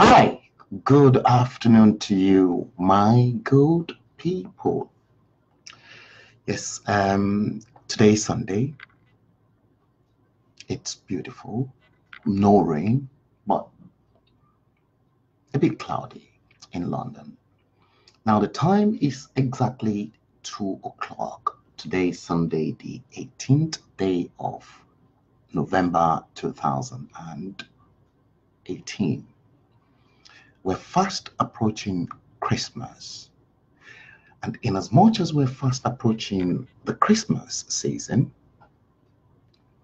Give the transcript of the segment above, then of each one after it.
Hi, good afternoon to you, my good people. Yes, today is Sunday. It's beautiful, no rain, but a bit cloudy in London. Now the time is exactly 2 o'clock. Today is Sunday, the 18th day of November 2018. We're fast approaching Christmas. And in as much as we're fast approaching the Christmas season,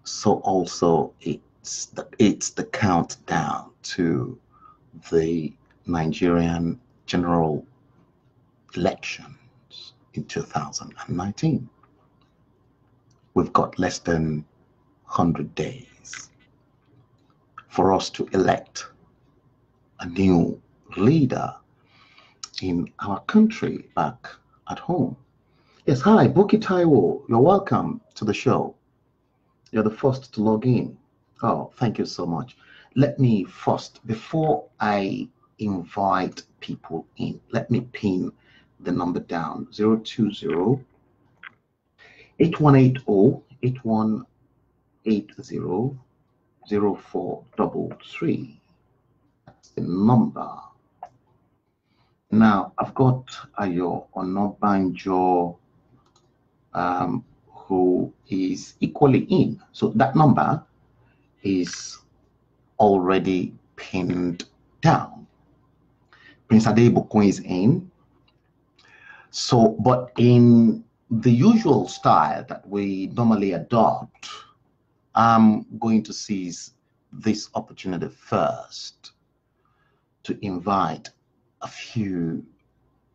so also it's the countdown to the Nigerian general elections in 2019. We've got less than 100 days for us to elect a new leader in our country back at home. Yes, hi, Buki Taiwo. You're welcome to the show. You're the first to log in. Oh, thank you so much. Let me first, before I invite people in, let me pin the number down 020 8180 8180 0433. That's the number. Now, I've got Ayo Onobanjo, who is equally in. So that number is already pinned down. Prince Adebukun is in. So, but in the usual style that we normally adopt, I'm going to seize this opportunity first to invite a few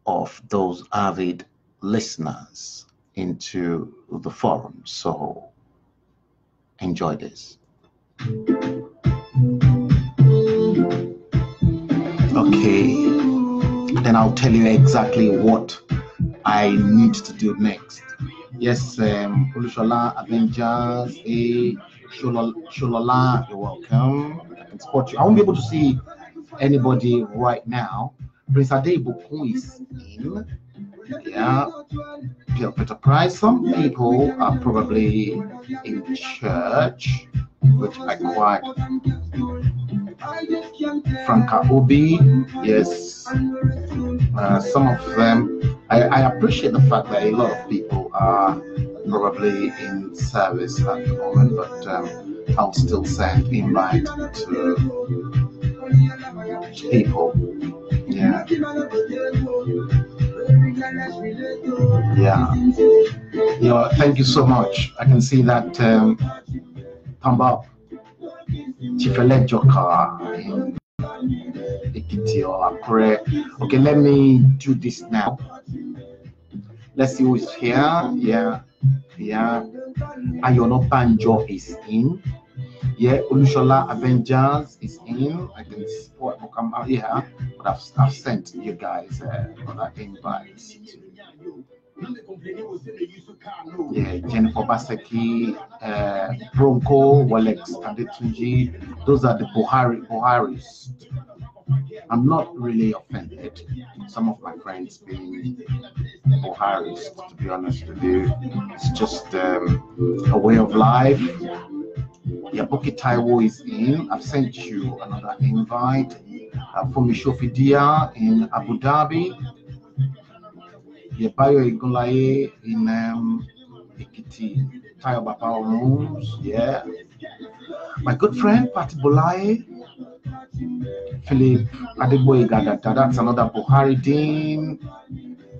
of those avid listeners into the forum. So enjoy this. Okay, then I'll tell you exactly what I need to do next. Yes, Olushola Avengers, Sholola, you're welcome. I can spot you. I won't be able to see anybody right now. Prince Adebukun is in. Yeah, Peter Price. Some people are probably in church, which I quite. Franca Obi, yes. Some of them, I appreciate the fact that a lot of people are probably in service at the moment, but I'll still send invite to people. Yeah. Yeah. Thank you so much. I can see that thumb up. Chifele Joka in Ekiti or Akure. Okay, let me do this now. Let's see who is here. Yeah. Ayono Banjo is in. Yeah, Olushola Avengers is in. I can support come out here, but I've sent you guys other invites. Yeah, Jennifer Baseki, Bronco, Walex Adetunji, those are the Buharis. I'm not really offended. Some of my friends being Buharis, to be honest with you. It's just a way of life. Yabuki Taiwo is in. I've sent you another invite. From Shofidia in Abu Dhabi. Yebayo Igulaye in Ekiti, Tayo Bapa Rooms, yeah. My good friend Pati Bolaye, Philip Adeboye, that's another Buhari Dean.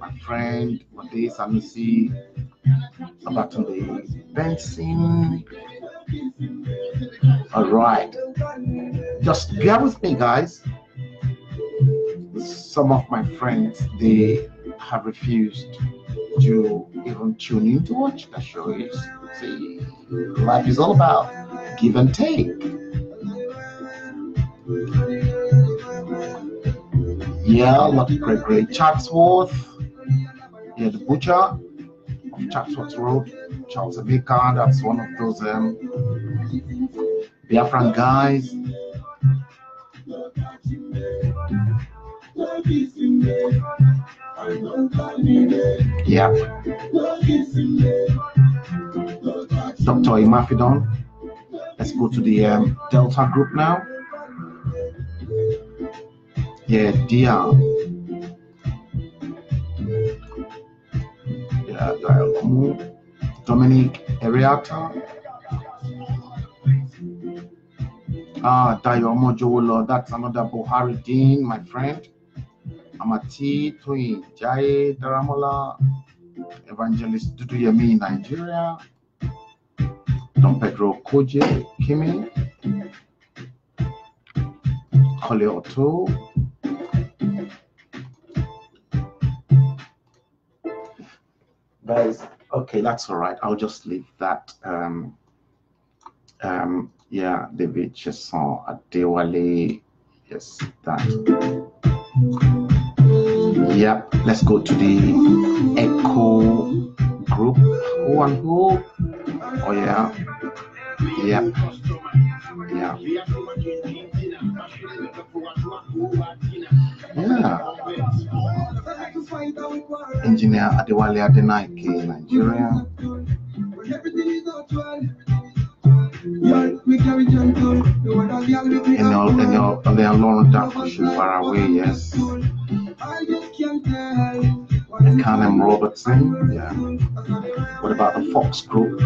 My friend Made Sanusi, Abatunde Benson. All right, just bear with me, guys. Some of my friends, they have refused to even tune in to watch the show. See, life is all about give and take. Yeah, what a great Chatsworth. Yeah, the butcher of Chatsworth Road, Charles Emeka, that's one of those Biafran guys. Yeah. Dr. Imafidon. Let's go to the Delta group now. Yeah, Dia. Yeah, Dominic Ariata. Dayo Mojolo, that's another Buhari Dean, my friend. Amati Twin Jai Daramola, Evangelist Duduyemi, Nigeria. Don Pedro Koje Kimi, Kole Otto. Guys, okay, that's all right. I'll just leave that. Yeah, David Chesson Adewale. Yes, that. Yep, let's go to the Echo group. Who and who? Oh yeah. Yep. Yeah. Yeah. Engineer Adewale Adenaike, Nigeria. And they are Lauren Dakushu far away, yes. And Canem Robertson, yeah. What about the Fox group?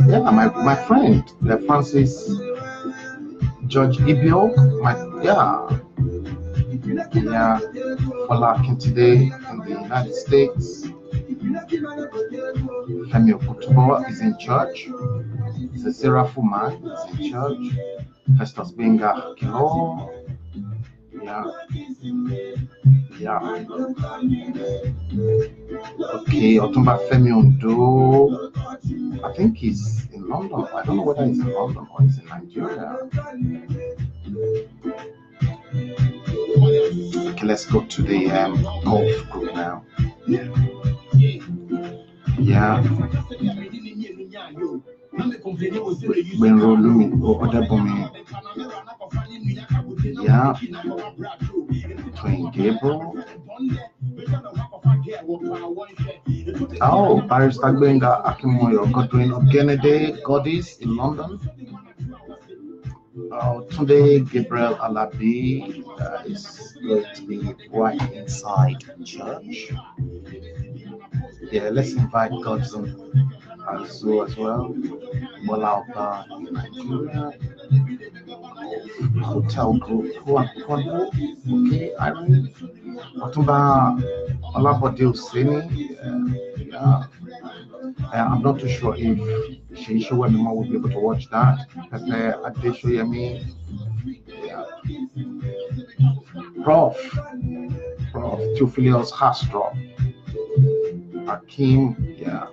Yeah, my friend, Francis George Ibiok, yeah, Fola today in the United States. Femi Okutubo is in church. He's a Seraphu man, he's in church. Festus Benga Kilo. Yeah. Yeah. Okay, Otumba Femi Ondo. I think he's in London. I don't know whether he's in London or he's in Nigeria. Okay, let's go to the golf group now. Yeah. Yeah. Twin Gabriel. Oh, Barrister Gbenga Akimoyo Godwin Ogenede Godis in London. Today Gabriel Alabi is going to be right inside church. Yeah, let's invite Godson Azu as well. Bolauba in Nigeria. Hotel group. Okay, Irene. Otumba Olabode Useni. Yeah. I'm not too sure if Sheisha Wemima will be able to watch that. Pepe Adeshoyemi. Yeah. Prof. Theophilus Castro. Akim, yeah.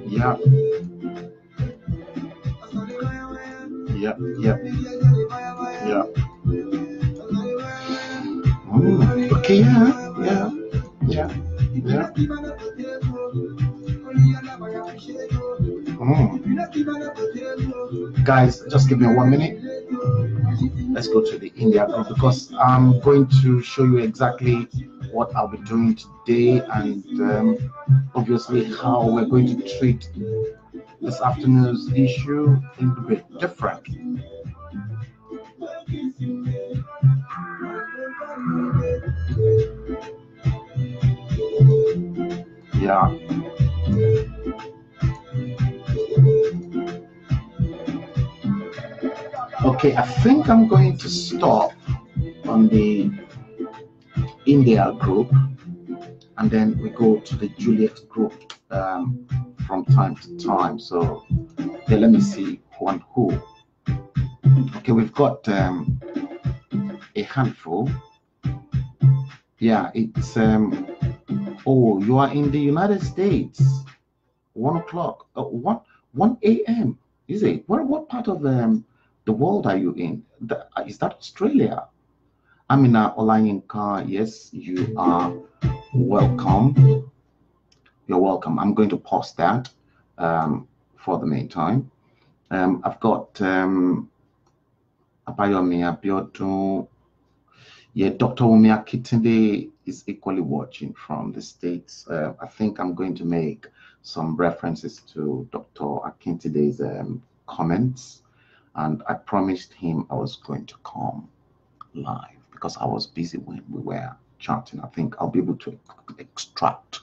Yeah. Yeah. Okay, yeah. Guys, just give me 1 minute. Let's go to the India group because I'm going to show you exactly what I'll be doing today and obviously how we're going to treat this afternoon's issue a little bit different. Yeah. Okay, I think I'm going to stop on the India group and then we go to the Juliet group from time to time. So yeah, let me see who and who. Okay, we've got a handful. Yeah, it's oh, you are in the United States. 1 o'clock. 1 a.m. Is it? What part of the world are you in? Is that Australia? Amina Olayinka, yes, you are welcome. You're welcome. I'm going to pause that for the meantime. I've got Abayomi Abiodun. Yeah, Dr. Umi Akitinde is equally watching from the States. I think I'm going to make some references to Dr. Akintinde's comments, and I promised him I was going to come live because I was busy when we were chatting. I think I'll be able to extract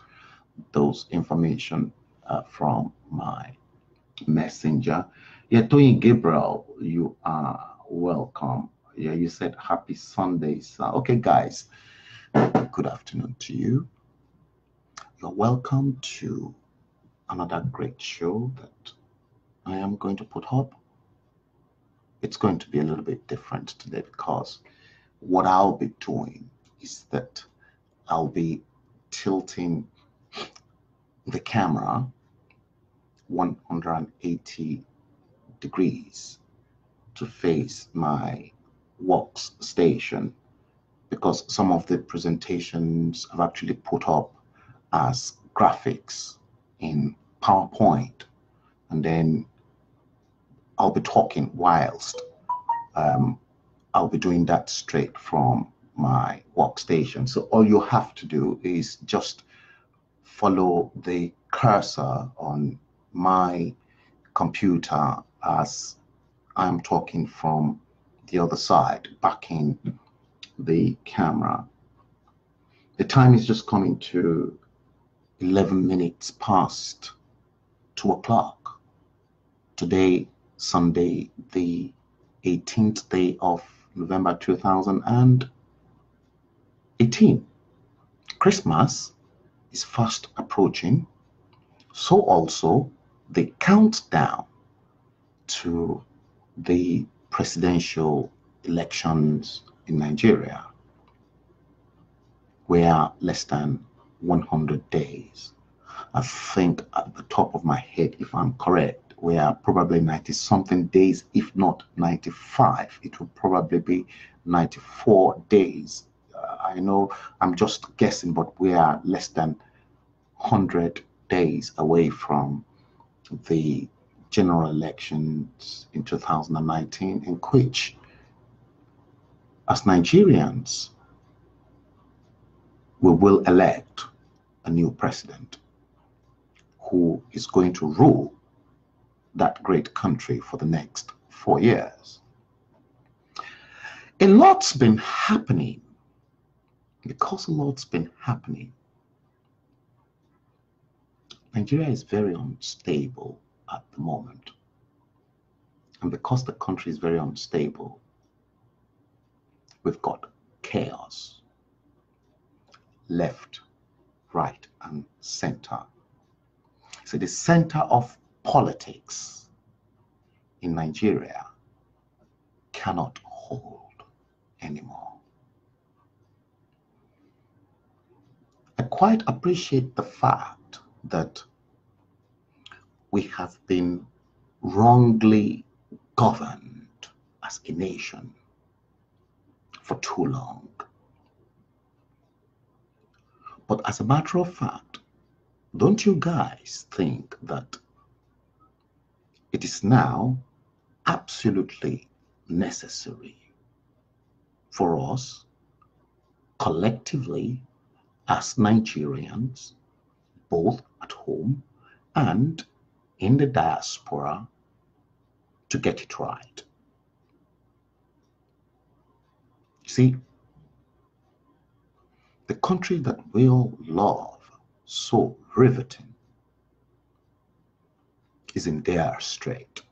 those information from my messenger. Yeah, Tony Gabriel, you are welcome. Yeah, you said happy Sundays. Okay, guys, good afternoon to you. You're welcome to another great show that I am going to put up. It's going to be a little bit different today because what I'll be doing is that I'll be tilting the camera 180 degrees to face my workstation because some of the presentations I've actually put up as graphics in PowerPoint, and then I'll be talking whilst I'll be doing that straight from my workstation. So all you have to do is just follow the cursor on my computer as I'm talking from the other side, backing the camera. The time is just coming to 11 minutes past 2 o'clock. Today, Sunday, the 18th day of November 2018. Christmas is fast approaching, so also the countdown to the presidential elections in Nigeria. We are less than 100 days. I think at the top of my head, if I'm correct, we are probably 90 something days, if not 95. It will probably be 94 days. I know I'm just guessing, but we are less than 100 days away from the general elections in 2019, in which, as Nigerians, we will elect a new president who is going to rule that great country for the next 4 years. A lot's been happening. Because a lot's been happening, Nigeria is very unstable at the moment. And because the country is very unstable, we've got chaos, left, right, and center. So the center of politics in Nigeria cannot hold anymore. I quite appreciate the fact that we have been wrongly governed as a nation for too long. But as a matter of fact, don't you guys think that it is now absolutely necessary for us collectively as Nigerians, both at home and in the diaspora, to get it right? See, the country that we all love so riveting is in dire strait.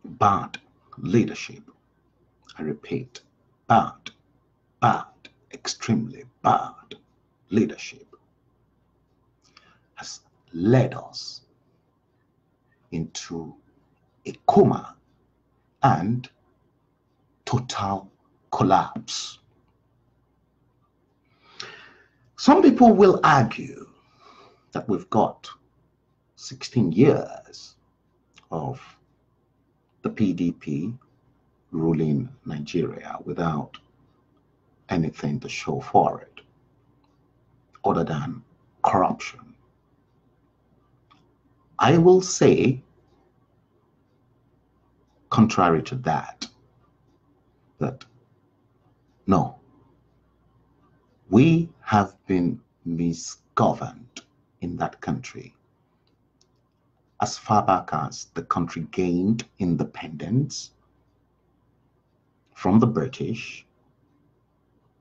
Bad leadership, I repeat, bad, extremely bad leadership has led us into a coma and total collapse. Some people will argue that we've got 16 years of the PDP ruling Nigeria without anything to show for it other than corruption. I will say, contrary to that, that no, we have been misgoverned in that country. As far back as the country gained independence from the British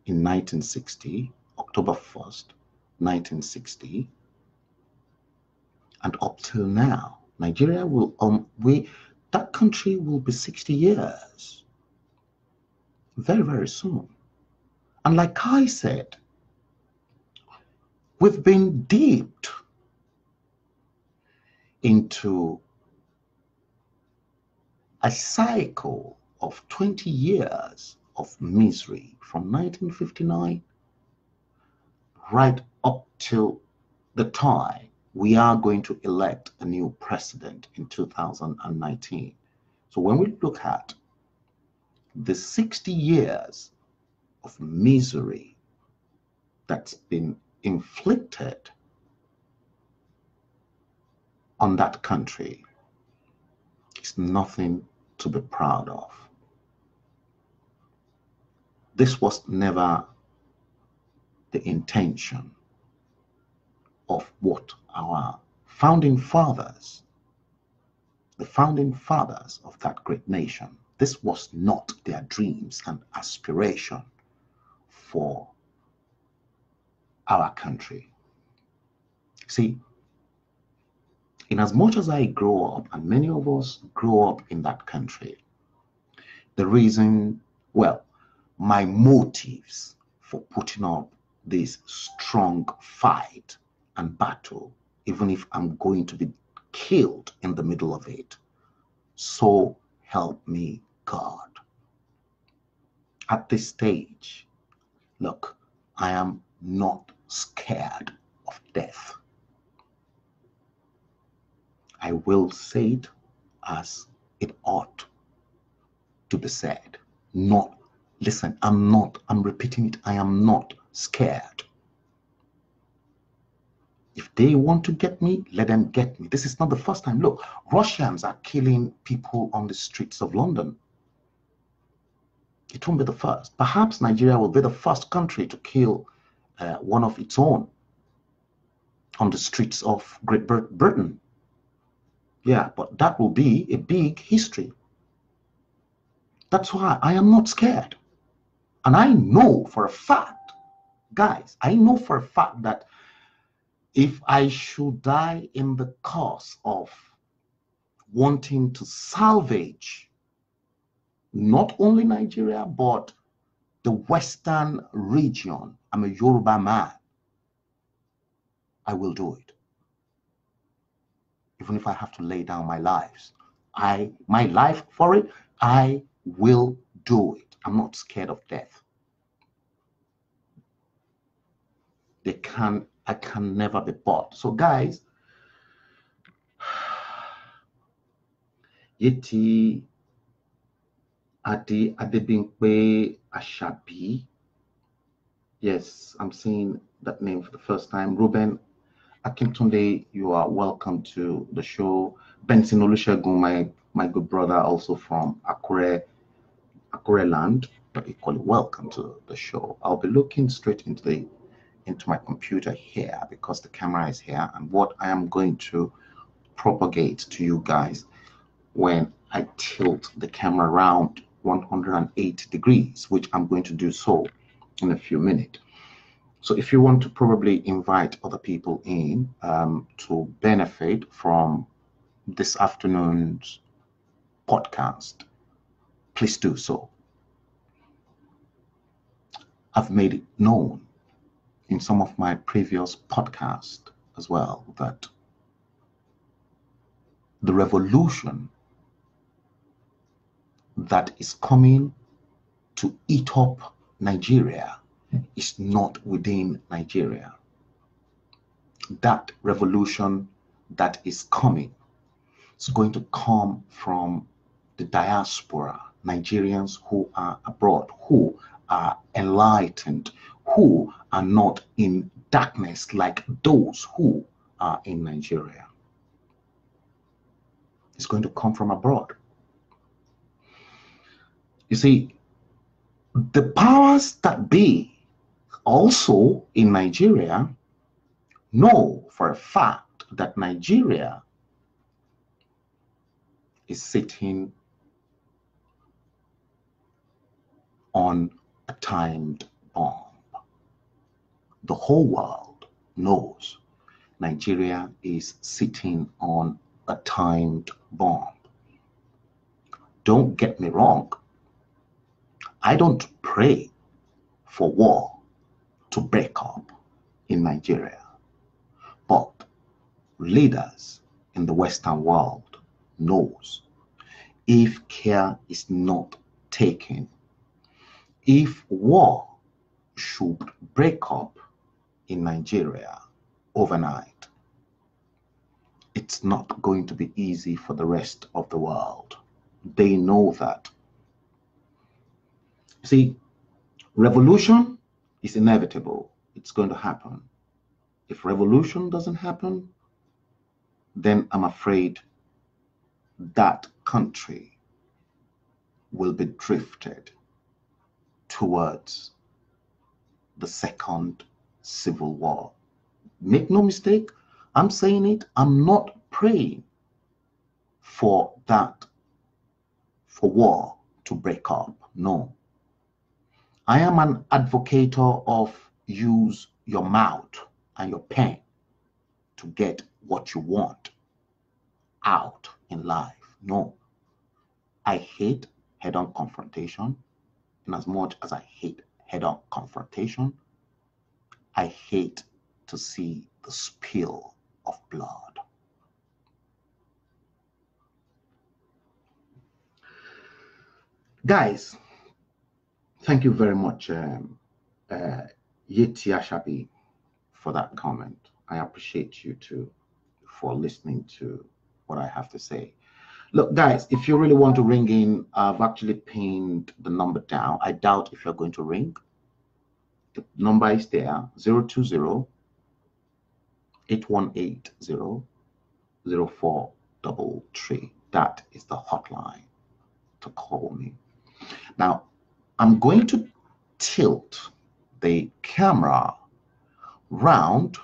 in 1960, October 1st, 1960, and up till now, Nigeria will that country will be 60 years very, very soon. And like I said, we've been dipped into a cycle of 20 years of misery from 1959 right up till the time we are going to elect a new president in 2019. So when we look at the 60 years of misery that's been inflicted on that country, it's nothing to be proud of. This was never the intention of what our founding fathers, the founding fathers of that great nation, this was not their dreams and aspiration for our country. See, in as much as I grow up, and many of us grow up in that country, the reason, well, my motives for putting up this strong fight and battle, even if I'm going to be killed in the middle of it, so help me God. At this stage, look, I am not scared of death. I will say it as it ought to be said. Listen, I'm repeating it, I am not scared. If they want to get me, let them get me. This is not the first time. Look, Russians are killing people on the streets of London. It won't be the first. Perhaps Nigeria will be the first country to kill one of its own on the streets of Great Britain. Yeah, but that will be a big history. That's why I am not scared. And I know for a fact, guys, I know for a fact that if I should die in the cause of wanting to salvage not only Nigeria, but the Western region, I'm a Yoruba man, I will do it. Even if I have to lay down my life, my life for it, I will do it. I'm not scared of death. I can never be bought. So guys, Yeti Adebimpe Ashabi. Yes, I'm seeing that name for the first time. Ruben Akintunde, you are welcome to the show. Benson Olusegun, my good brother, also from Akure land, but equally welcome to the show. I'll be looking straight into my computer here because the camera is here, and what I am going to propagate to you guys when I tilt the camera around 180 degrees, which I'm going to do so in a few minutes. So if you want to probably invite other people in to benefit from this afternoon's podcast, please do so. I've made it known in some of my previous podcasts as well that the revolution that is coming to eat up Nigeria is not within Nigeria. That revolution that is coming is going to come from the diaspora, Nigerians who are abroad, who are enlightened, who are not in darkness like those who are in Nigeria. It's going to come from abroad. You see, The powers that be also in Nigeria know for a fact that Nigeria is sitting on a timed bomb. The whole world knows Nigeria is sitting on a timed bomb. Don't get me wrong. I don't pray for war to break up in Nigeria, but leaders in the Western world knows if care is not taken, if war should break up in Nigeria overnight, it's not going to be easy for the rest of the world. They know that. See, revolution is inevitable. It's going to happen. If revolution doesn't happen, then I'm afraid that country will be drifted towards the second civil war. Make no mistake, I'm saying it, I'm not praying for that, for war to break up. No. I am an advocate of use your mouth and your pen to get what you want out in life. No. I hate head-on confrontation. And as much as I hate head-on confrontation, I hate to see the spill of blood. Guys, thank you very much, Yeti Ashabi, for that comment. I appreciate you too for listening to what I have to say. Look, guys, if you really want to ring in, I've actually pinned the number down. I doubt if you're going to ring. The number is there, 020-818-0433. That is the hotline to call me. Now, I'm going to tilt the camera round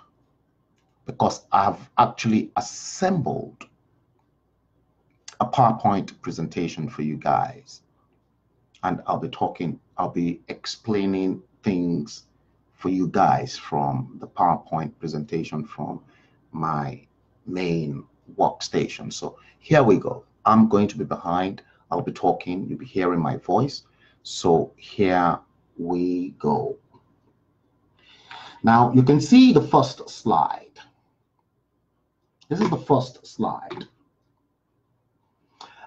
because I've actually assembled a PowerPoint presentation for you guys. And I'll be explaining things for you guys from the PowerPoint presentation from my main workstation. So here we go. I'm going to be behind. I'll be talking. You'll be hearing my voice. So here we go. Now you can see the first slide. This is the first slide.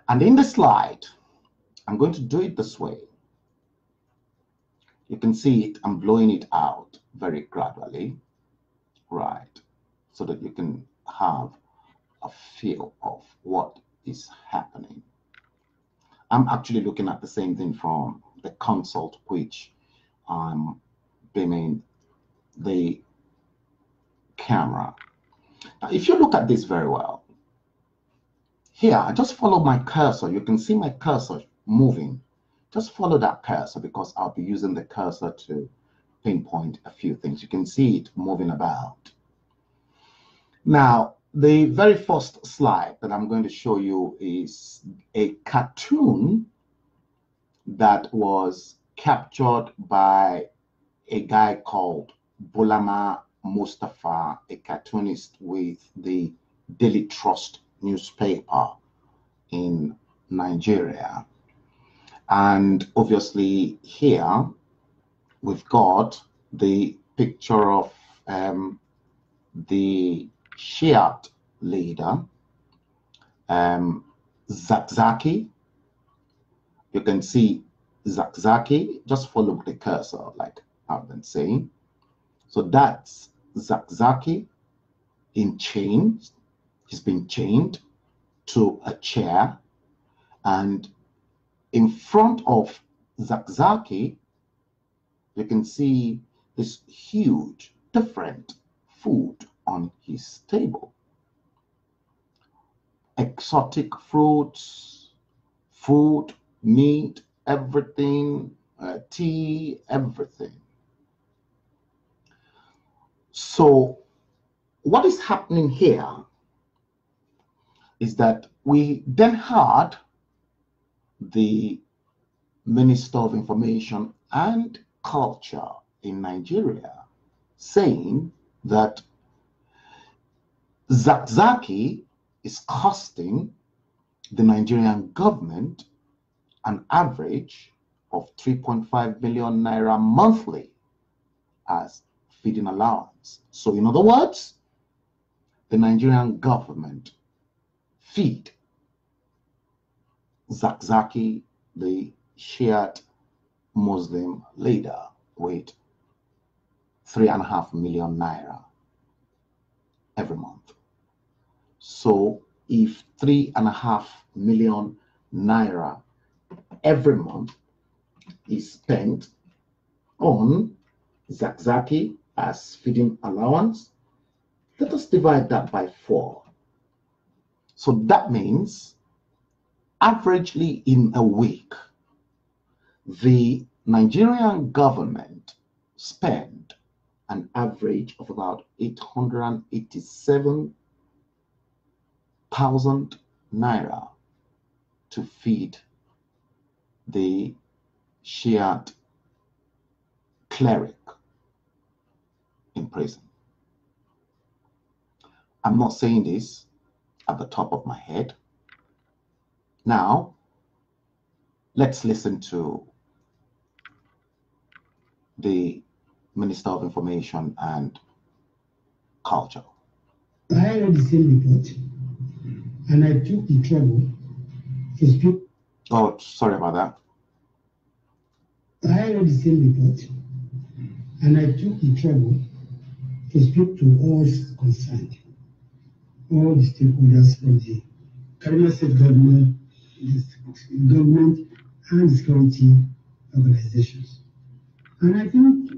And in the slide, I'm going to do it this way. You can see it, I'm blowing it out very gradually, right? So that you can have a feel of what is happening. I'm actually looking at the same thing from the console, which I'm beaming the camera. Now, if you look at this very well, here, I just follow my cursor. You can see my cursor moving. Just follow that cursor because I'll be using the cursor to pinpoint a few things. You can see it moving about. Now, the very first slide that I'm going to show you is a cartoon that was captured by a guy called Bulama Mustafa, a cartoonist with the Daily Trust newspaper in Nigeria. And obviously here we've got the picture of the Shiite leader, Zakzaki. You can see Zakzaki, just follow the cursor like I've been saying. So that's Zakzaki in chains. He's been chained to a chair, and in front of Zakzaki, you can see this huge different food on his table. Exotic fruits, food, meat, everything tea, everything. So what is happening here is that we then had the Minister of Information and Culture in Nigeria saying that Zakzaki is costing the Nigerian government an average of 3.5 million naira monthly as feeding allowance. So in other words, the Nigerian government feed Zakzaki, the Shiite Muslim leader, with 3.5 million naira every month. So if 3.5 million naira every month is spent on Zakzaki as feeding allowance, let us divide that by 4. So that means averagely in a week, the Nigerian government spent an average of about 887,000 naira to feed the Shiite cleric in prison. I'm not saying this at the top of my head. Now, let's listen to the Minister of Information and Culture. I read the same report and I took the trouble to speak. Oh, sorry about that. I read the same report and I took the trouble to speak to all concerned, all the stakeholders from the Kaduna State government, and security organizations. And I think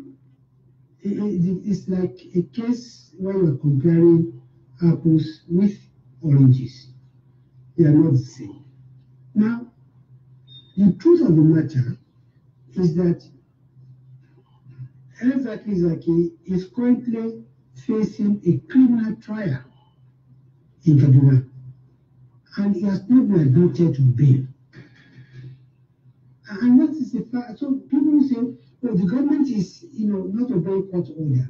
it's like a case where you're comparing apples with oranges. They are not the same. Now, the truth of the matter is that Zakzaki is currently facing a criminal trial in Kaduna, and he has not been admitted to bail. And that is a fact. So people say, well, the government is, not obeying court order.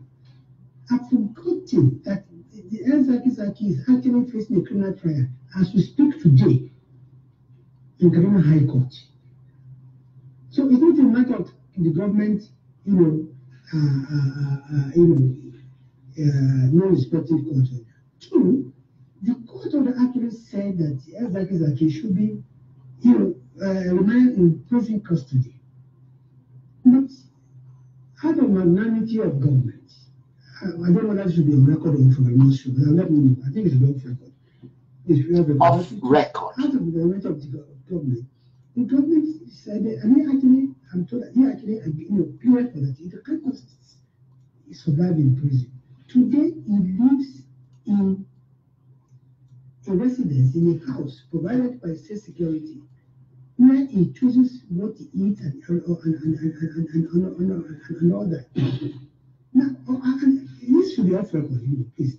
I've forgotten that the Zakzaki is actually facing a criminal trial as we speak today in Kaduna High Court. So it's not a matter of the government, not respecting court order. 2, the court order actually said that Zakzaki should be, remain in prison custody. But out of magnanimity of government, I don't know whether that should be on record or I'm not sure, but let me know. I think it's off record. Off record. Out of the magnanimity of the government decided, and I'm told that he actually, cleared for that. He can't survive in prison. Today, he lives in a residence, in a house provided by state security, where he chooses what he eats and all that. Now, this should be off record, please.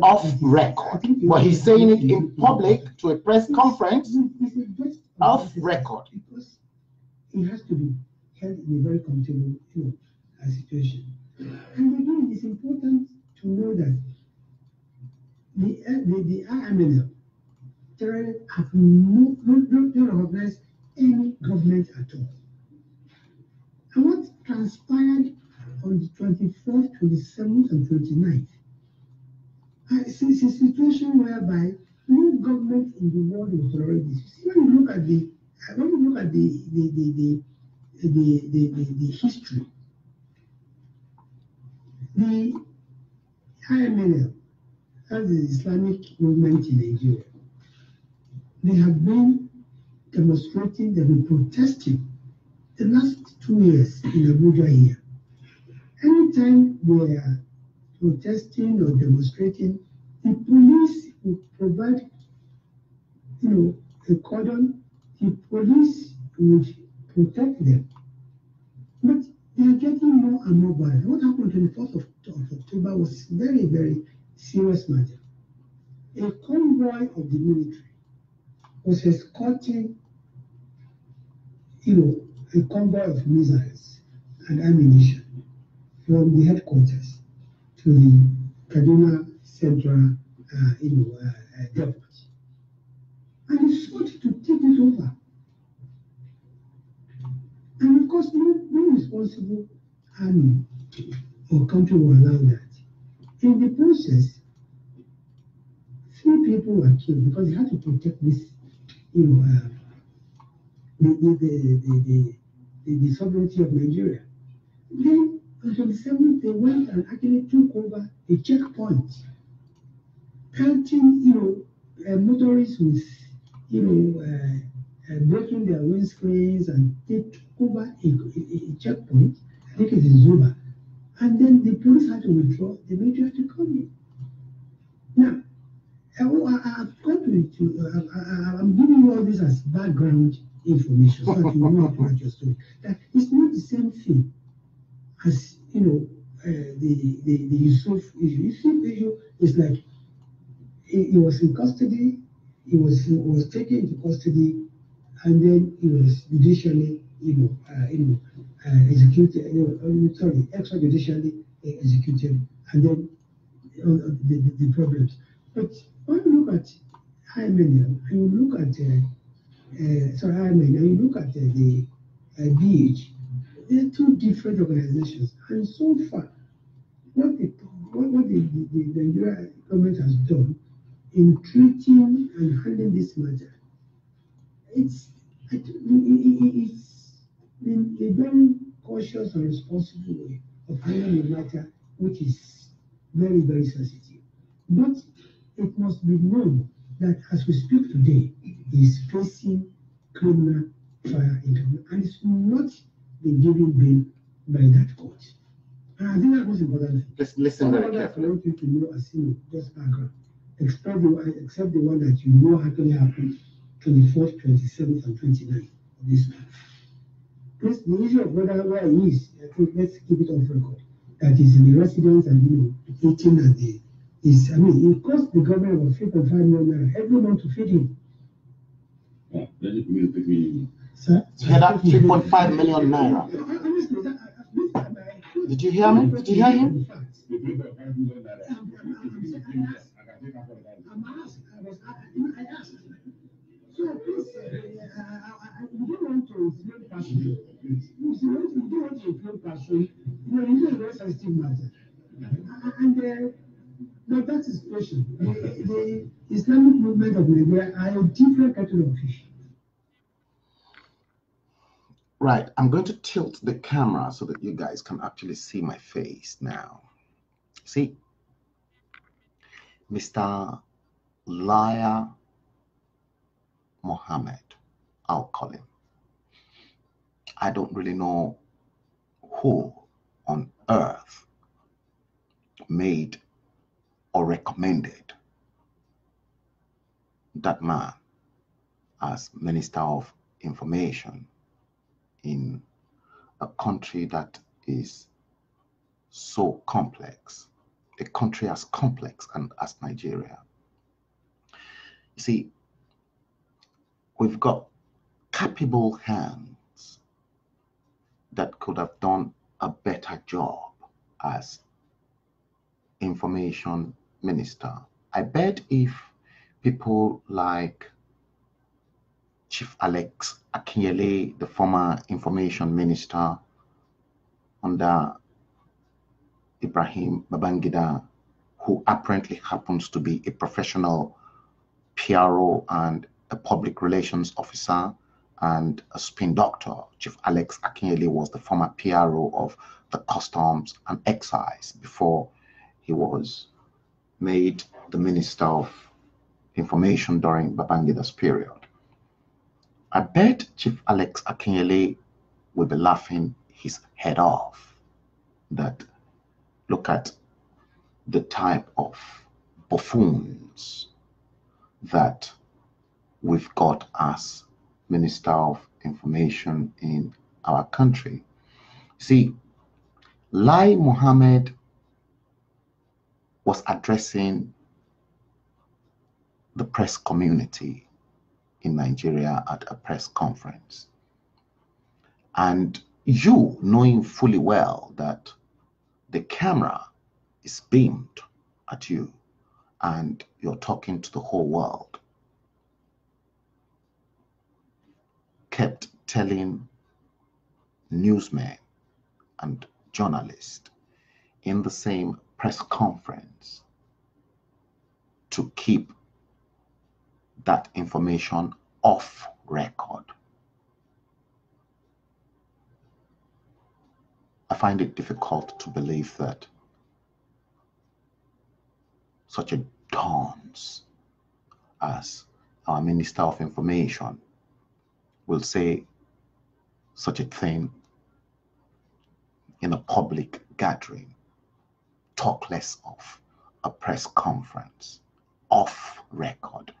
Off record. But he's saying it in public to a press conference. Off record. Because it has to be held in a very comfortable situation. And again, it's important to know that the IMNL have not recognized any government at all. And what transpired on the 24th, 27th, and 29th is a situation whereby no government in the world will tolerate this. When you look at the history, the IMNL, as the Islamic movement in Nigeria, they have been demonstrating, they've been protesting the last 2 years in Abuja here. Anytime they are protesting or demonstrating, the police will provide, a cordon. The police would protect them. But they are getting more and more violent. What happened on the 4th of October was very, very serious matter. A convoy of the military was escorting, a convoy of missiles and ammunition from the headquarters to the Kaduna Central, depot. And they sought to take it over. And of course, no responsible army or country will allow that. In the process, few people were killed because they had to protect this, the sovereignty of Nigeria. Then on 27th, they went and actually took over a checkpoint, pelting, motorists with, breaking their windscreens, and they took over a checkpoint. I think it is Zuba. And then the police had to withdraw, the military had to come in. Now, I've got I'm giving you all this as background information so that you know how to write your story. That it's not the same thing as the Yusuf issue. Yusuf issue is like he was in custody, he was taken into custody, and then he was judicially executed. Extrajudicially executed, and then the problems. But when you look at Hymen and you look at Hymen and you look at the BH, they're two different organizations. And so far, what the Nigeria government has done in treating and handling this matter, it's been a very cautious and responsible way of handling the matter, which is very, very sensitive. But it must be known that as we speak today, he is facing criminal trial and it's not been given bail by that court. And I think that was important. Let's listen very carefully. I want you to know as just background, except the one that you know actually happened 24th, 27th, and 29th of this month. The issue of where he is, I think let's keep it off record. That is in the residence and eating and it costs the government about 3.5 million every month to feed him. Sir? You hear that? 3.5 million naira. Did you hear me? Did you hear him? I asked. So please, we don't want to inflame passion. We don't want to inflame passion. It's a very sensitive matter. And but that is question. The Islamic movement of Nigeria are a different kettle of fish. Right, I'm going to tilt the camera so that you guys can actually see my face now. See, Mr. Lai Mohammed, I'll call him. I don't really know who on earth made or recommended that man as Minister of Information in a country that is so complex, a country as complex and as Nigeria. You see, we've got capable hands that could have done a better job as information minister. I bet if people like Chief Alex Akinyele, the former information minister under Ibrahim Babangida, who apparently happens to be a professional PRO and a public relations officer and a spin doctor. Chief Alex Akinyele was the former PRO of the Customs and Excise before he was made the Minister of Information during Babangida's period. I bet Chief Alex Akinyele will be laughing his head off that look at the type of buffoons that we've got as Minister of Information in our country. See, Lai Mohammed was addressing the press community in Nigeria at a press conference. And you, knowing fully well that the camera is beamed at you and you're talking to the whole world, kept telling newsmen and journalists in the same press conference to keep that information off record. I find it difficult to believe that such a dunce as our Minister of Information will say such a thing in a public gathering, talk less of a press conference, off record.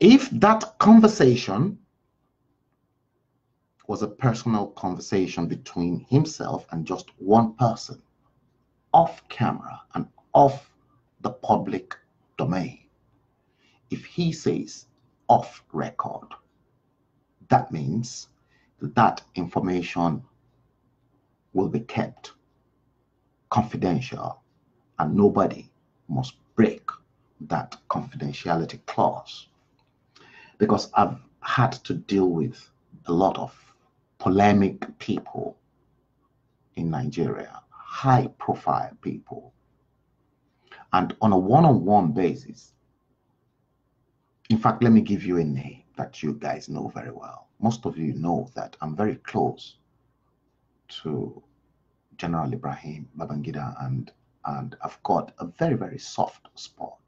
If that conversation was a personal conversation between himself and just one person, off camera and off the public domain, if he says off record, that means that information will be kept confidential and nobody must break that confidentiality clause. Because I've had to deal with a lot of polemic people in Nigeria, high profile people, and on a one-on-one basis. In fact, let me give you a name that you guys know very well. Most of you know that I'm very close to General Ibrahim Babangida, and I've got a very, very soft spot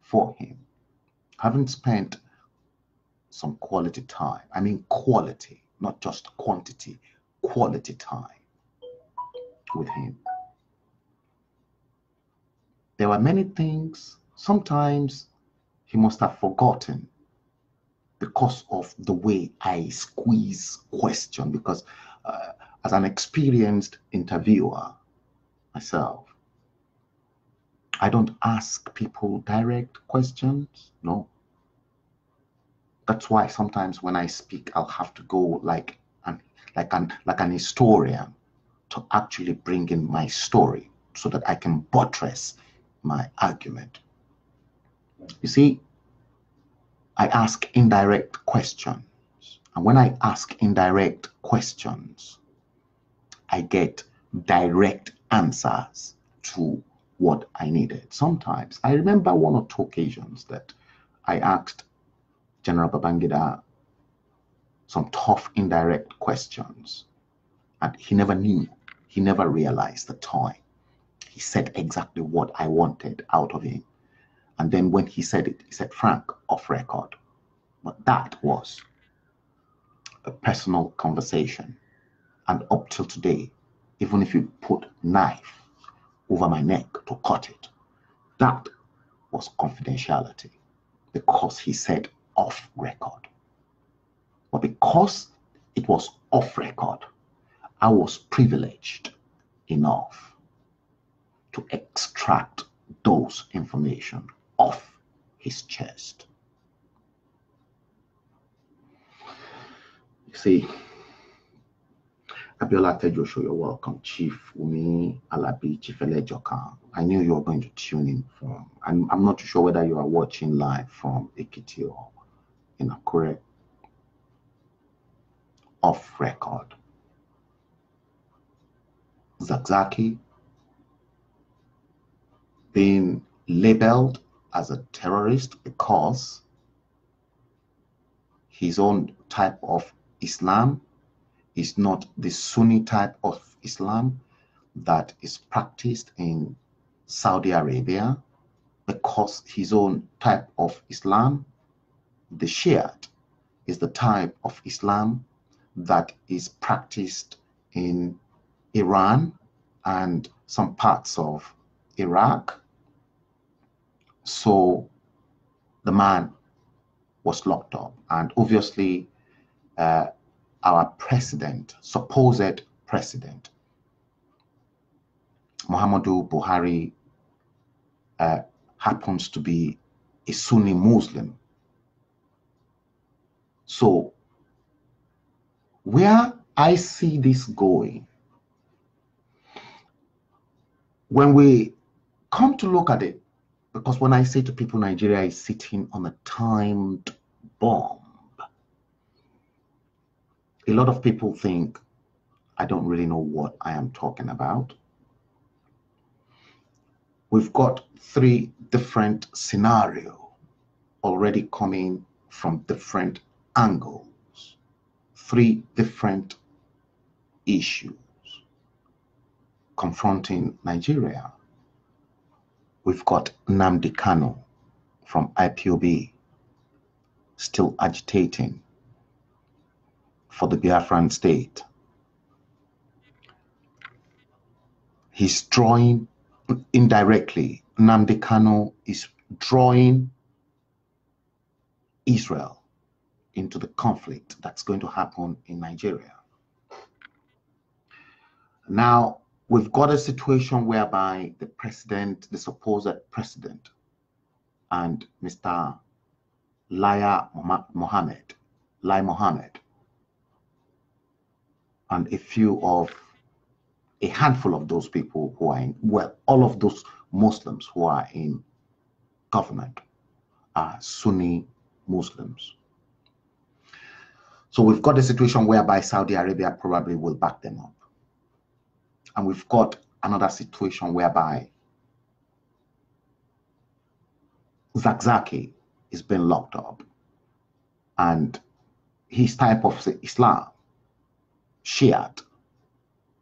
for him. Having spent some quality time, I mean quality, not just quantity, quality time with him. There were many things, sometimes he must have forgotten because of the way I squeeze question, because as an experienced interviewer myself, I don't ask people direct questions, no. That's why sometimes when I speak, I'll have to go like an historian to actually bring in my story so that I can buttress my argument. You see, I ask indirect questions. And when I ask indirect questions, I get direct answers to what I needed. Sometimes, I remember one or two occasions that I asked General Babangida some tough indirect questions, and he never knew, he never realized the time. He said exactly what I wanted out of him. And then when he said it, he said, "Frank, off record." But that was a personal conversation. And up till today, even if you put knife over my neck to cut it, that was confidentiality because he said off record. But because it was off record, I was privileged enough to extract those information off his chest. You see, Abiola Tejosho, you're welcome. Chief Umi Alabi, Chief Elejoka. I knew you were going to tune in from, I'm not too sure whether you are watching live from Ekiti or in Akure. Off record. Zakzaki being labeled as a terrorist because his own type of Islam is not the Sunni type of Islam that is practiced in Saudi Arabia, because his own type of Islam, the Shiite, is the type of Islam that is practiced in Iran and some parts of Iraq. So the man was locked up, and obviously our president, supposed president, Muhammadu Buhari, happens to be a Sunni Muslim. So where I see this going, when we come to look at it, because when I say to people Nigeria is sitting on a timed bomb, a lot of people think I don't really know what I am talking about. We've got three different scenarios already coming from different angles, three different issues confronting Nigeria. We've got Nnamdi Kanu from IPOB still agitating for the Biafran state. He's drawing indirectly. Nnamdi Kanu is drawing Israel into the conflict that's going to happen in Nigeria. Now, we've got a situation whereby the president, the supposed president, and Mr. Lai Mohammed, and a handful of those people who are in, well, all of those Muslims who are in government are Sunni Muslims. So we've got a situation whereby Saudi Arabia probably will back them up. And we've got another situation whereby Zakzaki is being locked up, and his type of Islam, Shiite,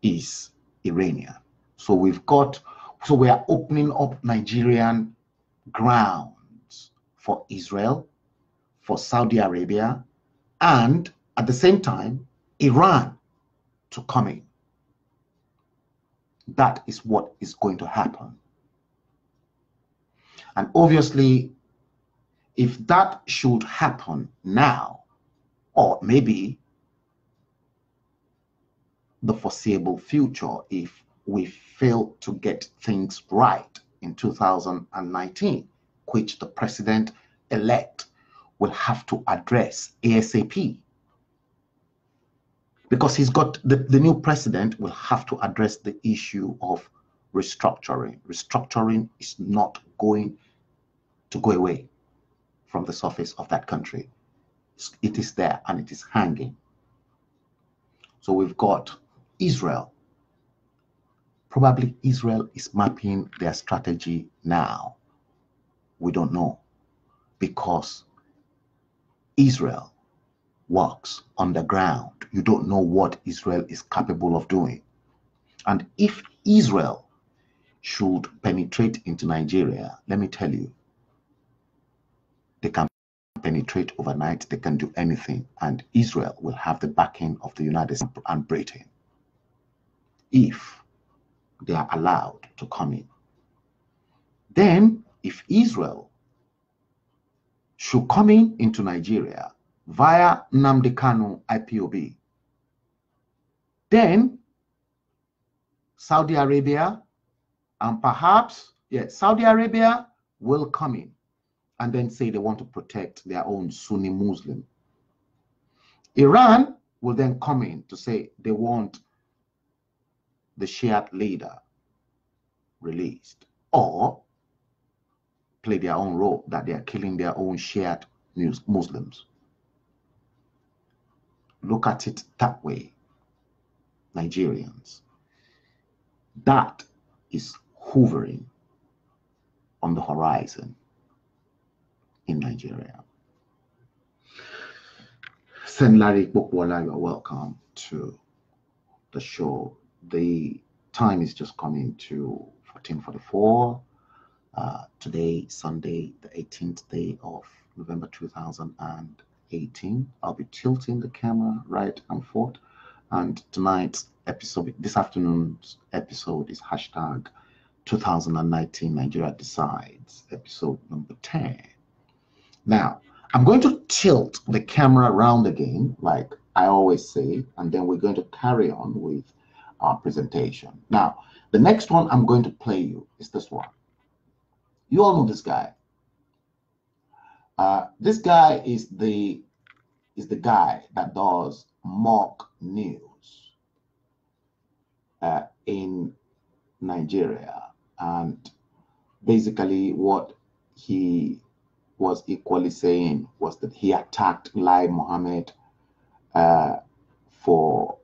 is Iranian. So we are opening up Nigerian grounds for Israel, for Saudi Arabia, and at the same time, Iran to come in. That is what is going to happen. And obviously, if that should happen now, or maybe the foreseeable future, if we fail to get things right in 2019, which the president-elect will have to address ASAP. Because he's got, the new president will have to address the issue of restructuring. Restructuring is not going to go away from the surface of that country. It is there and it is hanging. So we've got Israel. Probably Israel is mapping their strategy now. We don't know, because Israel works on the ground. You don't know what Israel is capable of doing. And if Israel should penetrate into Nigeria, let me tell you, they can penetrate overnight, they can do anything, and Israel will have the backing of the United States and Britain if they are allowed to come in. Then, if Israel should come into Nigeria via Nnamdi Kanu IPOB, then Saudi Arabia and perhaps, Saudi Arabia will come in and then say they want to protect their own Sunni Muslim. Iran will then come in to say they want the Shiite leader released, or play their own role that they are killing their own Shiite Muslims. Look at it that way, Nigerians. That is hovering on the horizon in Nigeria. Sen Larry Bukwola, you are welcome to the show. The time is just coming to 14:44. Today, Sunday, the 18th day of November 2018. I'll be tilting the camera right and forth. And tonight's episode, this afternoon's episode, is hashtag 2019 Nigeria Decides, episode number 10. Now, I'm going to tilt the camera around again, like I always say, and then we're going to carry on with our presentation. Now, the next one I'm going to play you is this one. You all know this guy. This guy is the guy that does mock news in Nigeria, and basically what he was equally saying was that he attacked Lai Mohammed for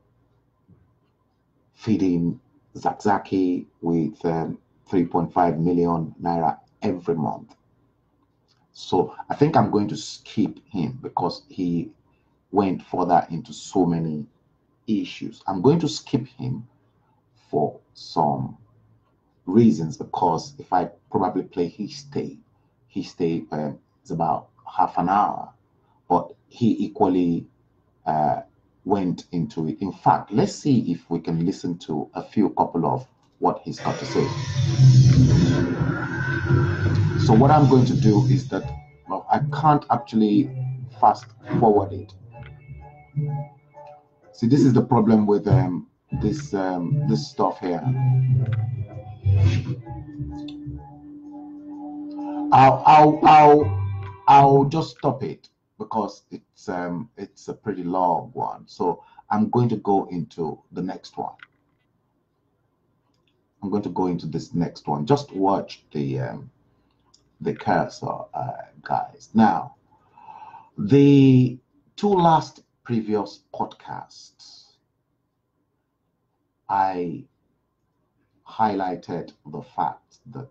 feeding Zakzaki with 3.5 million naira every month. So I think I'm going to skip him because he went further into so many issues. I'm going to skip him for some reasons, because if I probably play his tape is about half an hour, but he equally went into it. In fact, let's see if we can listen to a couple of what he's got to say. So what I'm going to do is that, well, I can't actually fast forward it. See, this is the problem with this stuff here. I'll just stop it because it's a pretty long one. So I'm going to go into the next one. I'm going to go into this next one. Just watch the cursor, guys. Now, the two last previous podcasts, I highlighted the fact that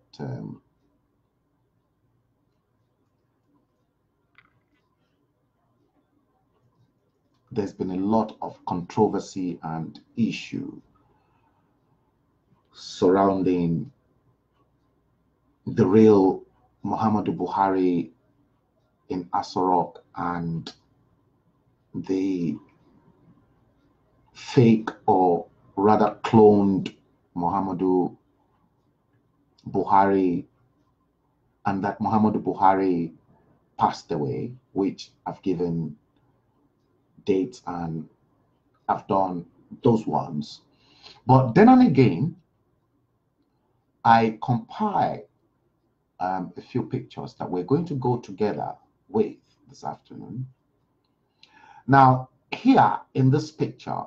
there's been a lot of controversy and issue surrounding the real Muhammadu Buhari in Aso Rock and the fake, or rather cloned, Muhammadu Buhari, and that Muhammadu Buhari passed away, which I've given dates and I've done those ones. But then and again, I compiled a few pictures that we're going to go together with this afternoon. Now, here in this picture,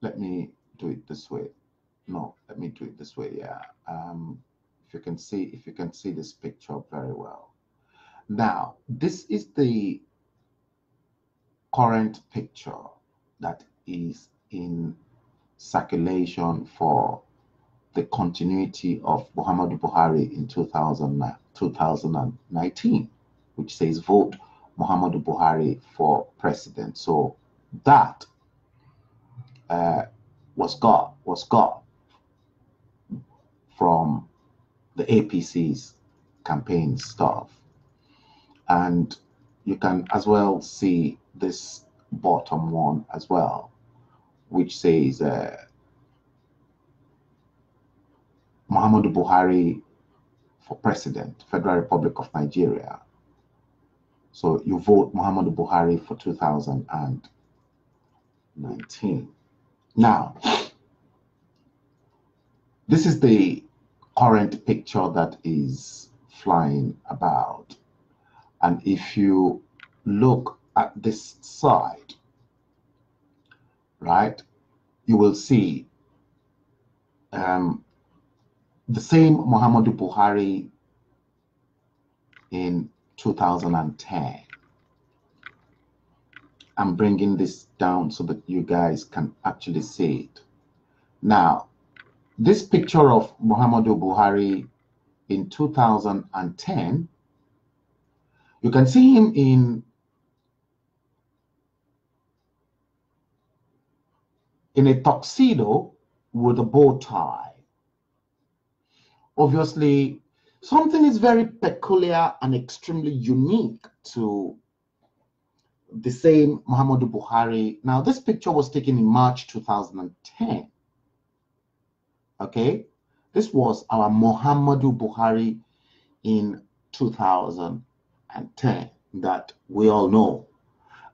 let me do it this way. No, let me do it this way. Yeah. If you can see this picture very well. Now, this is the current picture that is in circulation for the continuity of Muhammadu Buhari in 2019, which says vote Muhammadu Buhari for president. So that was got from the APC's campaign stuff. And you can as well see this bottom one as well, which says Muhammadu Buhari for president, Federal Republic of Nigeria. So you vote Muhammadu Buhari for 2019. Now, this is the current picture that is flying about. And if you look at this side, right, you will see the same Muhammadu Buhari in 2010. I'm bringing this down so that you guys can actually see it. Now, this picture of Muhammadu Buhari in 2010, you can see him in a tuxedo with a bow tie. Obviously, something is very peculiar and extremely unique to the same Muhammadu Buhari. Now, this picture was taken in March 2010. Okay, this was our Muhammadu Buhari in 2010 that we all know.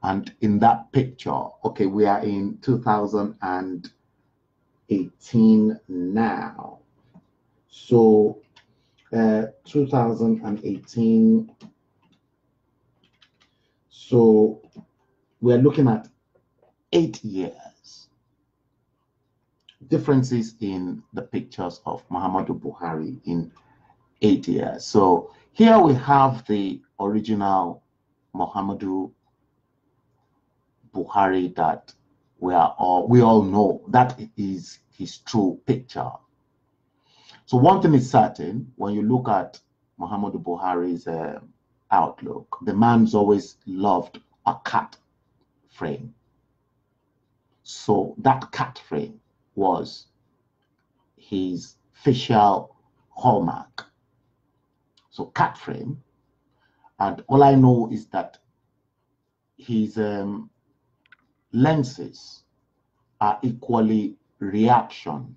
And in that picture, okay, we are in 2018 now. So 2018, so we're looking at 8 years. Differences in the pictures of Muhammadu Buhari in 8 years. So here we have the original Muhammadu Buhari that we all know. That is his true picture. So one thing is certain, when you look at Muhammadu Buhari's outlook, the man's always loved a cat frame. So that cat frame was his facial hallmark. So cat frame. And all I know is that his lenses are equally reaction.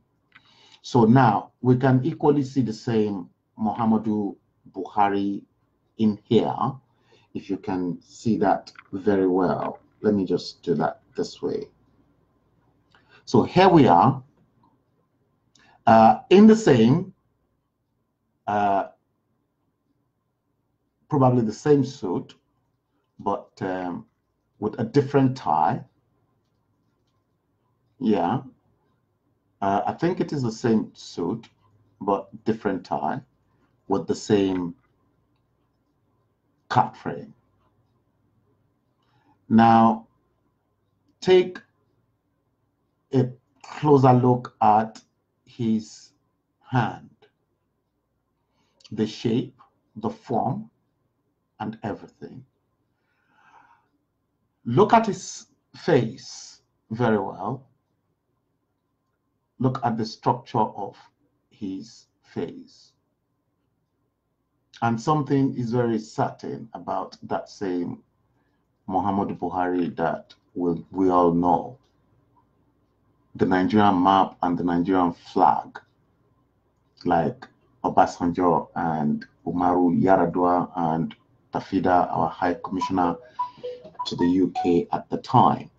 So now we can equally see the same Muhammadu Buhari in here. If you can see that very well, let me just do that this way. So here we are in the same, probably the same suit, but with a different tie. Yeah, I think it is the same suit, but different tie with the same cut frame. Now, take a closer look at his hand, the shape, the form, and everything. Look at his face very well. Look at the structure of his face. And something is very certain about that same Muhammadu Buhari that we all know. The Nigerian map and the Nigerian flag, like Obasanjo and Umaru Yar'Adua and Tafida, our High Commissioner to the UK at the time.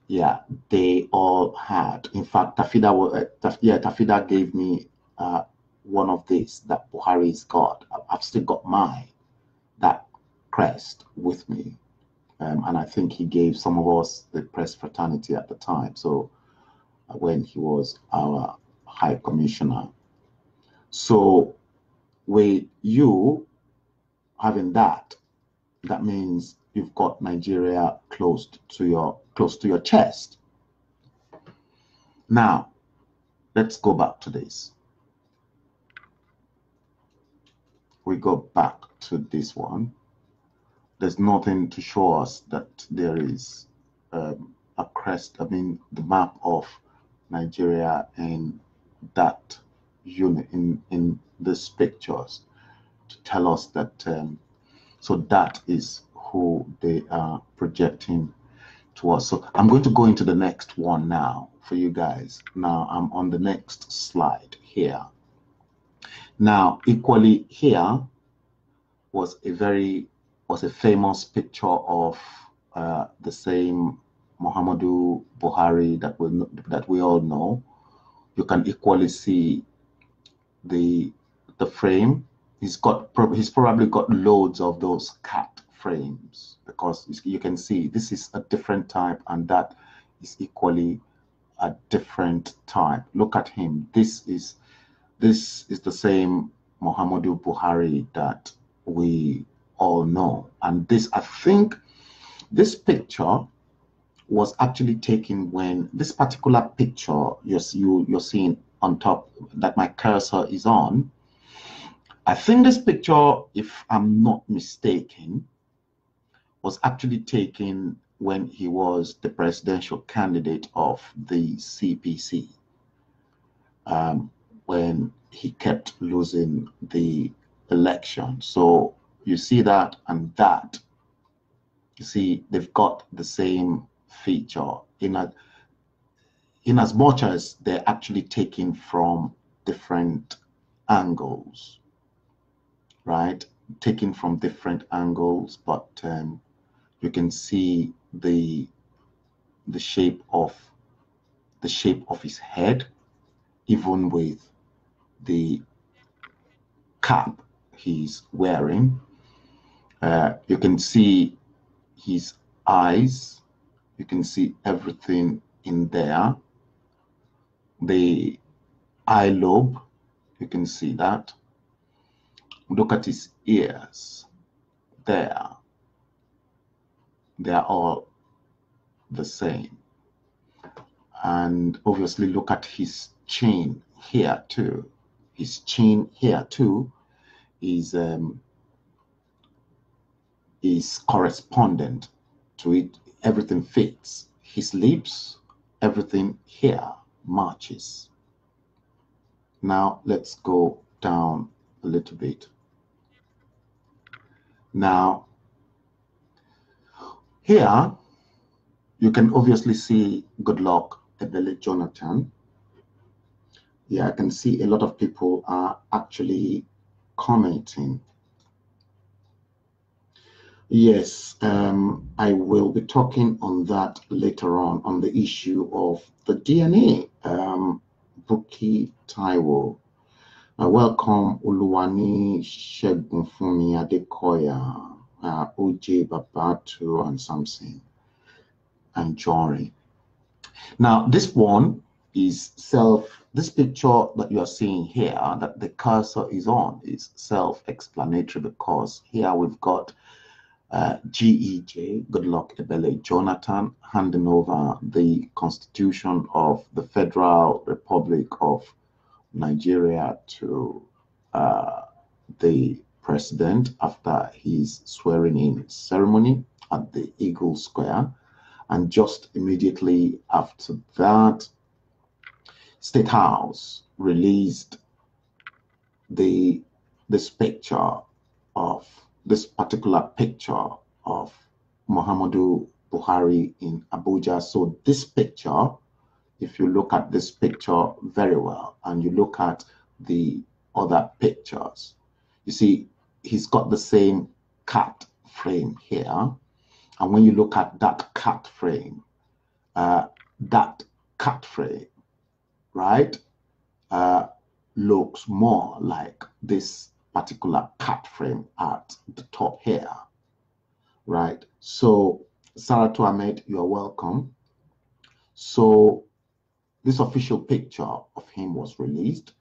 Yeah, they all had. In fact, Tafida gave me one of these that Buhari's got. I've still got mine, that crest with me. And I think he gave some of us the press fraternity at the time. So when he was our High Commissioner. So with you having that, that means you've got Nigeria close to your chest. Now, let's go back to this. We go back to this one. There's nothing to show us that there is a crest, I mean, the map of Nigeria in that unit, in these pictures, to tell us that, so that is who they are projecting to us. So I'm going to go into the next one now for you guys. Now I'm on the next slide here. Now, equally here was a famous picture of the same Muhammadu Buhari that we all know. You can equally see the frame. He's probably got loads of those cat frames, because you can see this is a different type and that is equally a different type. Look at him. This is the same Muhammadu Buhari that we all know. And this, I think this picture was actually taken when this particular picture you're seeing on top that my cursor is on. I think this picture, if I'm not mistaken, was actually taken when he was the presidential candidate of the CPC, when he kept losing the election. So you see that and that. You see, they've got the same feature in as much as they're actually taken from different angles, right? Taken from different angles, but you can see the shape of his head, even with the cap he's wearing. You can see his eyes. You can see everything in there. The eye lobe, you can see that. Look at his ears there. They are all the same. And obviously look at his chin here too. His chin here too is correspondent to it. Everything fits. His lips, everything here matches. Now let's go down a little bit. Now here you can obviously see Goodluck Ebele Jonathan. Yeah, I can see a lot of people are actually commenting. Yes, I will be talking on that later on the issue of the DNA. Buki Taiwo. Welcome Uluwani Shegunfumi Adekoya, OJ Babatu and something, and Jory. Now this one is this picture that you are seeing here that the cursor is on is self-explanatory, because here we've got GEJ, Goodluck Ebele Jonathan, handing over the Constitution of the Federal Republic of Nigeria to the president after his swearing-in ceremony at the Eagle Square. And just immediately after that, State House released this particular picture of Muhammadu Buhari in Abuja. So this picture, if you look at this picture very well and you look at the other pictures, you see he's got the same cat frame here. And when you look at that cat frame, right, looks more like this particular cat frame at the top here, right? So Saratu Ahmed, you are welcome. So this official picture of him was released,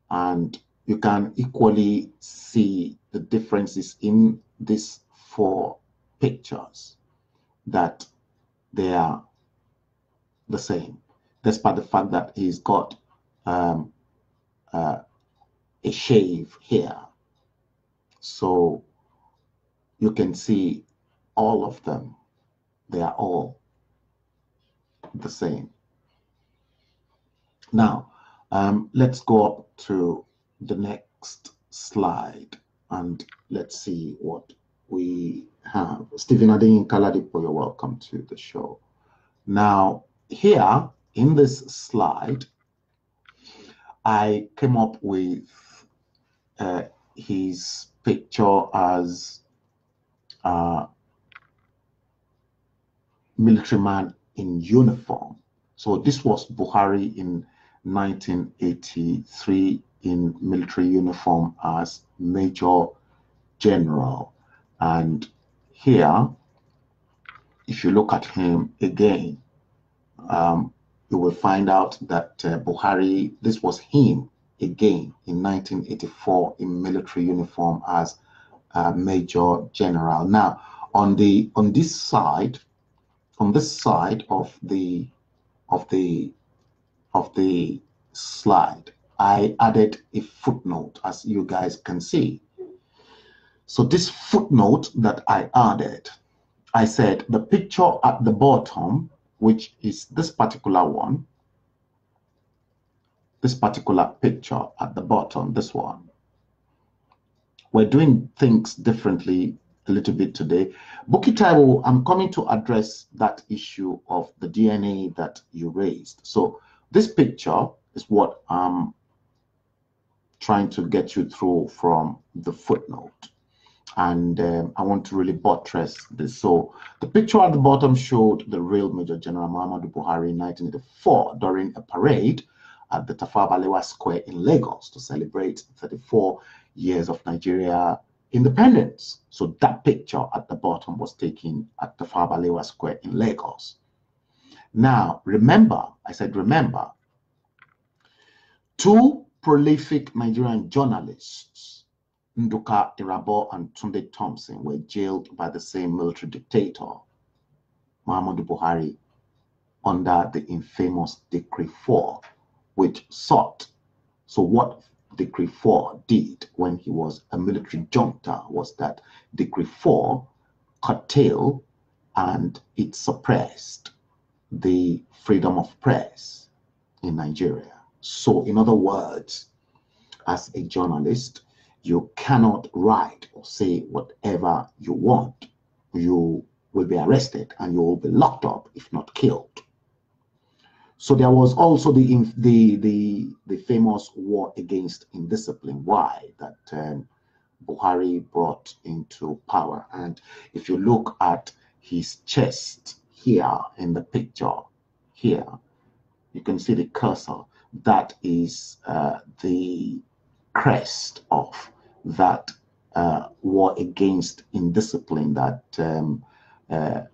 and you can equally see the differences in these 4 pictures, that they are the same, despite the fact that he's got a shave here. So you can see all of them, they are all the same. Now let's go up to the next slide and let's see what we have. Stephen Adeyin Kaladipo, you're welcome to the show. Now here in this slide, I came up with his picture as a military man in uniform. So this was Buhari in 1983 in military uniform as Major General. And here, if you look at him again, you will find out that Buhari, this was him again in 1984 in military uniform as Major General. Now, on this side of the slide, I added a footnote, as you guys can see. So this footnote that I added, I said the picture at the bottom, which is this particular one, this particular picture at the bottom, this one, we're doing things differently a little bit today. Buki Taiwo, I'm coming to address that issue of the DNA that you raised. So this picture is what I'm trying to get you through from the footnote. And I want to really buttress this. So the picture at the bottom showed the real Major General Muhammadu Buhari in 1984 during a parade at the Tafawa Balewa Square in Lagos to celebrate 34 years of Nigeria independence. So that picture at the bottom was taken at Tafawa Balewa Square in Lagos. Now, remember, I said remember, two prolific Nigerian journalists, Nduka Irabo and Tunde Thompson, were jailed by the same military dictator, Muhammadu Buhari, under the infamous Decree 4, which sought. So what Decree 4 did when he was a military junta was that Decree 4 curtailed and it suppressed the freedom of press in Nigeria. So in other words, as a journalist, you cannot write or say whatever you want. You will be arrested and you will be locked up, if not killed. So there was also the famous war against indiscipline. Why that Buhari brought into power. And if you look at his chest here in the picture, here, you can see the cursor. That is the crest of that war against indiscipline that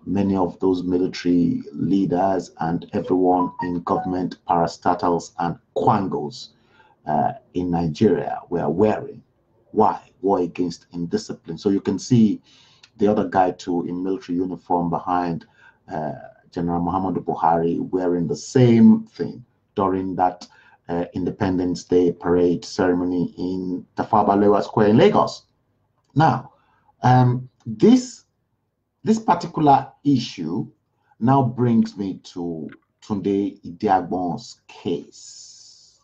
many of those military leaders and everyone in government parastatals and quangos in Nigeria were wearing. Why? War against indiscipline. So you can see the other guy too in military uniform behind General Muhammadu Buhari wearing the same thing during that Independence Day parade ceremony in Tafawa Balewa Square in Lagos. Now, this particular issue now brings me to Tunde Idiagbon's case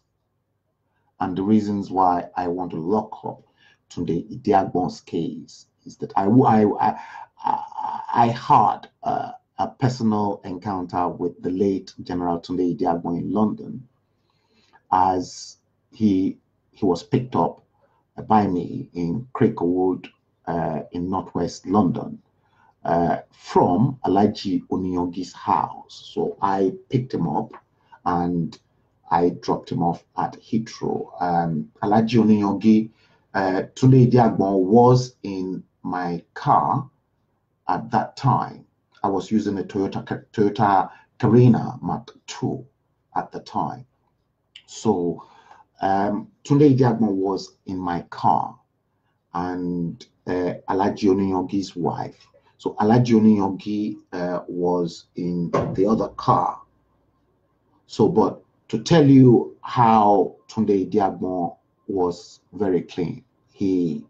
and the reasons why I want to lock up Tunde Idiagbon's case is that I had a personal encounter with the late General Tunde Idiagbon in London as he was picked up by me in Cricklewood in northwest London from Alhaji Oniyogi's house. So I picked him up and I dropped him off at Heathrow. Alhaji Oniyogi, Tunde Idiagbon was in my car at that time. I was using a Toyota Carina Mark II at the time. So Tunde Idiagbon was in my car and Alhaji Oniyogi's wife. So Alhaji Oniyogi was in the other car. So, but to tell you how Tunde Idiagbon was very clean, he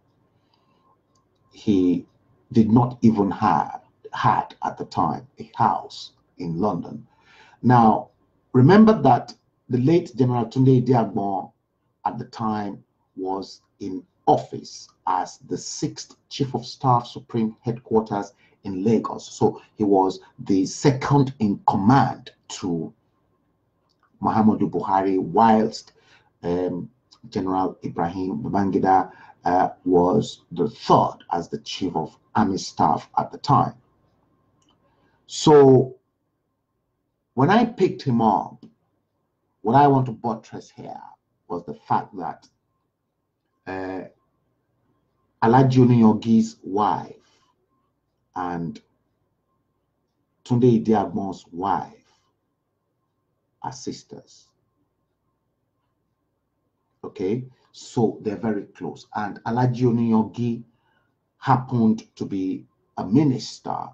did not even had at the time a house in London. Now, remember that the late General Tunde Idiagbon at the time was in office as the 6th Chief of Staff Supreme Headquarters in Lagos. So he was the second in command to Muhammadu Buhari, whilst General Ibrahim Babangida was the third as the Chief of Army Staff at the time. So when I picked him up, what I want to buttress here was the fact that Alhaji Oniyogi's wife and Tunde Idiagbon's wife are sisters. Okay, so they're very close. And Alhaji Oniyogi happened to be a minister,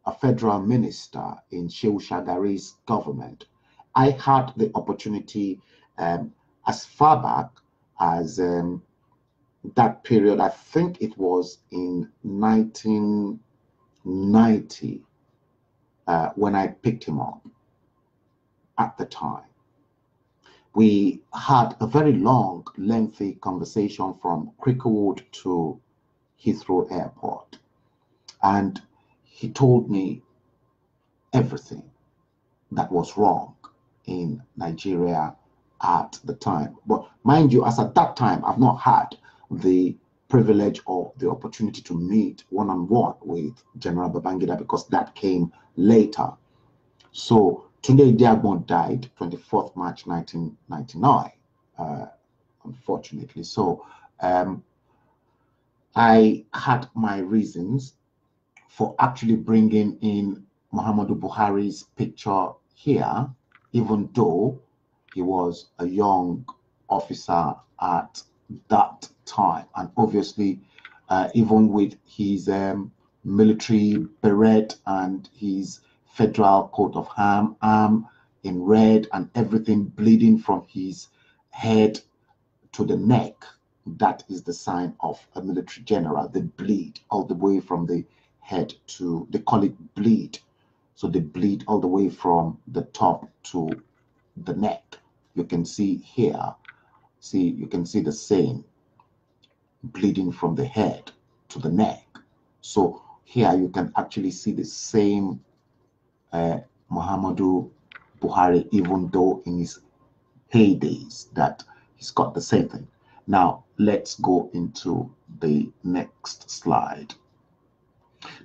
a federal minister in Shehu Shagari's government. I had the opportunity as far back as that period, I think it was in 1990 when I picked him up at the time. We had a very long, lengthy conversation from Cricklewood to Heathrow Airport. And he told me everything that was wrong in Nigeria at the time. But mind you, as at that time, I've not had the privilege or the opportunity to meet one-on-one with General Babangida because that came later. So Tunde Idiagbon died 24th March 1999, unfortunately. So I had my reasons for actually bringing in Muhammadu Buhari's picture here, even though he was a young officer at that time. And obviously, even with his military beret and his federal coat of arm in red and everything bleeding from his head to the neck, that is the sign of a military general. They bleed all the way from the head to, they call it bleed. So they bleed all the way from the top to the neck. You can see here, you can see the same bleeding from the head to the neck. So here you can actually see the same Muhammadu Buhari, even though in his heydays that he's got the same thing. Now let's go into the next slide.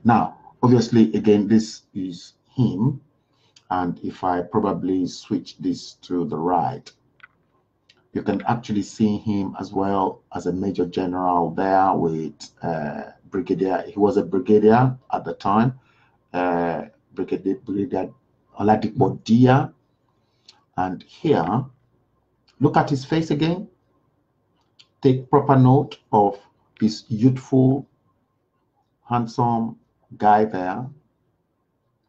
Now obviously again this is him, and if I probably switch this to the right, you can actually see him as well as a major general there with brigadier. He was a brigadier at the time, Brigadier Oladipo Dia. And here, look at his face again. Take proper note of this youthful, handsome guy there.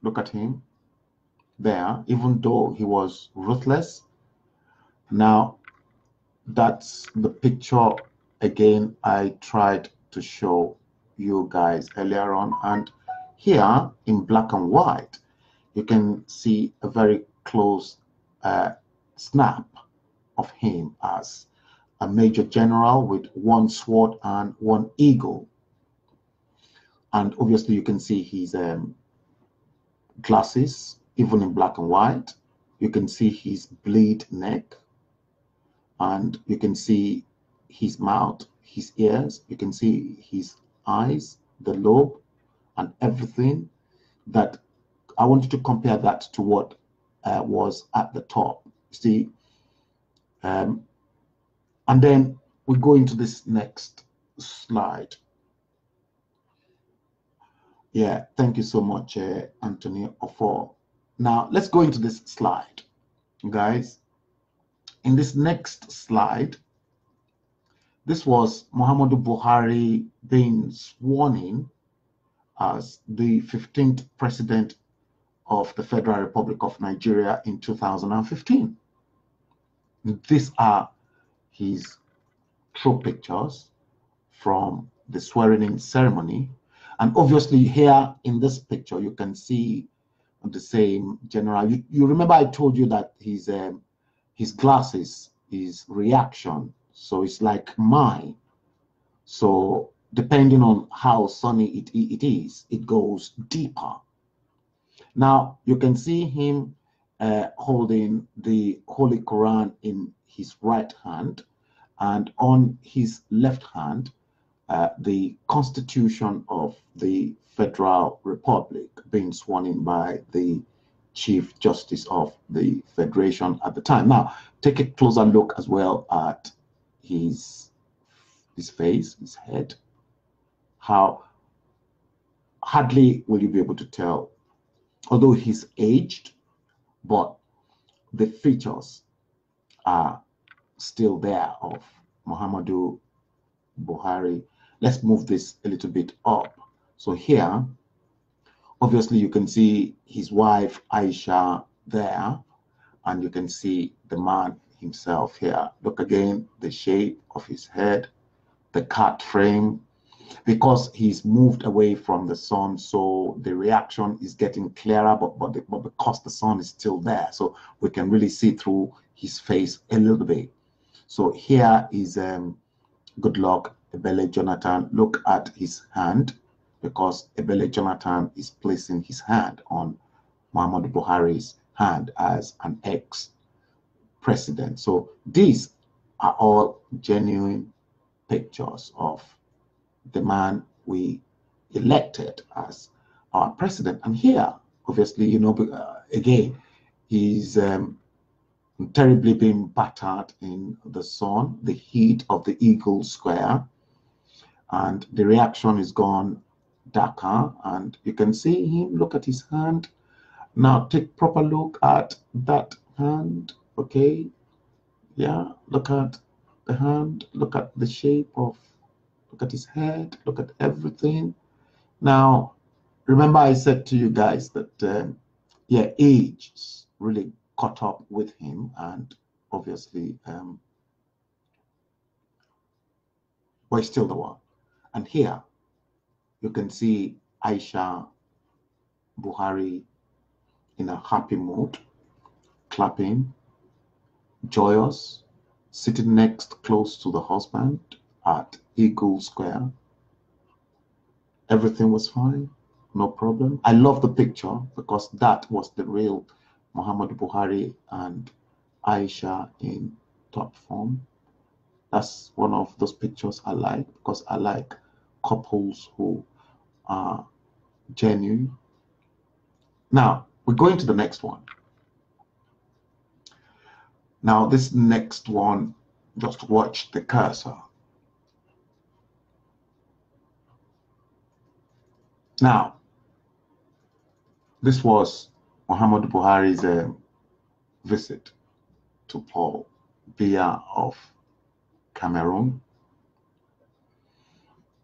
Look at him there, even though he was ruthless. Now, that's the picture again I tried to show you guys earlier on. And here in black and white, you can see a very close snap of him as a major general with one sword and one eagle. And obviously you can see his glasses, even in black and white. You can see his bleed neck, and you can see his mouth, his ears, you can see his eyes, the lobe, and everything. That I wanted to compare that to what was at the top. See, and then we go into this next slide. Yeah, thank you so much, Anthony Ofor. Now let's go into this slide, guys. In this next slide, this was Muhammadu Buhari being sworn in as the 15th president of the Federal Republic of Nigeria in 2015. These are his true pictures from the swearing-in ceremony. And obviously here in this picture, you can see the same general. You remember I told you that his glasses is reaction. So it's like mine. So depending on how sunny it is, it goes deeper. Now you can see him holding the Holy Quran in his right hand, and on his left hand, the Constitution of the Federal Republic, being sworn in by the Chief Justice of the Federation at the time. Now, take a closer look as well at his face, his head. How hardly will you be able to tell, although he's aged, but the features are still there of Muhammadu Buhari. Let's move this a little bit up. So here, obviously you can see his wife Aisha there, and you can see the man himself here. Look again, the shape of his head, the cut frame, because he's moved away from the sun, so the reaction is getting clearer, but because the sun is still there, so we can really see through his face a little bit. So here is Goodluck Ebele Jonathan. Look at his hand, because Ebele Jonathan is placing his hand on Muhammadu Buhari's hand as an ex-president. So these are all genuine pictures of the man we elected as our president. And here, obviously, you know, again, he's terribly being battered in the sun, the heat of the Eagle Square, and the reaction is gone darker. And you can see him, look at his hand. Now take proper look at that hand, okay? Yeah, look at the hand, look at the shape of, look at his head, look at everything. Now, remember I said to you guys that, yeah, age really caught up with him, and obviously, but he's still the one. And here, you can see Aisha Buhari in a happy mood, clapping, joyous, sitting next close to the husband at Eagle Square. Everything was fine, no problem. I love the picture because that was the real Muhammadu Buhari and Aisha in top form. That's one of those pictures I like, because I like couples who are genuine. Now, we're going to the next one. Now, this next one, just watch the cursor. Now, this was Muhammadu Buhari's visit to Paul Biya of Cameroon.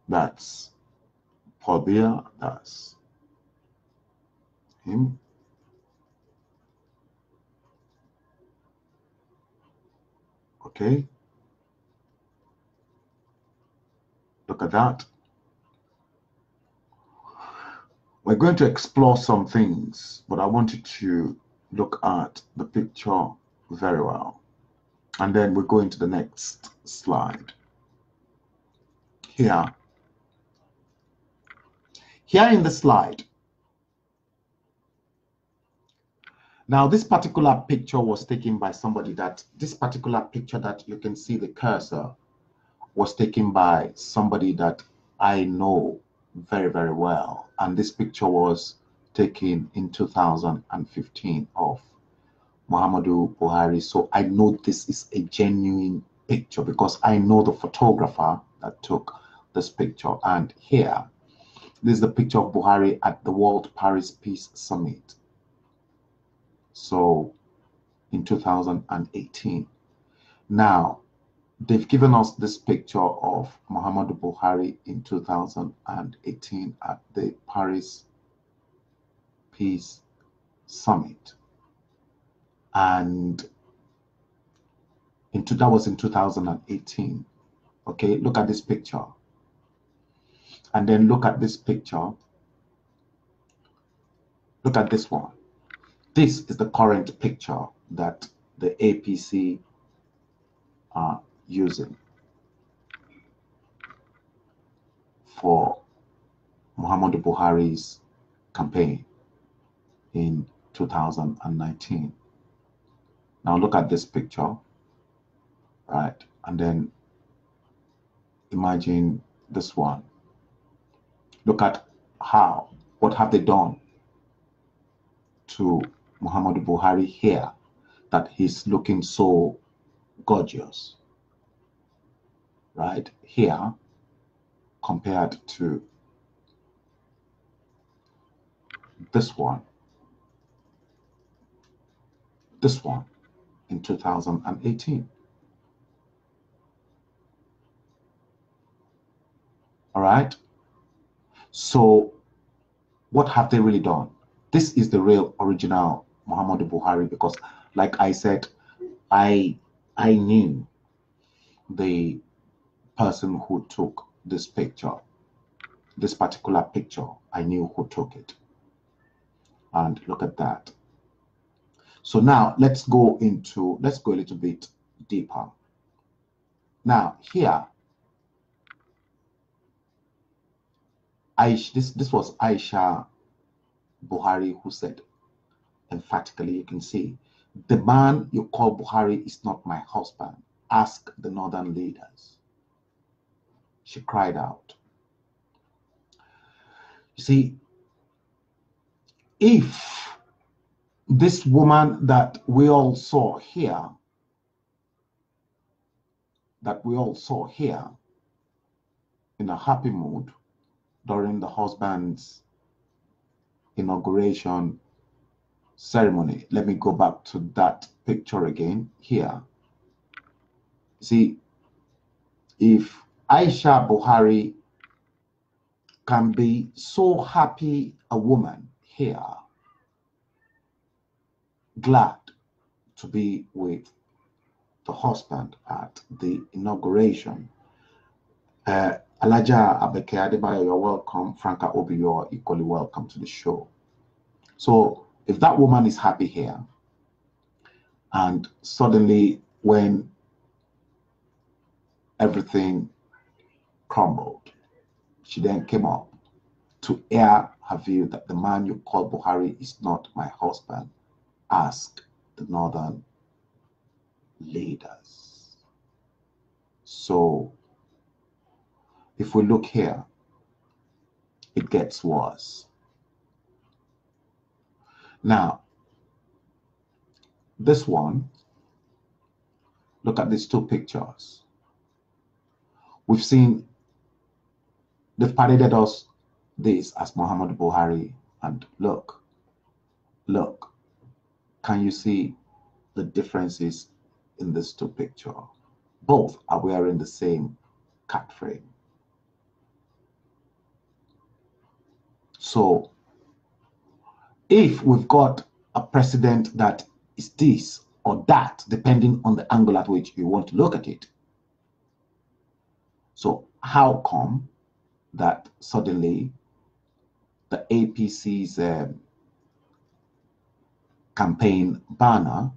That's Paul Biya, that's him. Okay. Look at that. We're going to explore some things, but I want you to look at the picture very well. And then we're going to the next slide. Here in the slide. Now, this particular picture was taken by somebody this particular picture that you can see the cursor was taken by somebody that I know very, very well. And this picture was taken in 2015 of Muhammadu Buhari. So I know this is a genuine picture because I know the photographer that took this picture. And here, this is the picture of Buhari at the World Paris Peace Summit. So in 2018. Now, they've given us this picture of Muhammadu Buhari in 2018 at the Paris Peace Summit. And that was in 2018. Okay, look at this picture. And then look at this picture. Look at this one. This is the current picture that the APC are using for Muhammadu Buhari's campaign in 2019. Now look at this picture, right? And then imagine this one. Look at what have they done to Muhammadu Buhari here that he's looking so gorgeous, right? Here compared to this one in 2018. All right. So what have they really done? This is the real original Muhammadu Buhari, because like I said, I knew the person who took this picture, this particular picture. I knew who took it. And look at that. So now let's go a little bit deeper. Now here, this was Aisha Buhari who said emphatically, you can see, the man you call Buhari is not my husband. Ask the northern leaders. She cried out. You see, if this woman that we all saw here, in a happy mood during the husband's inauguration ceremony. Let me go back to that picture again here. See, if Aisha Buhari can be so happy a woman here, glad to be with the husband at the inauguration. Alaja Abeke Adebayo, you're welcome. Franca Obi, you're equally welcome to the show. So if that woman is happy here, and suddenly when everything crumbled, she then came up to air her view that the man you call Buhari is not my husband, ask the northern leaders. So if we look here, it gets worse. Now, this one, look at these two pictures. We've seen, they've paraded us this as Muhammad Buhari, and look, can you see the differences in these two pictures? Both are wearing the same cat frame. So if we've got a president that is this or that, depending on the angle at which you want to look at it, so how come that suddenly the APC's campaign banner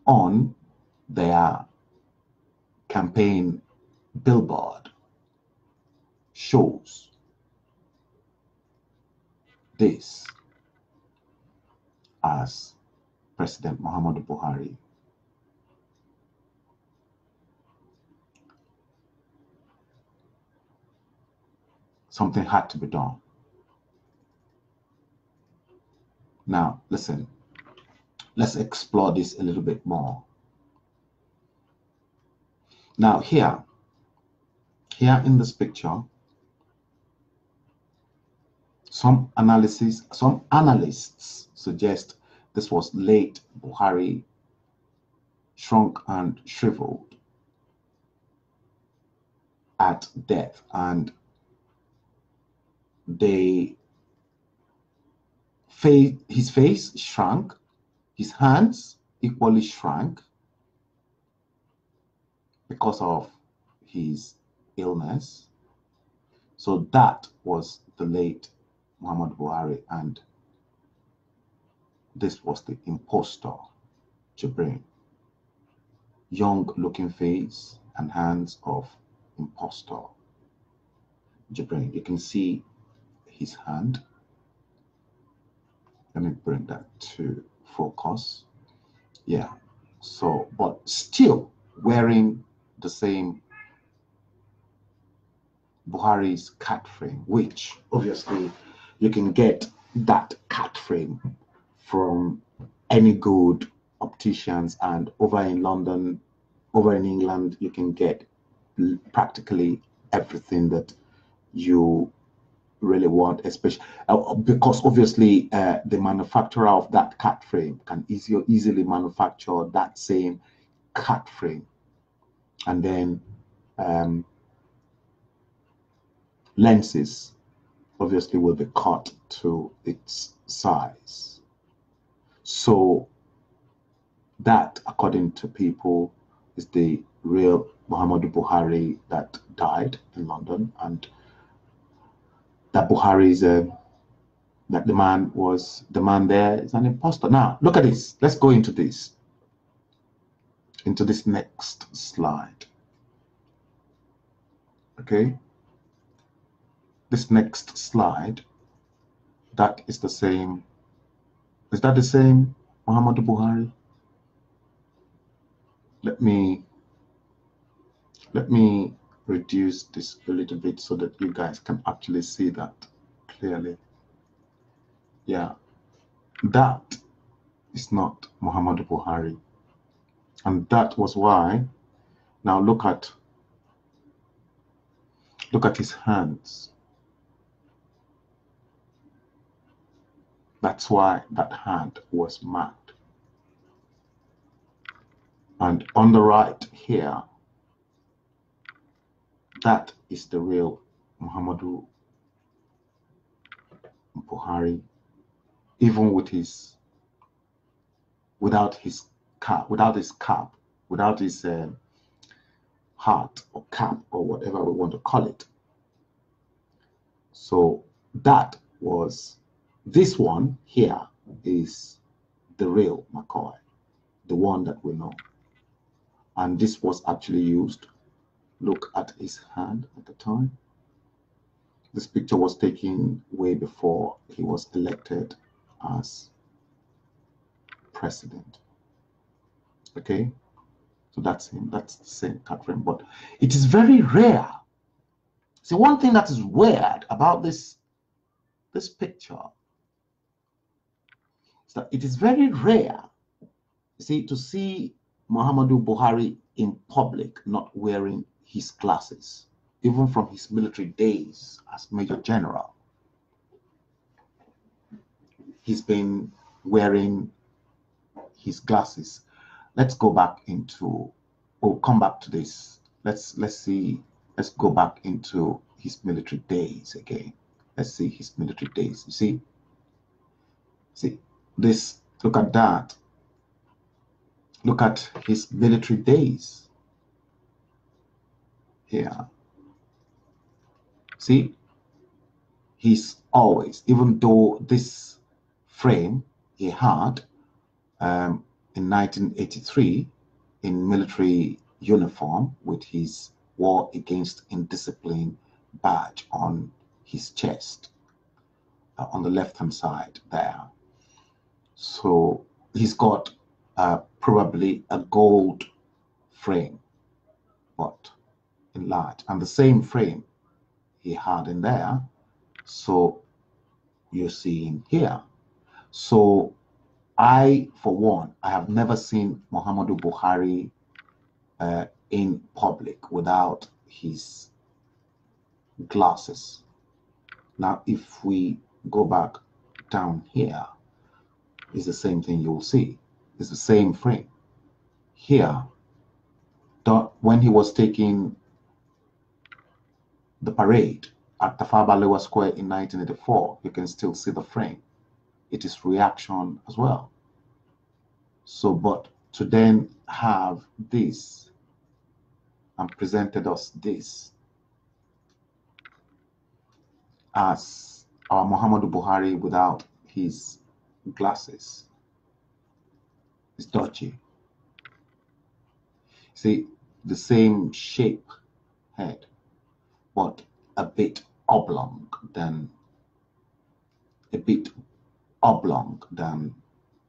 on their campaign billboard shows this as President Muhammadu Buhari? Something had to be done. Now, listen, let's explore this a little bit more. Now, here in this picture, some analysts suggest this was late Buhari, shrunk and shriveled at death, and his face shrank, his hands equally shrank because of his illness. So that was the late Muhammad Buhari, and this was the impostor, Jibrin. Young looking face and hands of impostor, Jibrin. You can see his hand. Let me bring that to focus. Yeah, so, but still wearing the same Buhari's cat frame, which obviously you can get that cat frame from any good opticians, and over in London, over in England, you can get practically everything that you really want, especially because obviously the manufacturer of that cat frame can easily manufacture that same cat frame, and then lenses obviously will be cut to its size. So that, according to people, is the real Muhammadu Buhari that died in London, and that Buhari is that the man there is an imposter. Now look at this. Let's go into this next slide. Okay, this next slide, that is the same. Is that the same Muhammadu Buhari? Let me reduce this a little bit so that you guys can actually see that. clearly. Yeah, that is not Muhammadu Buhari. And that was why, now look at his hands. That's why that hand was marked. And on the right here, that is the real Muhammadu Buhari, even with without his cap, without his hat or cap or whatever we want to call it. So that was, this one here is the real McCoy, the one that we know. And this was actually used. Look at his hand at the time. This picture was taken way before he was elected as president. Okay, so that's him. That's the same Catherine. But it is very rare. See, one thing that is weird about this picture is that it is very rare, you see, to see Muhammadu Buhari in public not wearing his glasses, even from his military days as Major General. He's been wearing his glasses. Let's go back into, we'll come back to this. Let's go back into his military days again. Let's see his military days. You see this, look at that. Look at his military days here. See, he's always, even though this frame he had in 1983 in military uniform with his War Against Indiscipline badge on his chest, on the left-hand side there. So he's got probably a gold frame, but enlarged, and the same frame he had in there. So you're seeing here. So I, for one, I have never seen Muhammadu Buhari in public without his glasses. Now, if we go back down here, it's the same thing you'll see. It's the same frame. Here, when he was taking the parade at Tafawa Balewa Square in 1984, you can still see the frame. It is reaction as well. So, but to then have this and presented us this as our Muhammadu Buhari without his glasses is dodgy. See, the same shape head, but a bit oblong than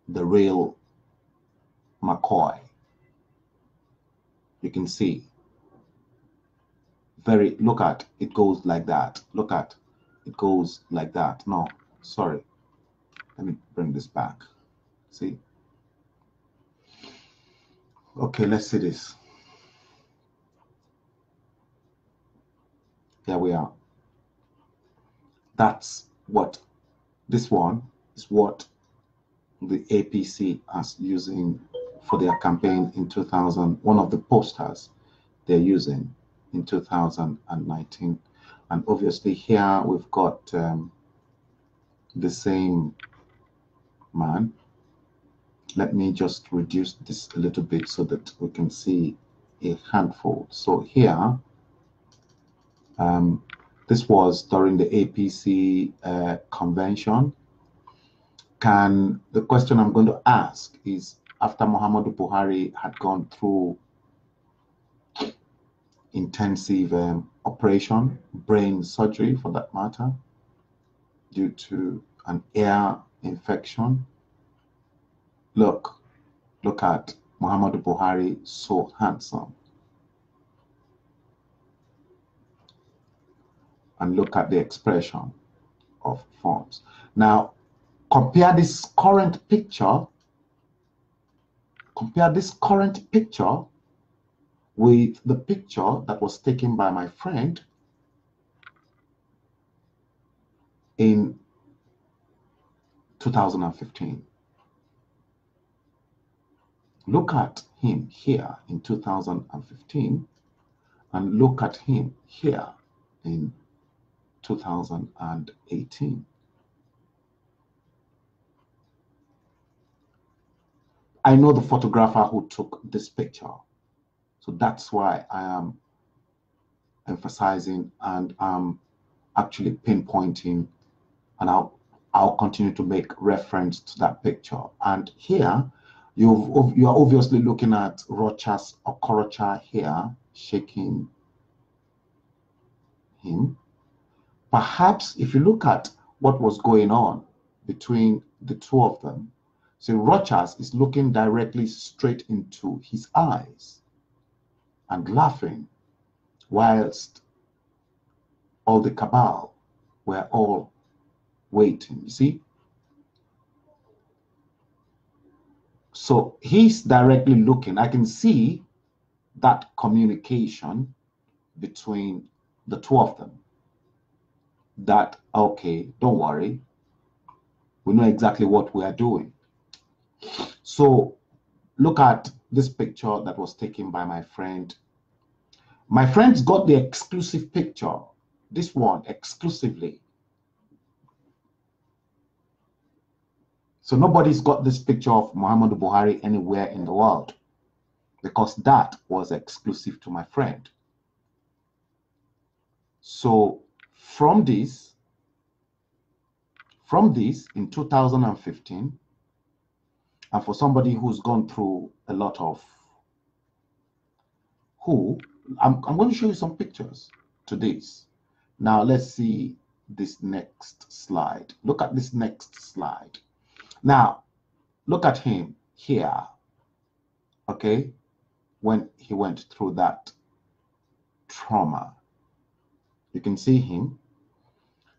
the real McCoy. You can see look at, it goes like that. Look at, it goes like that. No, sorry. Let me bring this back. See? Okay, let's see this. There we are. That's what, this one is what the APC is using for their campaign in 2000. One of the posters they're using in 2019. And obviously here we've got the same man. Let me just reduce this a little bit so that we can see a handful. So here, this was during the APC convention. The question I'm going to ask is, after Muhammadu Buhari had gone through intensive operation, brain surgery for that matter, due to an ear infection, look at Muhammadu Buhari, so handsome. And look at the expression. of forms. Now, compare this current picture with the picture that was taken by my friend in 2015. Look at him here in 2015 and look at him here in 2018. I know the photographer who took this picture, so that's why I am emphasizing and actually pinpointing, and I'll continue to make reference to that picture. And here you are obviously looking at Rochas Okorocha here shaking him. Perhaps if you look at what was going on between the two of them, so Rochas is looking directly straight into his eyes and laughing, whilst all the cabal were all waiting, you see? So he's directly looking. I can see that communication between the two of them. That, okay, don't worry, we know exactly what we are doing. So look at this picture that was taken by my friend. My friend's got the exclusive picture, this one exclusively. So nobody's got this picture of Muhammadu Buhari anywhere in the world, because that was exclusive to my friend. So from this in 2015, and for somebody who's gone through a lot of I'm going to show you some pictures to this. Now let's see this next slide. Look at this next slide. Now look at him here, okay, when he went through that trauma. You can see him.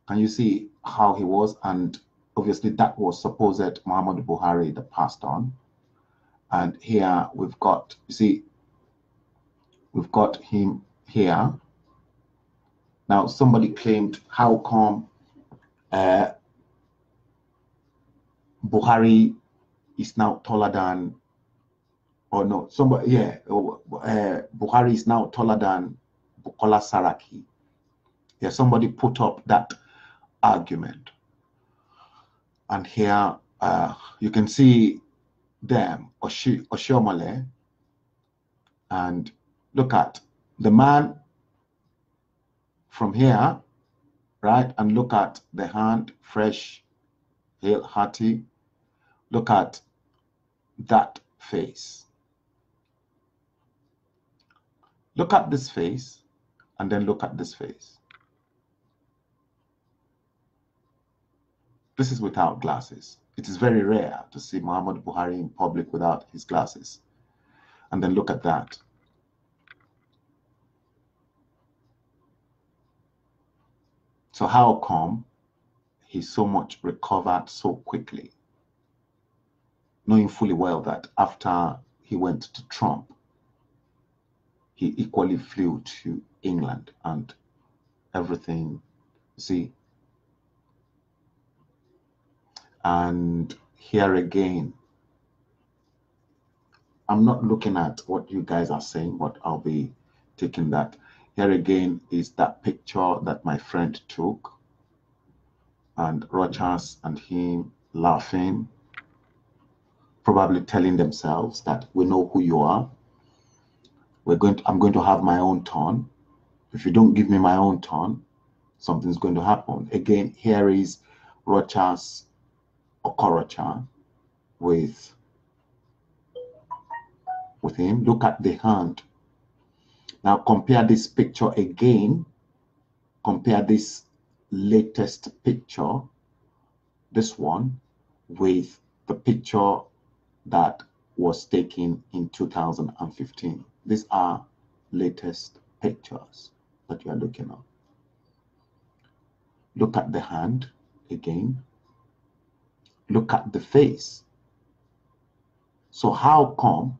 Can you see how he was? And obviously that was supposed Muhammadu Buhari that passed on. And here we've got, you see, we've got him here. Now somebody claimed, how come Buhari is now taller than, or no, somebody, yeah, Buhari is now taller than Bukola Saraki. Yeah, somebody put up that argument. And here you can see them, Oshiomhole, and look at the man from here, right? And look at the hand, fresh, hale, hearty. Look at that face. Look at this face, and then look at this face. This is without glasses. It is very rare to see Muhammadu Buhari in public without his glasses. And then look at that. So how come he so much recovered so quickly, knowing fully well that after he went to Trump, he equally flew to England and everything, see? And here again, I'm not looking at what you guys are saying, but I'll be taking that. Here again is that picture that my friend took, and Rochas and him laughing, probably telling themselves that we know who you are. I'm going to have my own turn. If you don't give me my own turn, something's going to happen. Again, here is Rochas Okorocha with him. Look at the hand. Now compare this picture again. Compare this latest picture, this one, with the picture that was taken in 2015. These are latest pictures that you are looking at. Look at the hand. again. Look at the face. So how come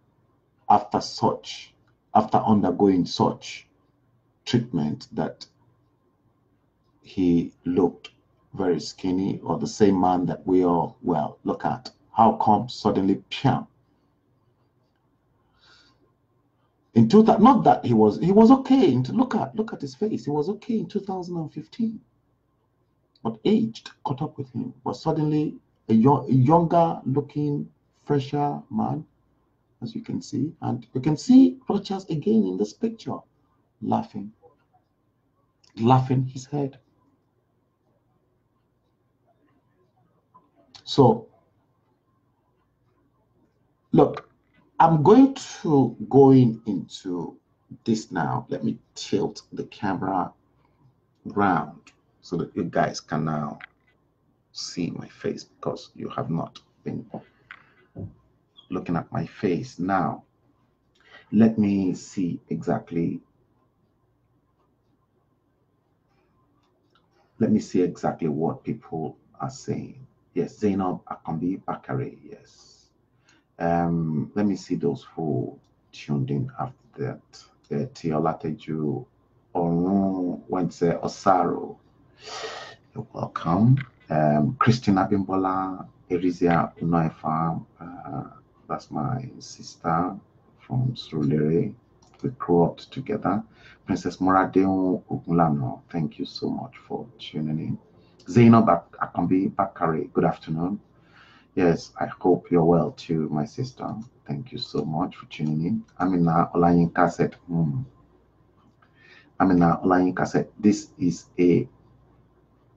after undergoing such treatment that he looked very skinny, or the same man that we all, well, look at, how come suddenly, piam, in 2000, not that he was okay, look at his face, he was okay in 2015, but age caught up with him. But suddenly a younger looking, fresher man, as you can see, and you can see Rochas again in this picture, laughing his head. So look, I'm going to go into this now. Let me tilt the camera round so that you guys can now see my face, because you have not been looking at my face. Now, let me see exactly what people are saying. Yes, Zainab Akambi Bakare, yes. Let me see those who tuned in after that. Tiolateju Orun Wense Osaro, you're welcome. Christina Bimbola, Erizia Unoifa, that's my sister from Surulere. We grew up together. Princess Moradeo Ogunlano, thank you so much for tuning in. Zainab Akambi Bakare, good afternoon. Yes, I hope you're well too, my sister. Thank you so much for tuning in. Amina Olayinka said, Amina Olayinka said, this is a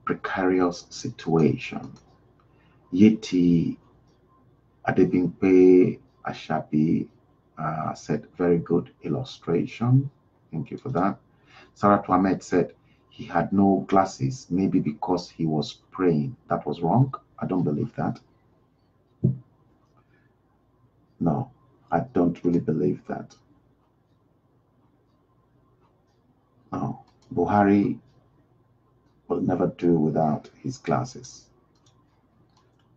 precarious situation. Yeti Adebimpe Ashabi said, very good illustration. Thank you for that. Sarah Ahmed said he had no glasses, maybe because he was praying. That was wrong. I don't believe that. No, I don't really believe that. No, Buhari will never do without his glasses.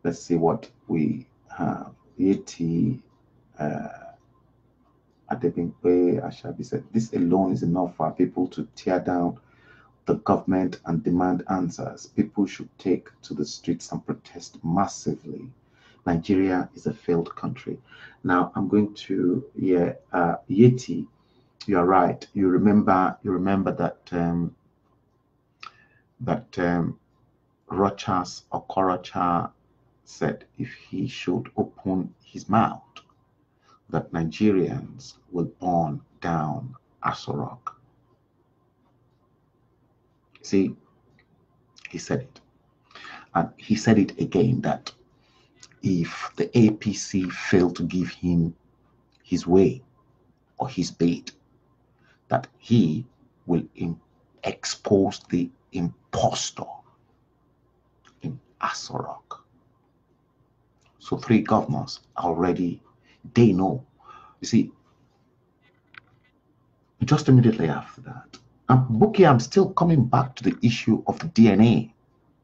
Let's see what we have. Yeti Adebimpe Ashabi said, this alone is enough for people to tear down the government and demand answers. People should take to the streets and protest massively. Nigeria is a failed country. Now I'm going to, Yeti, you're right. You remember that Rochas Okorocha said if he should open his mouth, that Nigerians will burn down Aso Rock. See, he said it. And he said it again, that if the APC failed to give him his way or his bait, that he will expose the impostor in Aso Rock. So 3 governors already, they know. You see, just immediately after that, Buki, I'm still coming back to the issue of the DNA.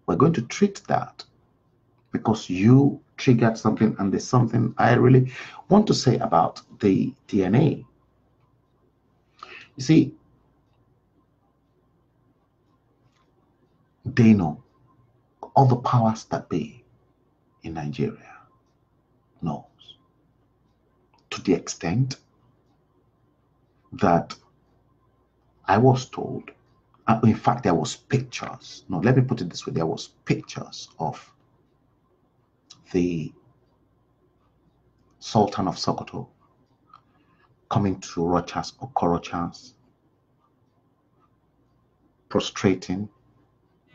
We're going to treat that because you triggered something, and there's something I really want to say about the DNA. You see, they know, all the powers that be in Nigeria knows, to the extent that I was told, in fact, there was pictures. No, let me put it this way. There was pictures of the Sultan of Sokoto coming to Rochas Okorochas, prostrating,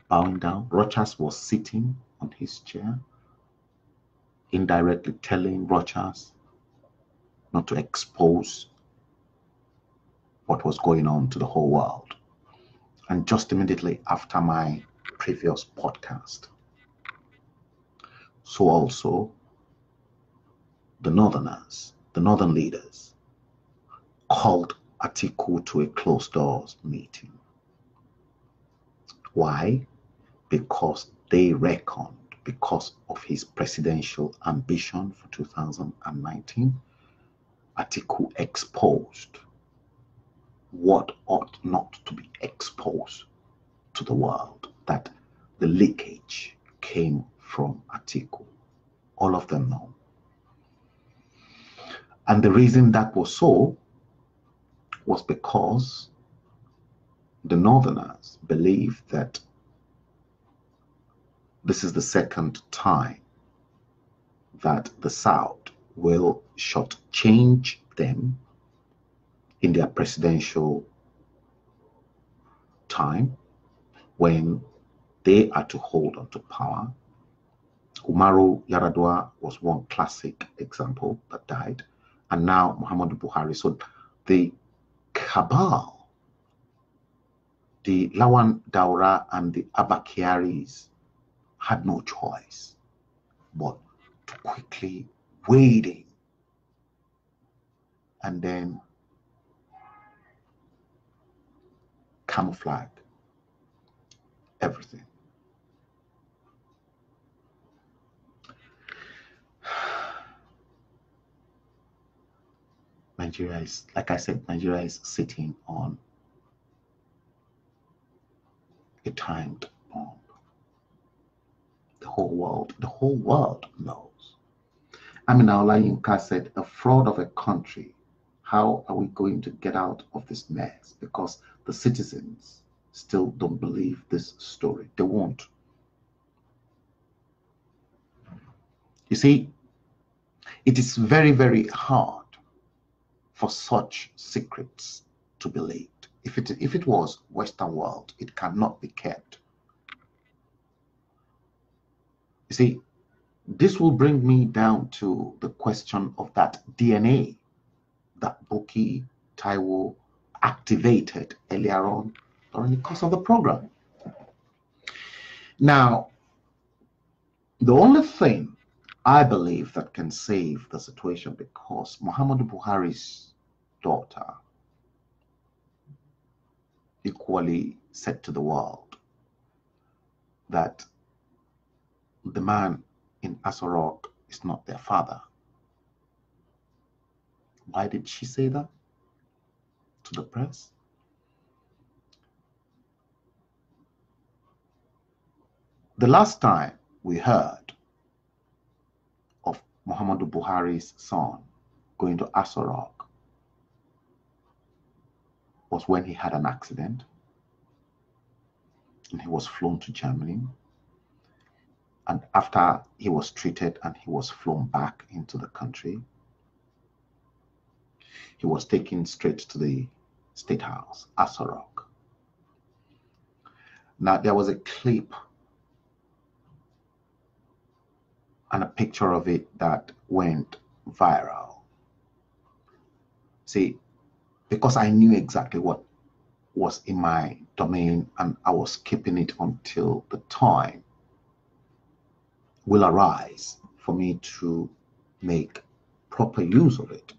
bowing down. Rochas was sitting on his chair, indirectly telling Rochas not to expose what was going on to the whole world. And just immediately after my previous podcast, so also the Northerners, the Northern leaders, called Atiku to a closed doors meeting. Why? Because they reckoned because of his presidential ambition for 2019, Atiku exposed what ought not to be exposed to the world, that the leakage came from Atiku. All of them know. And the reason that was so was because the Northerners believe that this is the second time that the South will shortchange them in their presidential time when they are to hold on to power. Umaru Yar'Adua was one classic example that died, and now Muhammadu Buhari. So the cabal, the Lawan Daura and the Abba Kyaris had no choice but to quickly wade in and then camouflage everything. Nigeria is, like I said, Nigeria is sitting on a timed bomb. The whole world knows. Amina Olayinka said, a fraud of a country. How are we going to get out of this mess? Because the citizens still don't believe this story. They won't. You see, it is very, very hard for such secrets to be leaked. If it was Western world, it cannot be kept. You see, this will bring me down to the question of that DNA that Buki Taiwo activated earlier on during the course of the program. Now, the only thing I believe that can save the situation, because Muhammadu Buhari's daughter equally said to the world that the man in Aso Rock is not their father. Why did she say that to the press? The last time we heard of Muhammadu Buhari's son going to Aso Rock was when he had an accident and he was flown to Germany. And after he was treated and he was flown back into the country, he was taken straight to the State House, Aso Rock. Now, there was a clip and a picture of it that went viral. See, because I knew exactly what was in my domain and I was keeping it until the time will arise for me to make proper use of it.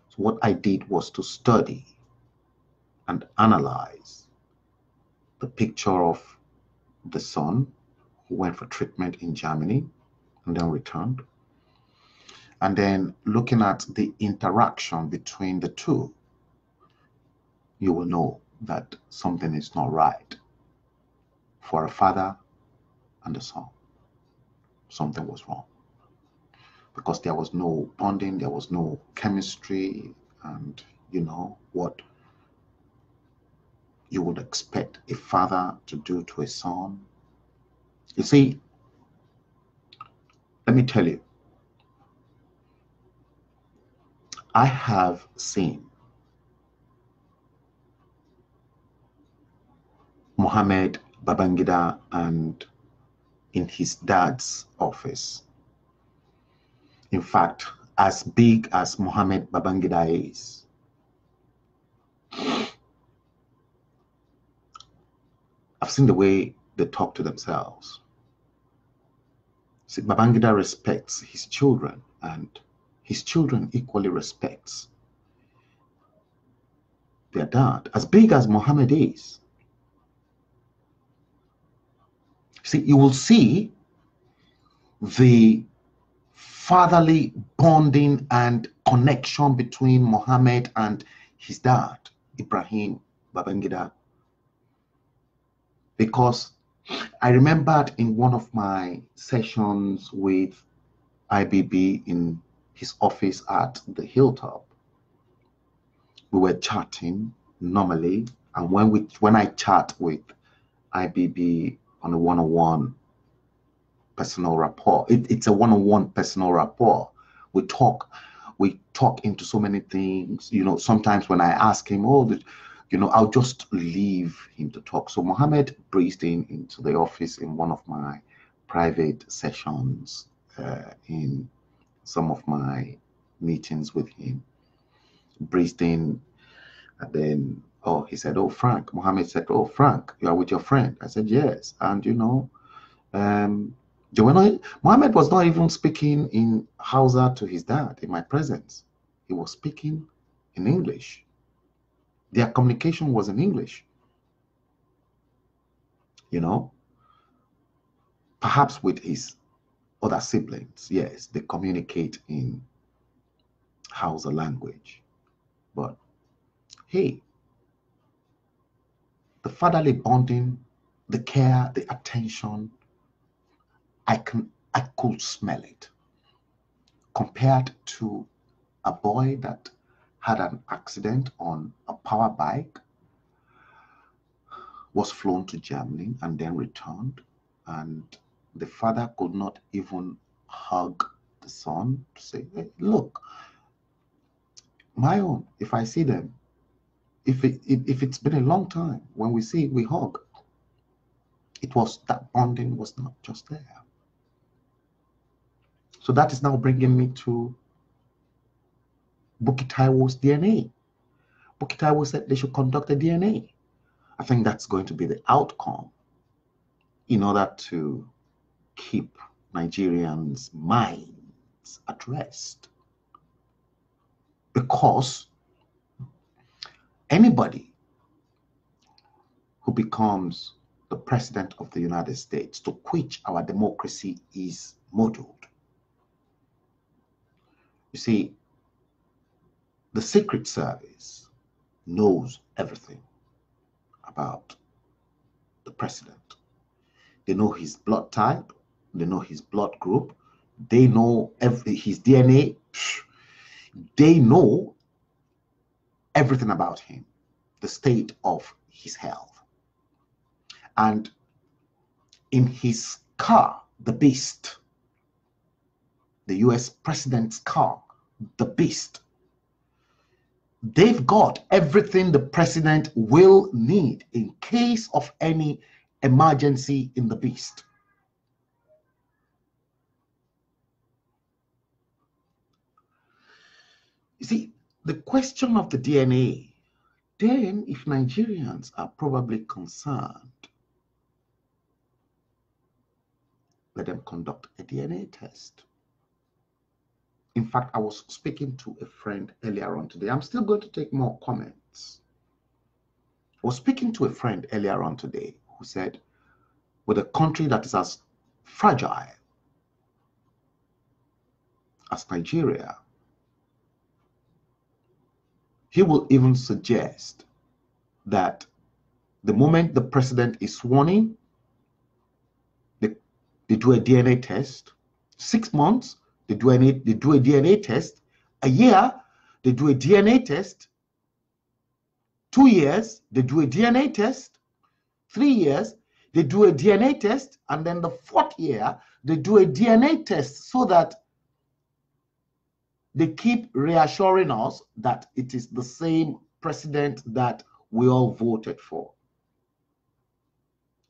So what I did was to study and analyze the picture of the son who went for treatment in Germany and then returned. And then looking at the interaction between the two, you will know that something is not right for a father and a son. Something was wrong because there was no bonding, there was no chemistry, and you know what you would expect a father to do to a son. You see, let me tell you, I have seen Mohammed Babangida and in his dad's office. In fact, as big as Mohammed Babangida is, I've seen the way they talk to themselves. See, Babangida respects his children, and his children equally respects their dad. As big as Mohammed is, See, you will see the fatherly bonding and connection between Mohammed and his dad, Ibrahim Babangida. Because I remembered in one of my sessions with IBB in his office at the Hilltop, we were chatting normally, and when I chat with IBB on a one-on-one personal rapport, it's a one-on-one personal rapport. We talk into so many things. You know, sometimes when I ask him, I'll just leave him to talk. So Mohammed breezed into the office in one of my private sessions, in some of my meetings with him. Breezed in, and then he said, "Oh, Frank." Mohammed said, "Oh, Frank, you are with your friend?" I said, "Yes." And Mohammed was not even speaking in Hausa to his dad in my presence. He was speaking in English. Their communication was in English. Perhaps with his other siblings, yes, they communicate in Hausa language. But hey, the fatherly bonding, the care, the attention, I could smell it. Compared to a boy that had an accident on a power bike, was flown to Germany and then returned, and the father could not even hug the son to say, "Hey, look, my own, if I see them, if it's been a long time, when we see, we hug." It was that bonding was not just there. So that is now bringing me to Bukky Taiwo's DNA. Bukky Taiwo said they should conduct a DNA. I think that's going to be the outcome in order to keep Nigerians' minds at rest. Because anybody who becomes the president of the United States, to which our democracy is modeled. You see, the Secret Service knows everything about the president. They know his blood type, they know his blood group, they know his DNA, they know everything about him, the state of his health. And in his car, the Beast, the US president's car, the Beast, they've got everything the president will need in case of any emergency in the Beast. You see, the question of the DNA, then if Nigerians are probably concerned, let them conduct a DNA test. In fact, I was speaking to a friend earlier on today. I'm still going to take more comments. I was speaking to a friend earlier on today who said, with a country that is as fragile as Nigeria, he will even suggest that the moment the president is sworn in, they do a DNA test. 6 months, they do a DNA test. A year, they do a DNA test. 2 years, they do a DNA test. 3 years, they do a DNA test. And then the 4th year, they do a DNA test, so that they keep reassuring us that it is the same president that we all voted for.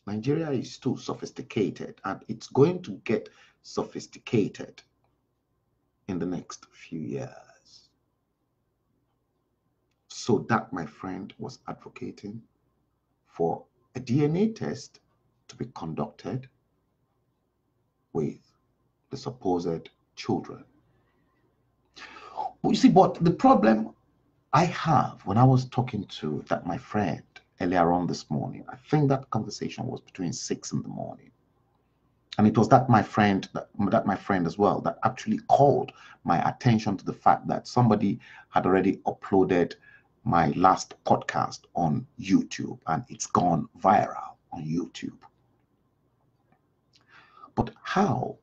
Nigeria is too sophisticated, and it's going to get sophisticated in the next few years. So that, my friend, was advocating for a DNA test to be conducted with the supposed children. But you see, but the problem I have when I was talking to my friend earlier on this morning, I think that conversation was between 6 in the morning. And it was that my friend as well that actually called my attention to the fact that somebody had already uploaded my last podcast on YouTube and it's gone viral on YouTube. But how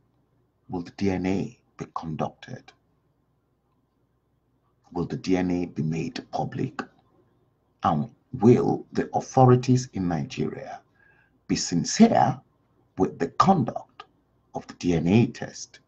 will the DNA be conducted? Will the DNA be made public? And will the authorities in Nigeria be sincere with the conduct of the DNA test?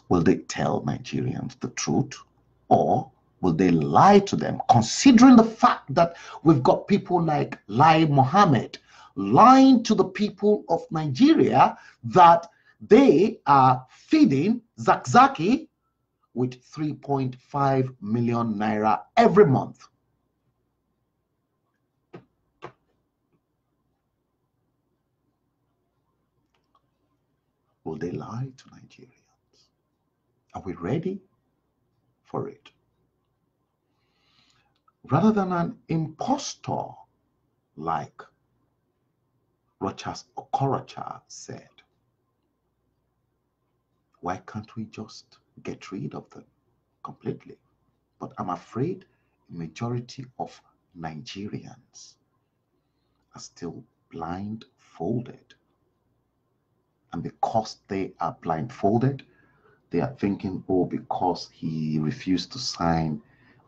Will they tell Nigerians the truth, or will they lie to them, considering the fact that we've got people like Lai Mohammed lying to the people of Nigeria that they are feeding Zakzaki with 3.5 million naira every month? Will they lie to Nigerians? Are we ready for it? Rather than an impostor like Rochas Okorocha said, why can't we just get rid of them completely? But I'm afraid the majority of Nigerians are still blindfolded. And because they are blindfolded, they are thinking, oh, because he refused to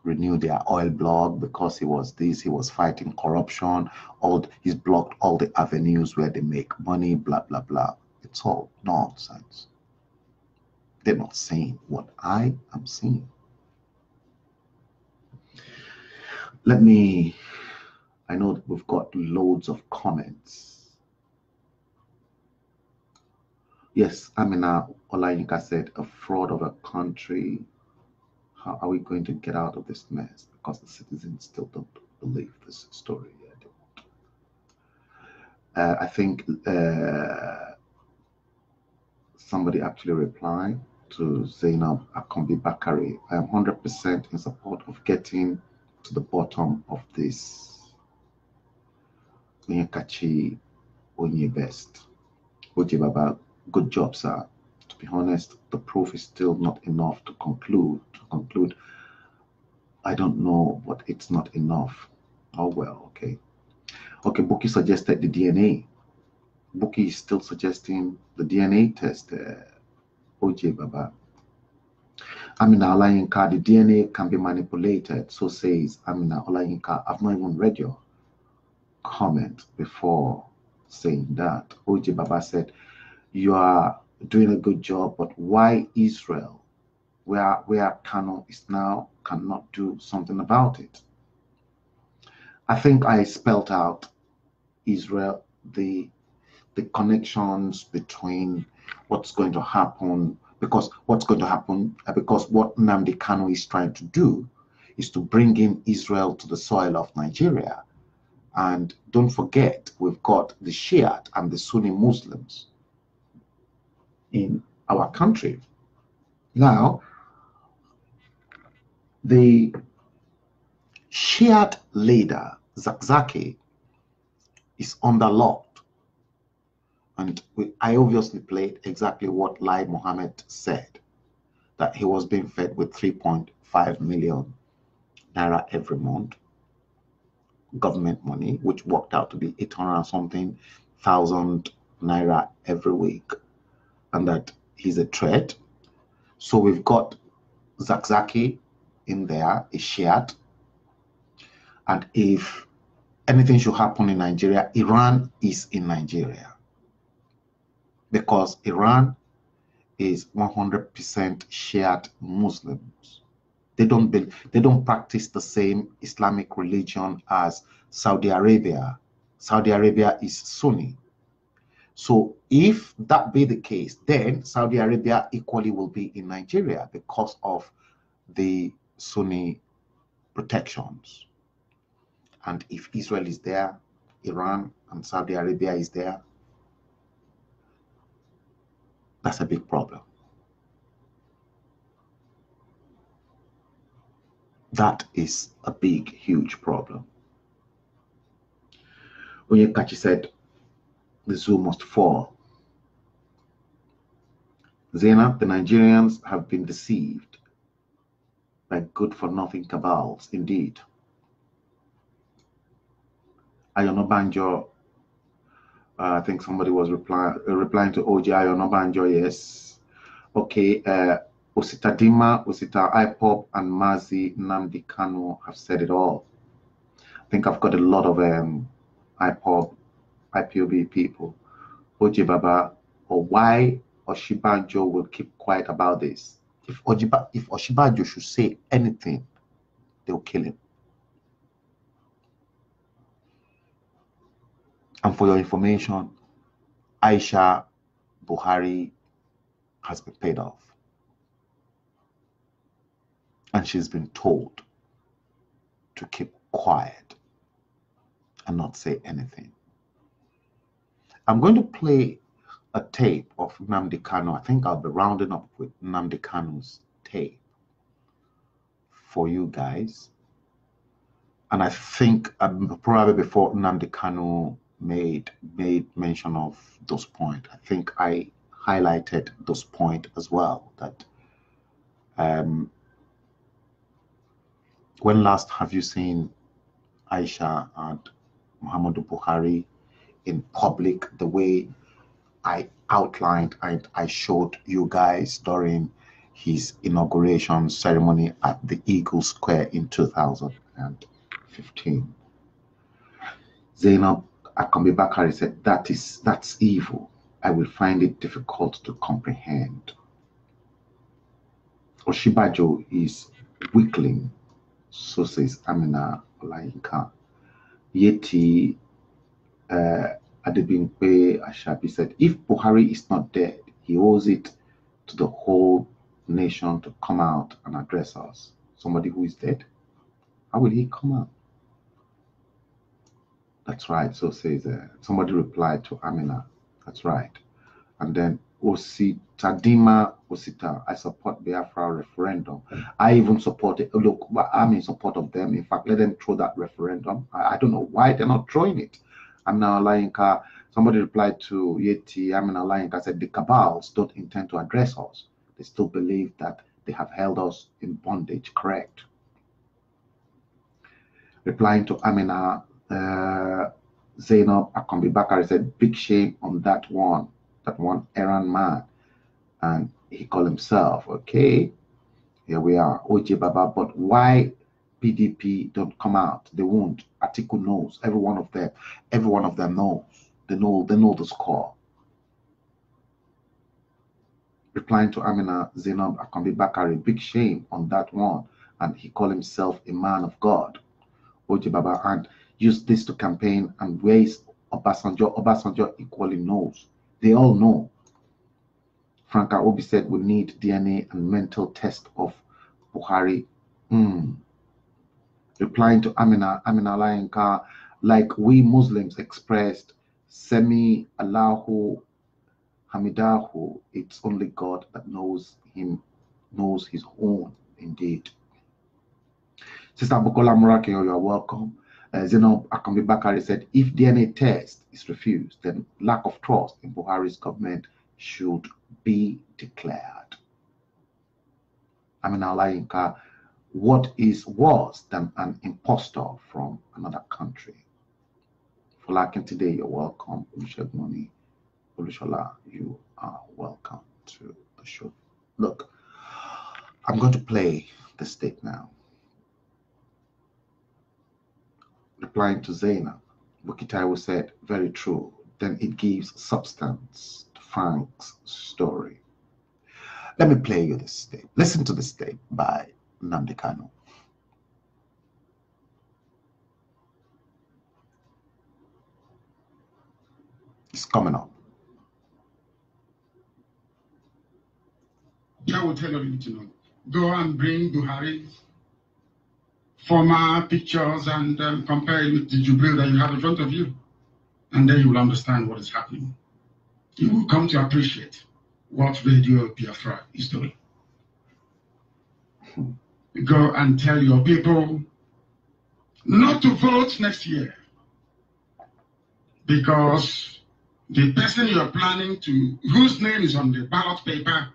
renew their oil block, because he was this, he was fighting corruption, he's blocked all the avenues where they make money, blah, blah, blah. It's all nonsense. They're not saying what I am saying. I know that we've got loads of comments. Yes, Amina Olayinka said, a fraud of a country. How are we going to get out of this mess? Because the citizens still don't believe this story yet. I think somebody actually replied to Zainab Akombi Bakari. I am 100% in support of getting to the bottom of this. Onyekachi Onye Best. Oje Baba, good job, sir. To be honest, the proof is still not enough to conclude. I don't know, but it's not enough. Oh well, okay. Okay, Buki suggested the DNA. Buki is still suggesting the DNA test. Oje Baba. Amina Olayinka, the DNA can be manipulated. So says Amina Olayinka. I've not even read your comment before saying that. Oje Baba said, you are doing a good job, but why Israel, where Kano is now, cannot do something about it? I think I spelled out Israel, the connections between what's going to happen, because what Nnamdi Kanu is trying to do is to bring in Israel to the soil of Nigeria. And don't forget, we've got the Shiite and the Sunni Muslims in our country. Now, the Shiite leader, Zakzaki, is under lock. And I obviously played exactly what Lai Mohammed said, that he was being fed with 3.5 million naira every month, government money, which worked out to be 800 something thousand naira every week, and that he's a threat. So we've got Zakzaki in there, a Shiite, and if anything should happen in Nigeria, Iran is in Nigeria, because Iran is 100% Shiite Muslims. They don't practice the same Islamic religion as Saudi Arabia. Saudi Arabia is Sunni. So if that be the case, then Saudi Arabia equally will be in Nigeria because of the Sunni protections. And if Israel is there, Iran and Saudi Arabia is there, that's a big problem. That is a big, huge problem. Onyekachi said, the zoo must fall. Zainab, the Nigerians have been deceived by good-for-nothing cabals, indeed. Ayonobanjo, I think somebody was replying to OJ Ayonobanjo, yes. Okay, Osita Dima, Osita IPOP, and Mazi Nnamdi Kanu have said it all. I think I've got a lot of IPOP, IPOB people. OJ Baba, or why Oshibanjo will keep quiet about this. If Oshibanjo should say anything, they'll kill him. And for your information, Aisha Buhari has been paid off. And she's been told to keep quiet and not say anything. I'm going to play a tape of Nnamdi Kanu. I think I'll be rounding up with Nnamdi Kanu's tape for you guys. And I think probably before Nnamdi Kanu made mention of those points, I think I highlighted those points as well, that when last have you seen Aisha and Muhammadu Buhari in public the way I outlined and I showed you guys during his inauguration ceremony at the Eagle Square in 2015? Zainab Akambi Bakari said, that's evil. I will find it difficult to comprehend. Oshibajo is weakling, so says Amina Olayinka. Yeti Adebimpe Ashabi said, if Buhari is not dead, he owes it to the whole nation to come out and address us. Somebody who is dead? How will he come out? That's right. So says somebody replied to Amina. That's right. And then Osita, I support Biafra referendum. I even support it. Look, I'm in support of them. In fact, let them throw that referendum. I don't know why they're not throwing it. Amina Olayinka, somebody replied to Yeti, Amina Olayinka said, the cabals don't intend to address us. They still believe that they have held us in bondage, correct? Replying to Amina, Zainab Akambi Bakari said, big shame on that one errand man. And he called himself, okay, here we are, OJ Baba, but why PDP don't come out? They won't. Atiku knows, every one of them knows. They know the score. Replying to Amina, Zainab Akambi Bakari, big shame on that one. And he called himself a man of God, OJ Baba, and used this to campaign. And where is Obasanjo? Obasanjo equally knows. They all know. Franka Obi said we need DNA and mental test of Buhari. Replying to Amina Olayinka, like we Muslims expressed, Semi Allahu Hamidahu, it's only God that knows his own, indeed. Sister Bukola Murakiyo, you are welcome. Zainab Akambi Bakari said, if DNA test is refused, then lack of trust in Buhari's government should be declared. Amina Olayinka, what is worse than an impostor from another country? For liking today, you're welcome. Olusegun Olushola, you are welcome to the show. Look, I'm going to play this tape now. Replying to Zainab, Bukitaiwo said, very true. Then it gives substance to Frank's story. Let me play you this tape. Listen to this tape by Nnamdi Kanu. It's coming up. I will tell you to know. Go and bring Buhari's former pictures and compare it with the Jubilee that you have in front of you. And then you will understand what is happening. You will come to appreciate what Radio Biafra is doing. Go and tell your people not to vote next year, because the person you are planning to, whose name is on the ballot paper,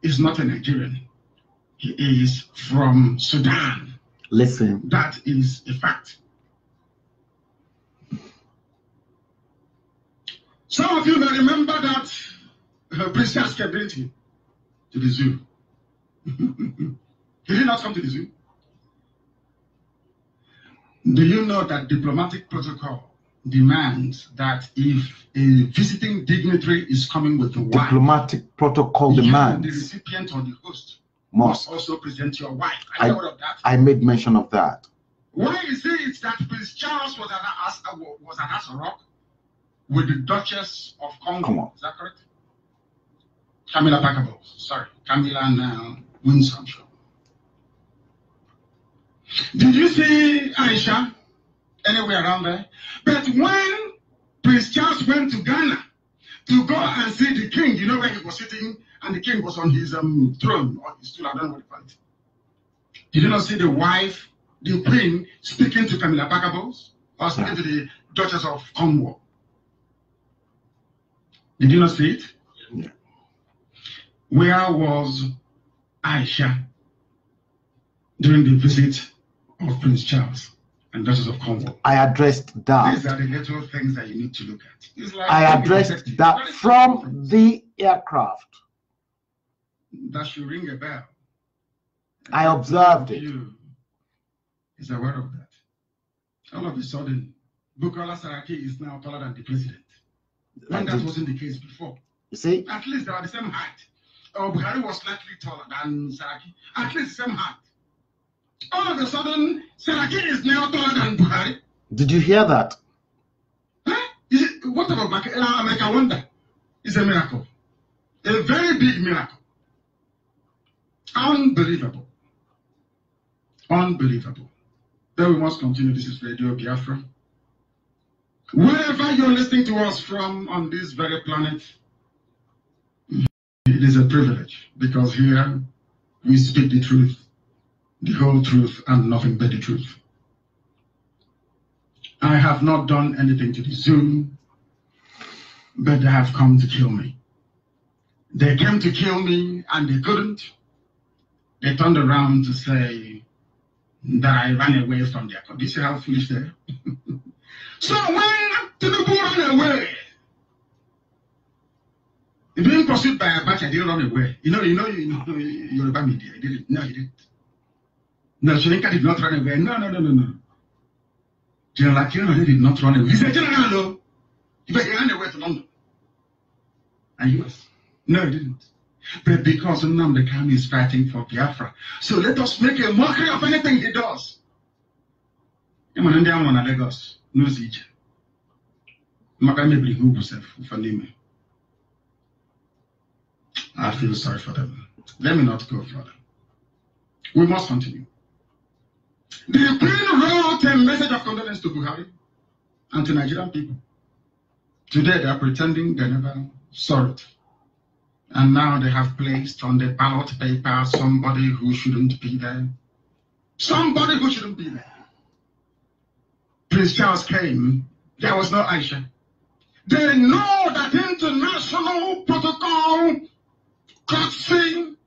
is not a Nigerian. He is from Sudan. Listen. That is a fact. Some of you may remember that Prince Charles came to the zoo. He did not come to the zoo. Do you know that diplomatic protocol demands that if a visiting dignitary is coming with the wife, diplomatic protocol demands the recipient or the host must also present your wife? Are you aware of that? I made mention of that. Why is it that Prince Charles was at Aso Rock with the Duchess of Congo? Is that correct? Camilla Parker Bowles. Sorry, Camilla now Winston. Did you see Aisha anywhere around there? But when Prince Charles went to Ghana to go and see the king, you know where he was sitting, and the king was on his throne or his stool, I don't know what you call it. Did you not see the wife, the queen, speaking to Camilla Parker Bowles or speaking to the Duchess of Cornwall? Did you not see it? Yeah. Where was Aisha during the visit of Prince Charles and Duchess of Cornwall? I addressed that. These are the little things that you need to look at. It's like I addressed that from the aircraft. That should ring a bell. I observed it. You is aware of that. All of a sudden, Bukola Saraki is now taller than the president. When that wasn't the case before. You see? At least they are the same height. Buhari was slightly taller than Saraki. At least the same height. All of a sudden, Saraki is now taller than Buhari. Did you hear that? Huh? What about America Wonder? It's a miracle. A very big miracle. Unbelievable. Unbelievable. Then we must continue. This is Radio Biafra. Wherever you're listening to us from on this very planet, it is a privilege, because here we speak the truth, the whole truth, and nothing but the truth. I have not done anything to the Zoom, but they have come to kill me. They came to kill me and they couldn't. They turned around to say that I ran away from their country. You see how foolish they are? So when Tinubu ran away, being pursued by Abacha, didn't run away. You know, Yoruba media, he didn't. No, he didn't. No, Soyinka did not run away. No. General Akinwumi did not run away. He said, General, no. He ran away to London and US. No, he didn't. But because Nnamdi Kanu is fighting for Biafra, so let us make a mockery of anything he does. Lagos knows each. I feel sorry for them. Let me not go further. We must continue. The Queen wrote a message of condolence to Buhari and to Nigerian people. Today they are pretending they never saw it. And now they have placed on the ballot paper somebody who shouldn't be there. Somebody who shouldn't be there. Prince Charles came, there was no Aisha. They know that international protocol, courtesy,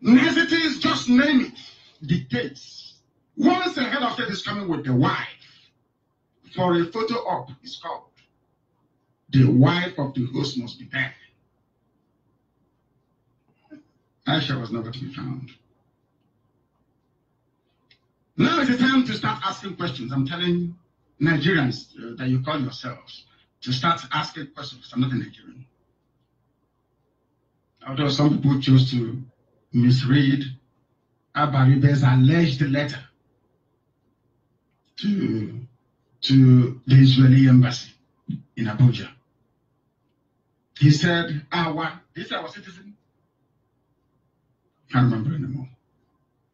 niceties, just name it, dictates. Once the head of state is coming with the wife, for a photo op is called, the wife of the host must be there. Aisha was never to be found. Now is the time to start asking questions. I'm telling Nigerians that you call yourselves to start asking questions. I'm not a Nigerian. Although some people choose to misread Abaribe's alleged letter to the Israeli embassy in Abuja. He said, our citizen. Can't remember anymore.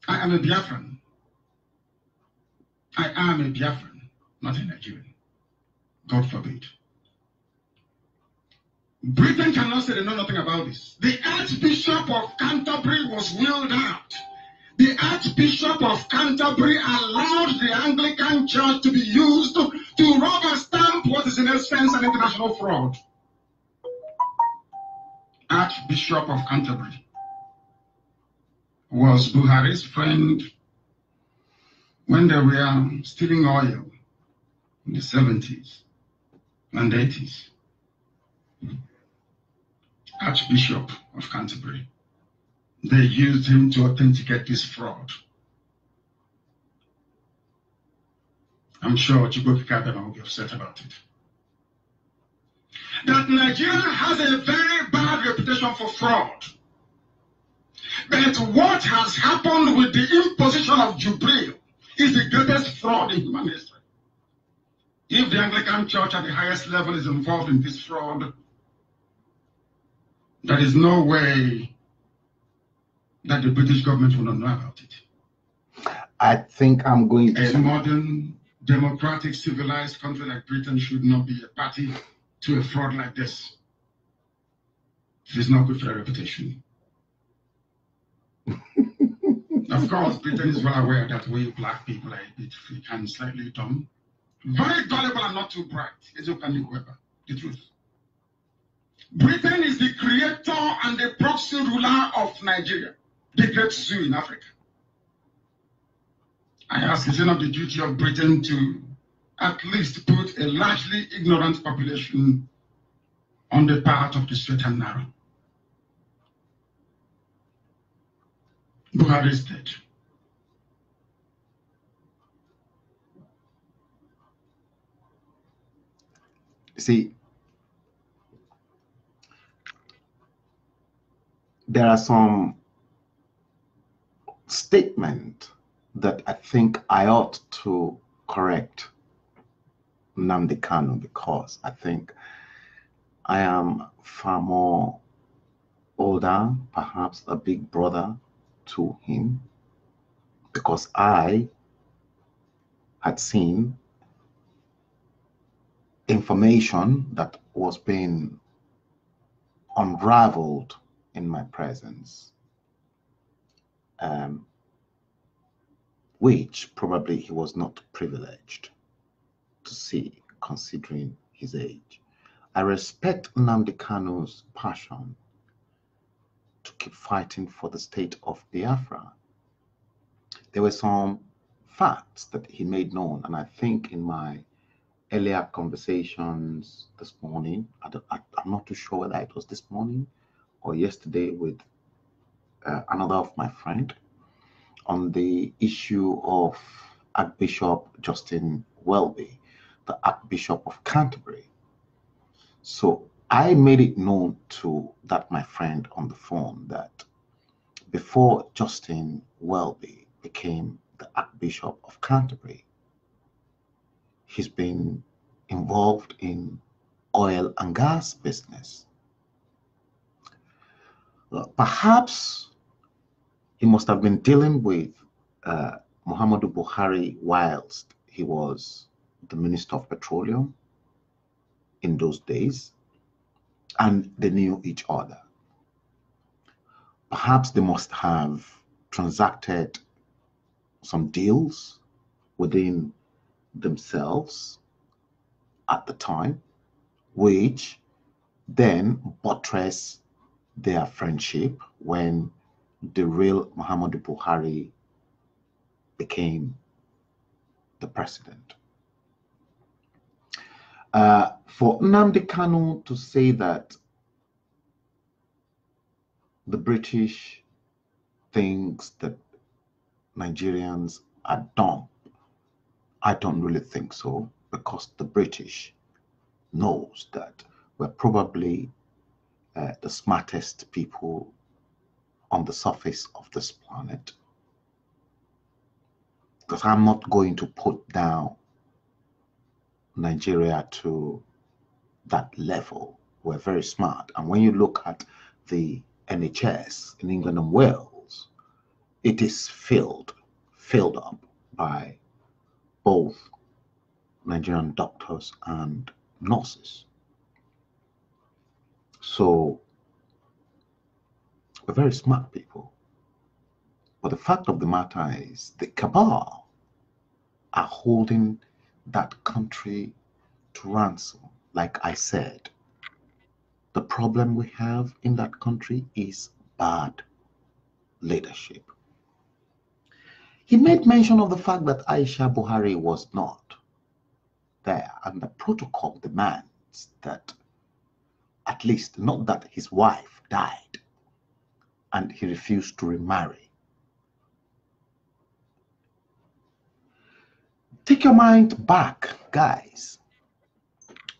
I am a Biafran. I am a Biafran, not a Nigerian. God forbid. Britain cannot say they know nothing about this. The Archbishop of Canterbury was wheeled out. The Archbishop of Canterbury allowed the Anglican Church to be used to rubber stamp what is in essence an international fraud. Archbishop of Canterbury. was Buhari's friend when they were stealing oil in the 70s and 80s. Archbishop of Canterbury. They used him to authenticate this fraud. I'm sure Chukwu Kabema will be upset about it. That Nigeria has a very bad reputation for fraud. But what has happened with the imposition of Jubril is the greatest fraud in human history. If the Anglican Church at the highest level is involved in this fraud, there is no way that the British government will not know about it. I think I'm going A to... modern, democratic, civilized country like Britain should not be a party to a fraud like this. It is not good for their reputation. Of course, Britain is well aware that we black people are a bit freak and slightly dumb. Very gullible and not too bright. It's the truth. Britain is the creator and the proxy ruler of Nigeria, the great zoo in Africa. I ask, is it not the duty of Britain to at least put a largely ignorant population on the path of the straight and narrow? Buhari is dead. See, there are some statements that I think I ought to correct Nnamdi Kanu, because I think I am far more older, perhaps a big brother to him, because I had seen information that was being unraveled in my presence, which probably he was not privileged to see, considering his age. I respect Nnamdi Kanu's passion to keep fighting for the state of Biafra. There were some facts that he made known, and I think in my earlier conversations this morning, I'm not too sure whether it was this morning or yesterday with another of my friend, on the issue of Archbishop Justin Welby, the Archbishop of Canterbury. So I made it known to that my friend on the phone that before Justin Welby became the Archbishop of Canterbury, he's been involved in oil and gas business. Perhaps he must have been dealing with Muhammadu Buhari whilst he was the Minister of Petroleum in those days, and they knew each other. Perhaps they must have transacted some deals within themselves at the time, which then buttress their friendship when the real Muhammadu Buhari became the president. For Nnamdi Kanu to say that the British thinks that Nigerians are dumb, I don't really think so, because the British knows that we're probably the smartest people on the surface of this planet. Because I'm not going to put down Nigeria to that level. We're very smart. And when you look at the NHS in England and Wales, it is filled up by both Nigerian doctors and nurses. So we're very smart people. But the fact of the matter is the cabal are holding that country to ransom. Like I said, the problem we have in that country is bad leadership. He made mention of the fact that Aisha Buhari was not there, and the protocol demands that at least, not that his wife died and he refused to remarry. Take your mind back, guys,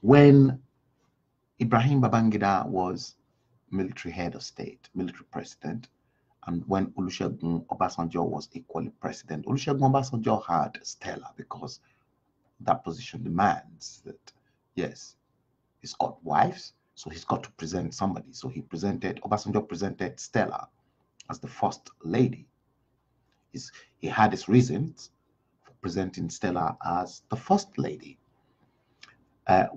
when Ibrahim Babangida was military head of state, military president, and when Olusegun Obasanjo was equally president. Olusegun Obasanjo had Stella because that position demands that, yes, he's got wives, so he's got to present somebody. So Obasanjo presented Stella as the first lady. He had his reasons for presenting Stella as the first lady.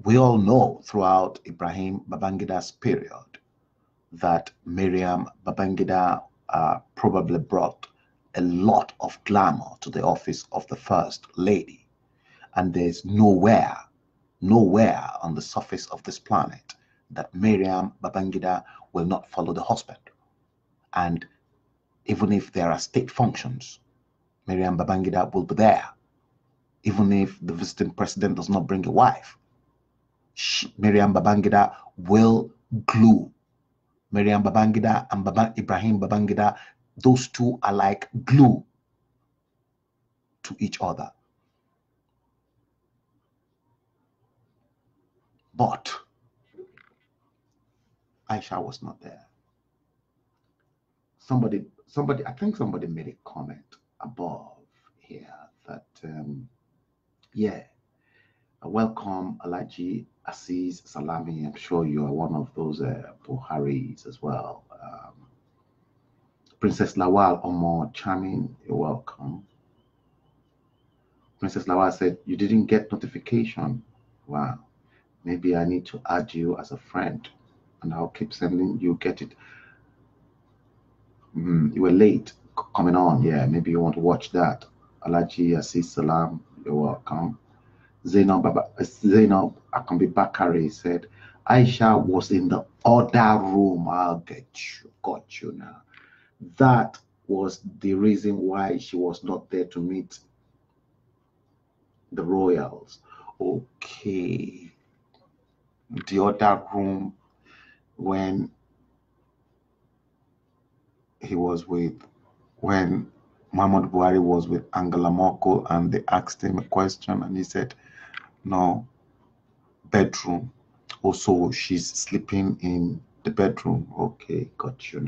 We all know throughout Ibrahim Babangida's period that Miriam Babangida probably brought a lot of glamour to the office of the first lady. And there's nowhere on the surface of this planet that Miriam Babangida will not follow the husband. And even if there are state functions, Miriam Babangida will be there. Even if the visiting president does not bring a wife, Miriam Babangida will glue. Miriam Babangida and Ibrahim Babangida, those two are like glue to each other. But Aisha was not there. I think somebody made a comment above here that, yeah, welcome Alaji Aziz Salami. I'm sure you are one of those Buharis as well. Princess Lawal Omo Charming, you're welcome. Princess Lawal said, you didn't get notification. Wow. Maybe I need to add you as a friend and I'll keep sending you, get it. You were late coming on. Yeah, maybe you want to watch that. Alaji Aziz Salam, you're welcome. Zainab Akambi Bakari said, Aisha was in the other room. I'll get you, got you now. That was the reason why she was not there to meet the royals. Okay. The other room when Muhammad Buhari was with Angela Merkel and they asked him a question and he said, no, bedroom. Also, she's sleeping in the bedroom. Okay, got you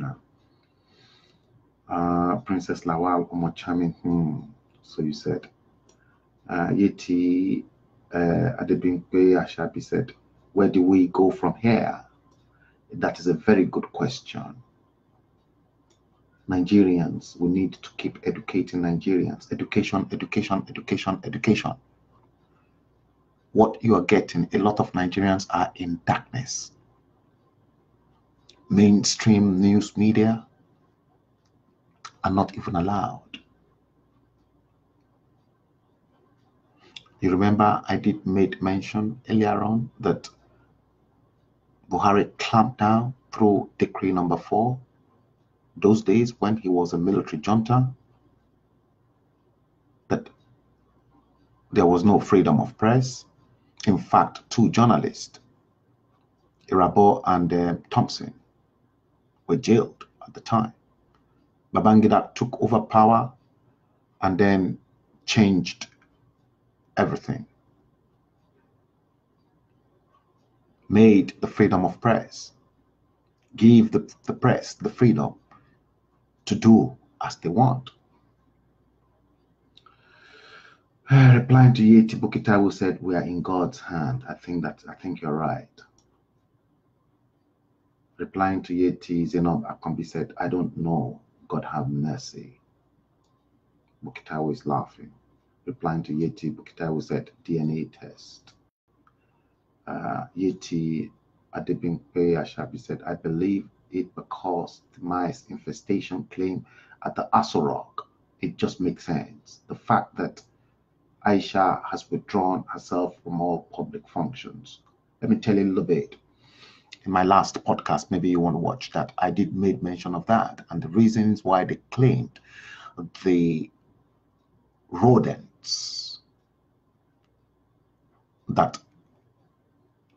now. Princess Lawal Omochami. So you said, Yeti Adebimpe Ashabi said, where do we go from here? That is a very good question. Nigerians, we need to keep educating Nigerians. Education, education, education, education. What you are getting, a lot of Nigerians are in darkness. Mainstream news media are not even allowed. You remember I did make mention earlier on that Buhari clamped down through Decree number 4. Those days when he was a military junta, that there was no freedom of press. In fact, 2 journalists, Irabo and Thompson, were jailed at the time. Babangida took over power and then changed everything. Made the freedom of press, give the press the freedom to do as they want. Replying to Yeti Bukitawu said, we are in God's hand. I think you're right. Replying to Yeti, Zainab Akambi said, I don't know. God have mercy. Bukitawu is laughing. Replying to Yeti, Bukitawu said, DNA test. Yeti Adebimpe Ashabi said, I believe it because the mice infestation claim at the Aso Rock. It just makes sense. The fact that Aisha has withdrawn herself from all public functions. Let me tell you a little bit. In my last podcast, maybe you want to watch that, I did make mention of that and the reasons why they claimed the rodents that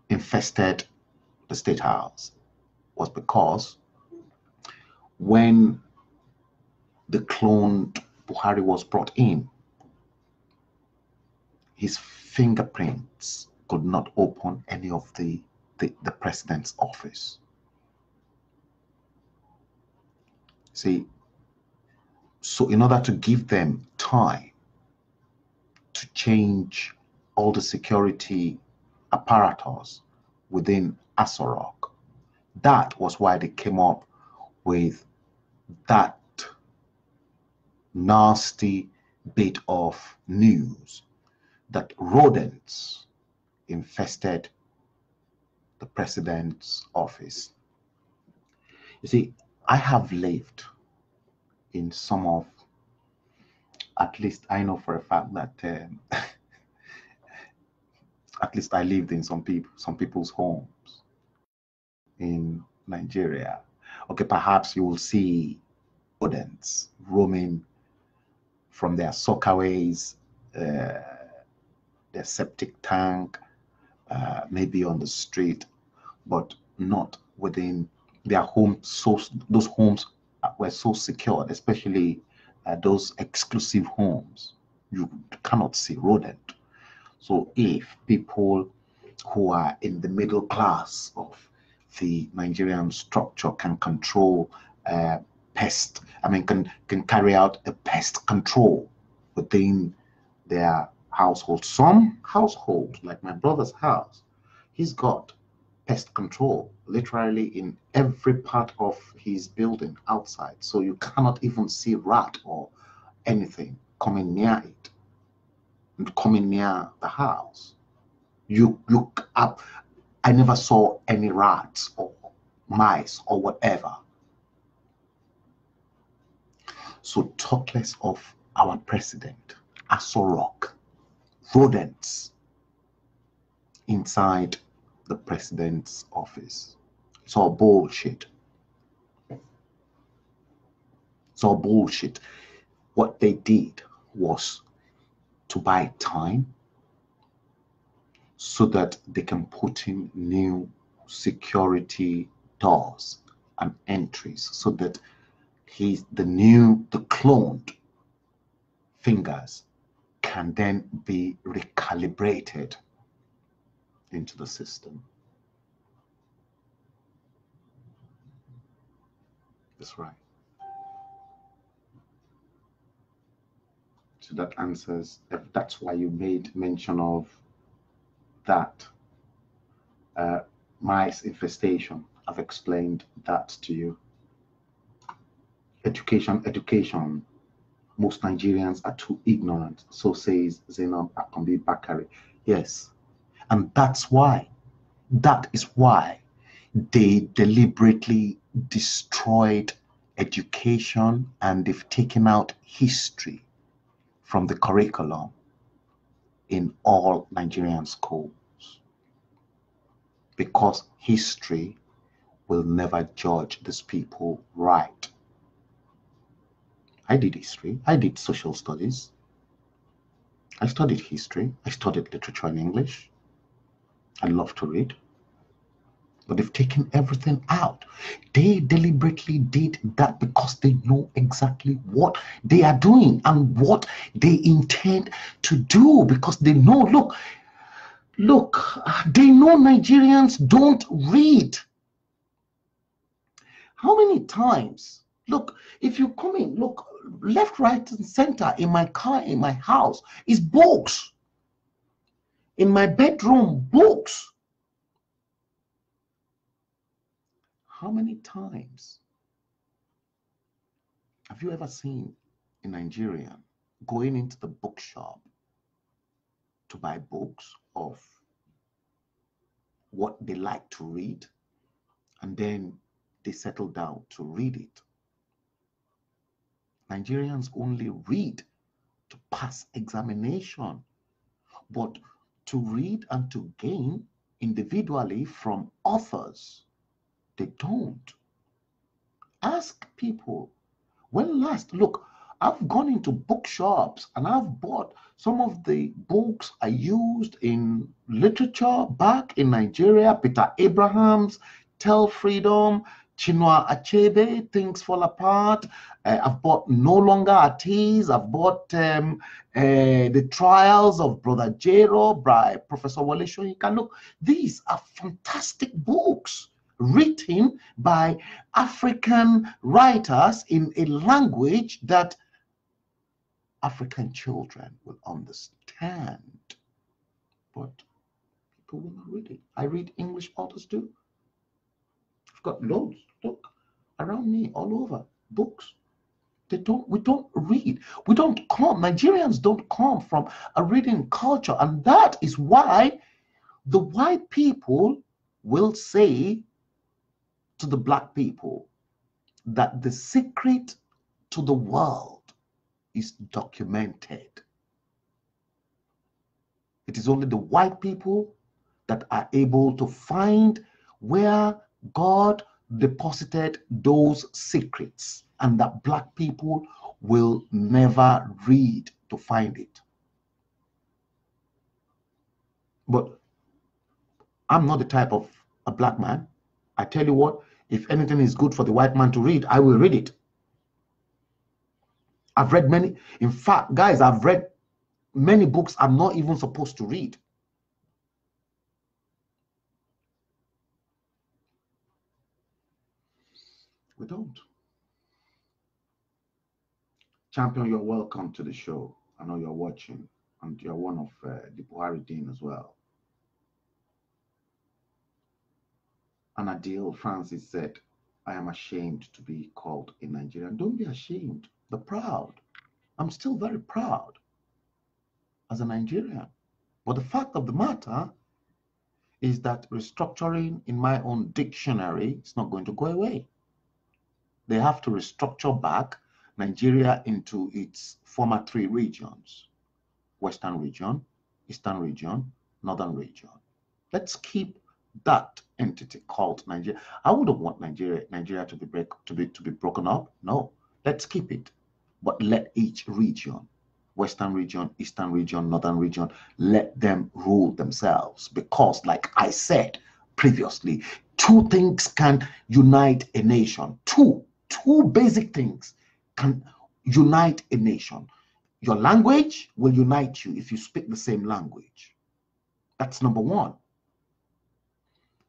infested the State House was because when the cloned Buhari was brought in, his fingerprints could not open any of the president's office. See, so in order to give them time to change all the security apparatus within Aso Rock, that was why they came up with that nasty bit of news that rodents infested the president's office. You see, I have lived in some of, at least I know for a fact that at least I lived in some people's homes in Nigeria. Okay, perhaps you will see rodents roaming from their soccerways, their septic tank, maybe on the street, but not within their homes. So those homes were so secured, especially those exclusive homes. You cannot see rodent. So if people who are in the middle class of the Nigerian structure can control pest, can carry out a pest control within their household. Some households, like my brother's house, he's got pest control literally in every part of his building outside. So you cannot even see rat or anything coming near it, coming near the house. You look up, I never saw any rats or mice or whatever. So talk less of our president, Aso Rock, rodents inside the president's office. It's all bullshit. It's all bullshit. What they did was to buy time so that they can put in new security doors and entries so that the cloned fingers can then be recalibrated into the system. That's right. So that answers, that's why you made mention of that mice infestation. I've explained that to you. Education. Most Nigerians are too ignorant, so says Zainab Akambi Bakari. Yes, and that is why they deliberately destroyed education and they've taken out history from the curriculum in all Nigerian schools, because history will never judge these people right. I did history, I did social studies, I studied history, I studied literature and English. I love to read. But they've taken everything out. They deliberately did that because they know exactly what they are doing and what they intend to do, because they know, look, they know Nigerians don't read. How many times, look, if you come in, look, left, right, and center in my car, in my house, is books. In my bedroom, books. How many times have you ever seen a Nigerian going into the bookshop to buy books of what they like to read, and then they settle down to read it? Nigerians only read to pass examination, but to read and to gain individually from authors, they don't. Ask people, when last, look, I've gone into bookshops and I've bought some of the books I used in literature back in Nigeria. Peter Abrahams, Tell Freedom, Chinua Achebe, Things Fall Apart. I've bought No Longer at Ease. I've bought The Trials of Brother Jero by Professor Wole Soyinka. Look, these are fantastic books written by African writers in a language that African children will understand. But people will not read it. I read English authors too. I've got loads, look, around me, all over, books. We don't read. We don't come, Nigerians don't come from a reading culture. And that is why the white people will say to the black people that the secret to the world is documented. It is only the white people that are able to find where God deposited those secrets, and that black people will never read to find it. But I'm not the type of a black man. I tell you what, if anything is good for the white man to read, I will read it. I've read many. In fact, guys, I've read many books I'm not even supposed to read. We don't. Champion, you're welcome to the show. I know you're watching, and you're one of the Buhari Dean as well. And Adil Francis said, I am ashamed to be called a Nigerian. Don't be ashamed. Be proud. I'm still very proud as a Nigerian. But the fact of the matter is that restructuring in my own dictionary is not going to go away. They have to restructure back Nigeria into its former three regions: Western region, Eastern region, Northern region. Let's keep that entity called Nigeria. I wouldn't want Nigeria to be broken up. No, let's keep it. But let each region, Western region, Eastern region, Northern region, let them rule themselves. Because, like I said previously, two things can unite a nation. Two basic things can unite a nation. Your language will unite you if you speak the same language. That's number one.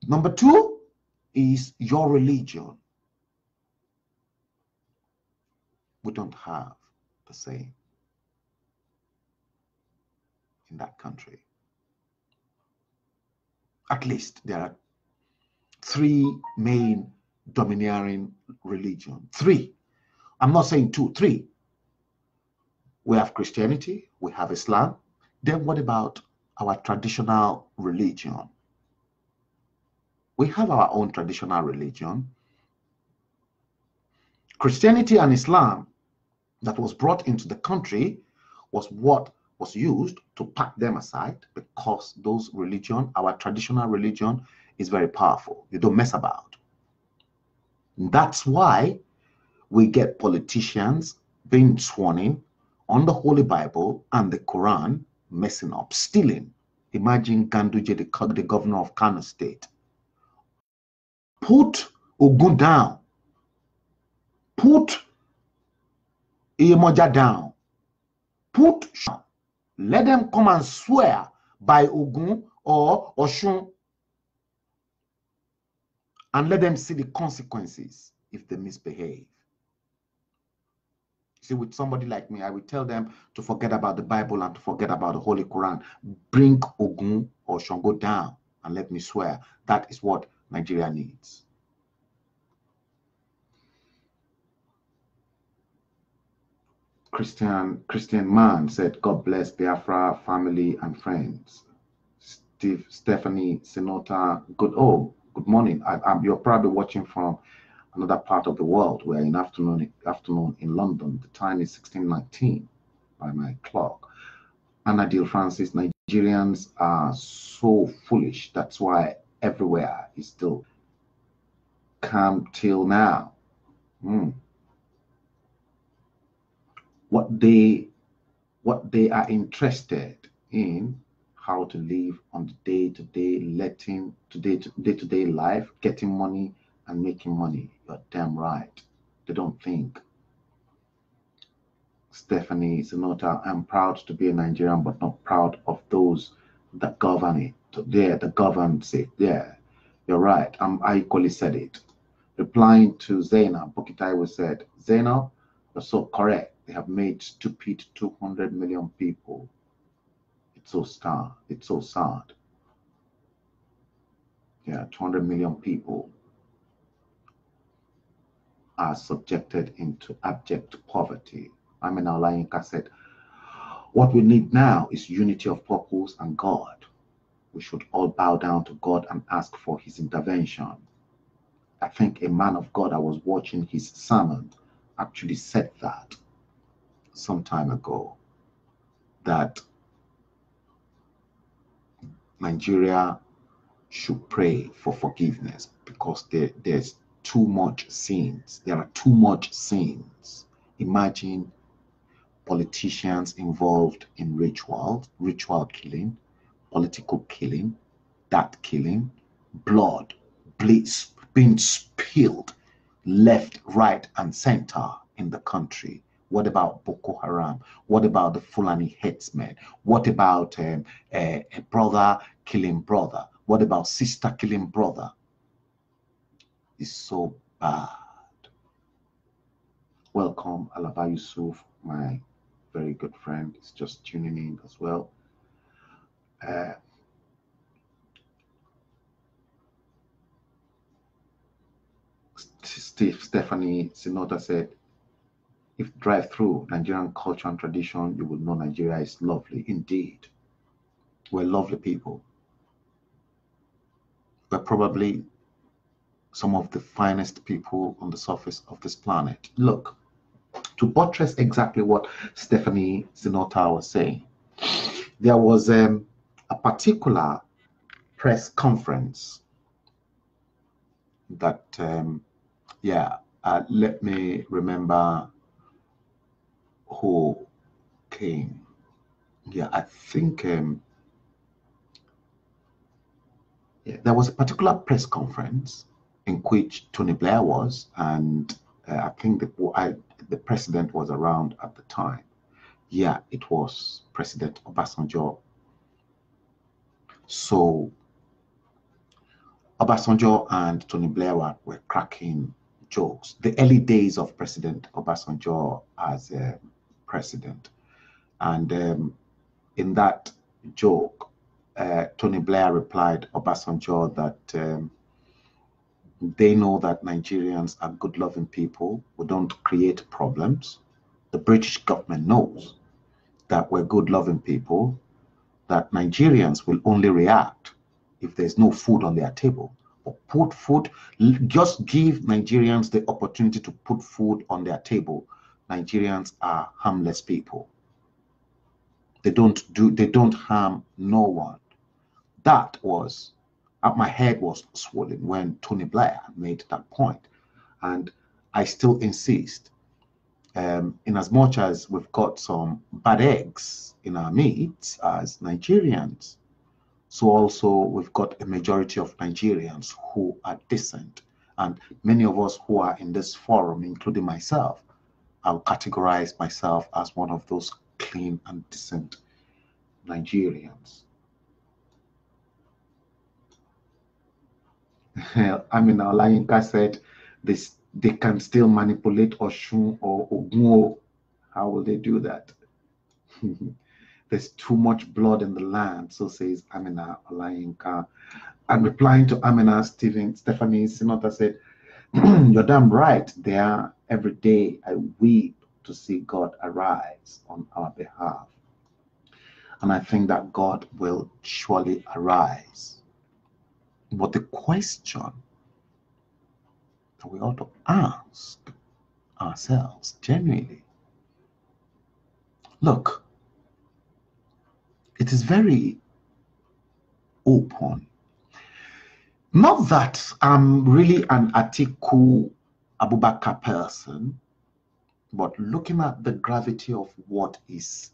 Number two is your religion. We don't have the same in that country. At least there are three main domineering religions. Three. I'm not saying two, three. We have Christianity, we have Islam. Then what about our traditional religion? We have our own traditional religion. Christianity and Islam that was brought into the country was what was used to pack them aside, because those religion, our traditional religion, is very powerful. You don't mess about. And that's why we get politicians being sworn in on the Holy Bible and the Quran, messing up, stealing. Imagine Ganduje, the governor of Kano State. Put Ogun down. Put Iyemoja down. Let them come and swear by Ogun or Oshun, and let them see the consequences if they misbehave. See, with somebody like me, I will tell them to forget about the Bible and to forget about the Holy Quran. Bring Ogun or Shango down and let me swear. That is what Nigeria needs. Christian man said, God bless Biafra family and friends. Stephanie Sinota, good morning. You're probably watching from another part of the world. We're in afternoon in London. The time is 16:19 by my clock. Anadil Francis, Nigerians are so foolish. That's why everywhere is still calm till now. what they are interested in, how to live on the day-to-day life, getting money and making money. You're damn right. They don't think. Stephanie Sinota, I'm proud to be a Nigerian, but not proud of those that govern it. The government it. Yeah, you're right. I equally said it. Replying to Zainab, Bukitaiwo said, Zainab, you're so correct. They have made stupid 200 million people. It's so sad. It's so sad. Yeah, 200 million people are subjected into abject poverty. Amina Olayinka said, what we need now is unity of purpose and God. We should all bow down to God and ask for his intervention. I think a man of God, I was watching his sermon, actually said that some time ago, that Nigeria should pray for forgiveness because there's too much sins. There are too much sins. Imagine politicians involved in ritual killing, political killing, that killing, blood being spilled left, right, and center in the country. What about Boko Haram? What about the Fulani headsmen? What about a brother killing brother? What about sister killing brother? It's so bad. Welcome, Alaba Yusuf, my very good friend. Is just tuning in as well. Stephanie Sinota said, if drive through Nigerian culture and tradition, you will know Nigeria is lovely. Indeed, we're lovely people. We're probably some of the finest people on the surface of this planet. Look, to buttress exactly what Stephanie Sinota was saying, there was a particular press conference that, let me remember who came. Yeah, I think there was a particular press conference in which Tony Blair was, and I think the president was around at the time. Yeah, it was President Obasanjo. So Obasanjo and Tony Blair were cracking jokes. The early days of President Obasanjo as president. And in that joke, Tony Blair replied Obasanjo that they know that Nigerians are good-loving people. We don't create problems. The British government knows that we're good-loving people, that Nigerians will only react if there's no food on their table. Or put food, just give Nigerians the opportunity to put food on their table. Nigerians are harmless people. They don't harm no one. That was, my head was swollen when Tony Blair made that point. And I still insist, in as much as we've got some bad eggs in our meat as Nigerians, so also we've got a majority of Nigerians who are decent. And many of us who are in this forum, including myself, I'll categorize myself as one of those clean and decent Nigerians. I mean, Olayinka said they can still manipulate Oshun or Ogunwo. How will they do that? There's too much blood in the land, so says Amina Olayinka. And replying to Amina, Stephanie Sinota said, you're damn right. There, every day I weep to see God arise on our behalf. And I think that God will surely arise. But the question that we ought to ask ourselves genuinely, look, it is very open. Not that I'm really an Atiku Abubakar person, But looking at the gravity of what is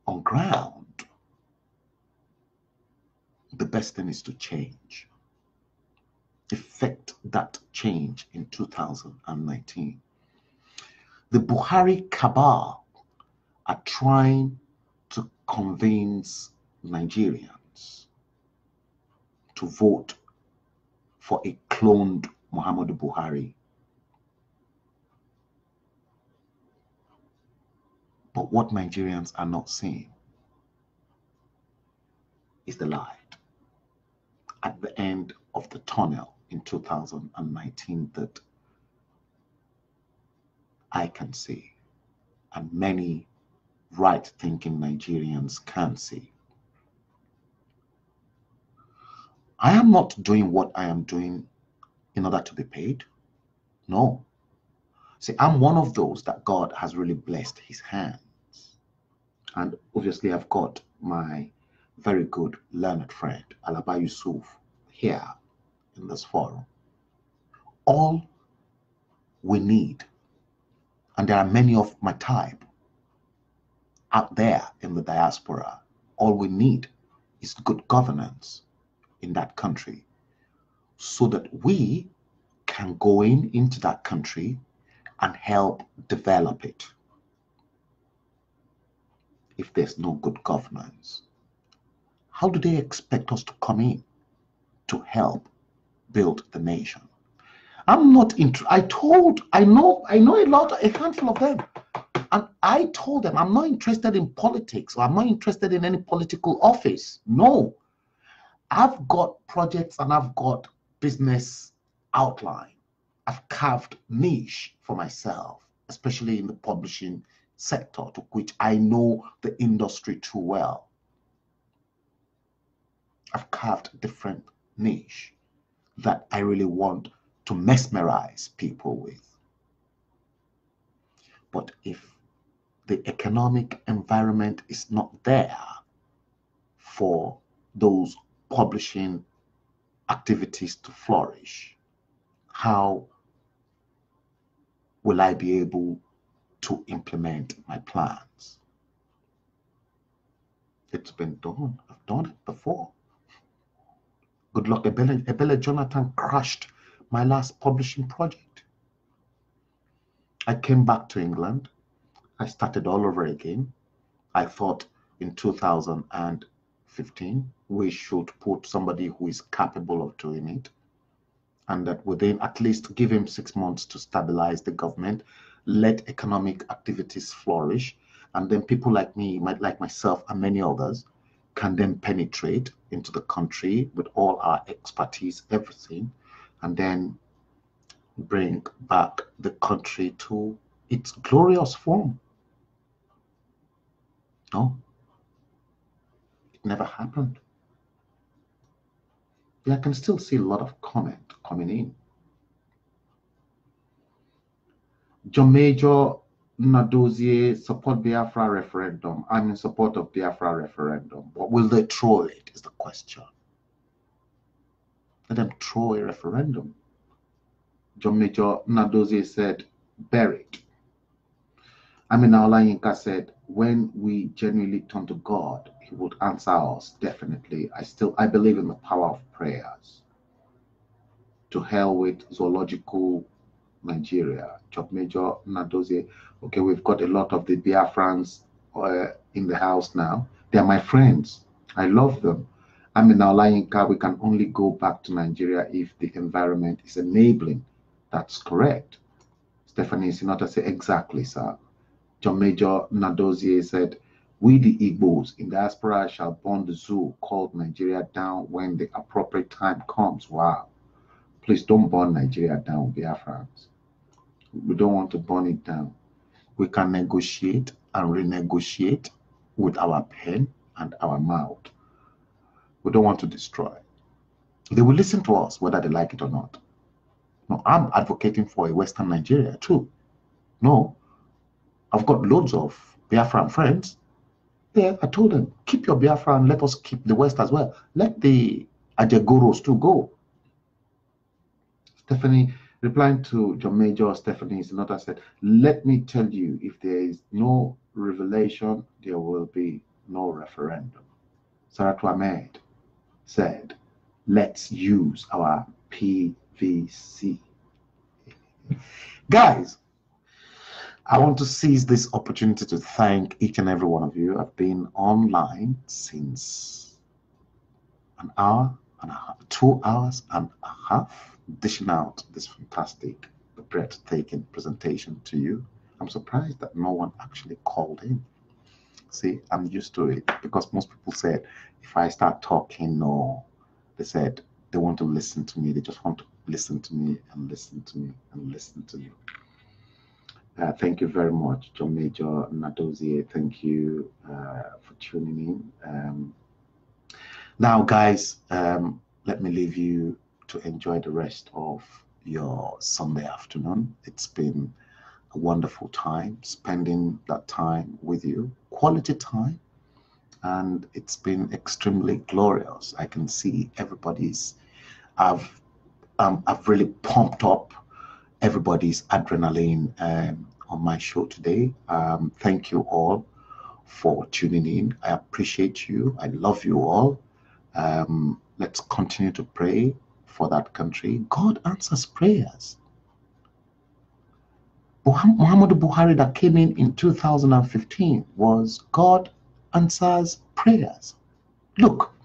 on ground, the best thing is to change. Effect that change in 2019. The Buhari cabal are trying to convince Nigerians to vote for a cloned Muhammadu Buhari. But what Nigerians are not seeing is the light at the end of the tunnel in 2019 that I can see, and many right-thinking Nigerians can see. I am not doing what I am doing in order to be paid. No. See, I'm one of those that God has really blessed his hands. And obviously, I've got my very good learned friend, Alaba Yusuf, here in this forum. All we need, and there are many of my type out there in the diaspora, all we need is good governance in that country so that we can go into that country and help develop it. If there's no good governance, how do they expect us to come in to help build the nation? I'm not I know a handful of them, and I told them I'm not interested in politics, or I'm not interested in any political office. No, I've got projects and I've got business outline. I've carved niche for myself, especially in the publishing sector, to which I know the industry too well. I've carved different niche that I really want to mesmerize people with. But if the economic environment is not there for those publishing activities to flourish, how will I be able to implement my plans? It's been done. I've done it before. Good luck. Ebele Jonathan crashed my last publishing project. I came back to England. I started all over again. I thought in 2015 we should put somebody who is capable of doing it, and that within at least give him 6 months to stabilize the government, let economic activities flourish, and then people like me, like myself and many others, can then penetrate into the country with all our expertise, everything, and then bring back the country to its glorious form. No, it never happened. Yeah, I can still see a lot of comment coming in. John Major Nadozie, support Biafra referendum. I'm in support of Biafra referendum. But will they throw it is the question. Let them throw a referendum. John Major Nadozie said, buried. Amina Olayinka said, when we genuinely turn to God, he would answer us, definitely. I believe in the power of prayers. To hell with zoological Nigeria. Job Major Nadozie. Okay, we've got a lot of the Biafrans in the house now. They're my friends. I love them. Amina Olayinka, we can only go back to Nigeria if the environment is enabling. That's correct. Stephanie Sinota said, exactly, sir. John Major Nadozie said, we the Igbos in diaspora shall burn the zoo called Nigeria down when the appropriate time comes. Wow. Please don't burn Nigeria down, Biafrans. We don't want to burn it down. We can negotiate and renegotiate with our pen and our mouth. We don't want to destroy. They will listen to us whether they like it or not. No, I'm advocating for a Western Nigeria too. No, I've got loads of Biafran friends. Yeah, I told them, keep your Biafra and let us keep the West as well. Let the Ajegoros too go. Stephanie Replying to John Major, Stephanie Sinota said, let me tell you, if there is no revelation, there will be no referendum. Saratu Ahmed said, let's use our PVC. Guys, I want to seize this opportunity to thank each and every one of you. I've been online since an hour and a half, 2 hours and a half, dishing out this fantastic, breathtaking presentation to you. I'm surprised that no one actually called in. See, I'm used to it, because most people said if I start talking, no, they said they want to listen to me. They just want to listen to me and listen to me and listen to me. Thank you very much, John Major, Nadozie. Thank you for tuning in. Now, guys, let me leave you to enjoy the rest of your Sunday afternoon. It's been a wonderful time spending that time with you, quality time, and it's been extremely glorious. I can see everybody's, I've really pumped up everybody's adrenaline on my show today. Thank you all for tuning in. I appreciate you. I love you all. Let's continue to pray for that country. God answers prayers. Muhammadu Buhari that came in 2015 was God answers prayers. Look,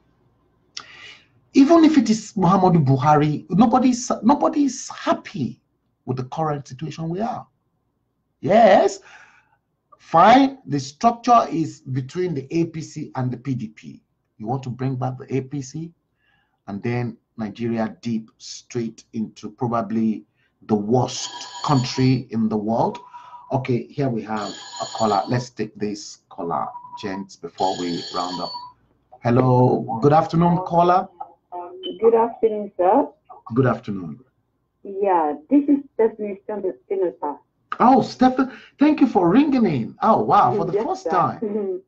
even if it is Muhammadu Buhari, nobody's happy with the current situation we are. Yes, fine, the structure is between the APC and the PDP. You want to bring back the APC, and then Nigeria deep straight into probably the worst country in the world. Okay, here we have a caller. Let's take this caller, gents, before we round up. Hello, good afternoon, caller. Good afternoon, sir. Good afternoon. Yeah, this is Stephanie Sinota. Oh, Stephanie, thank you for ringing in. Oh, wow, for the first time.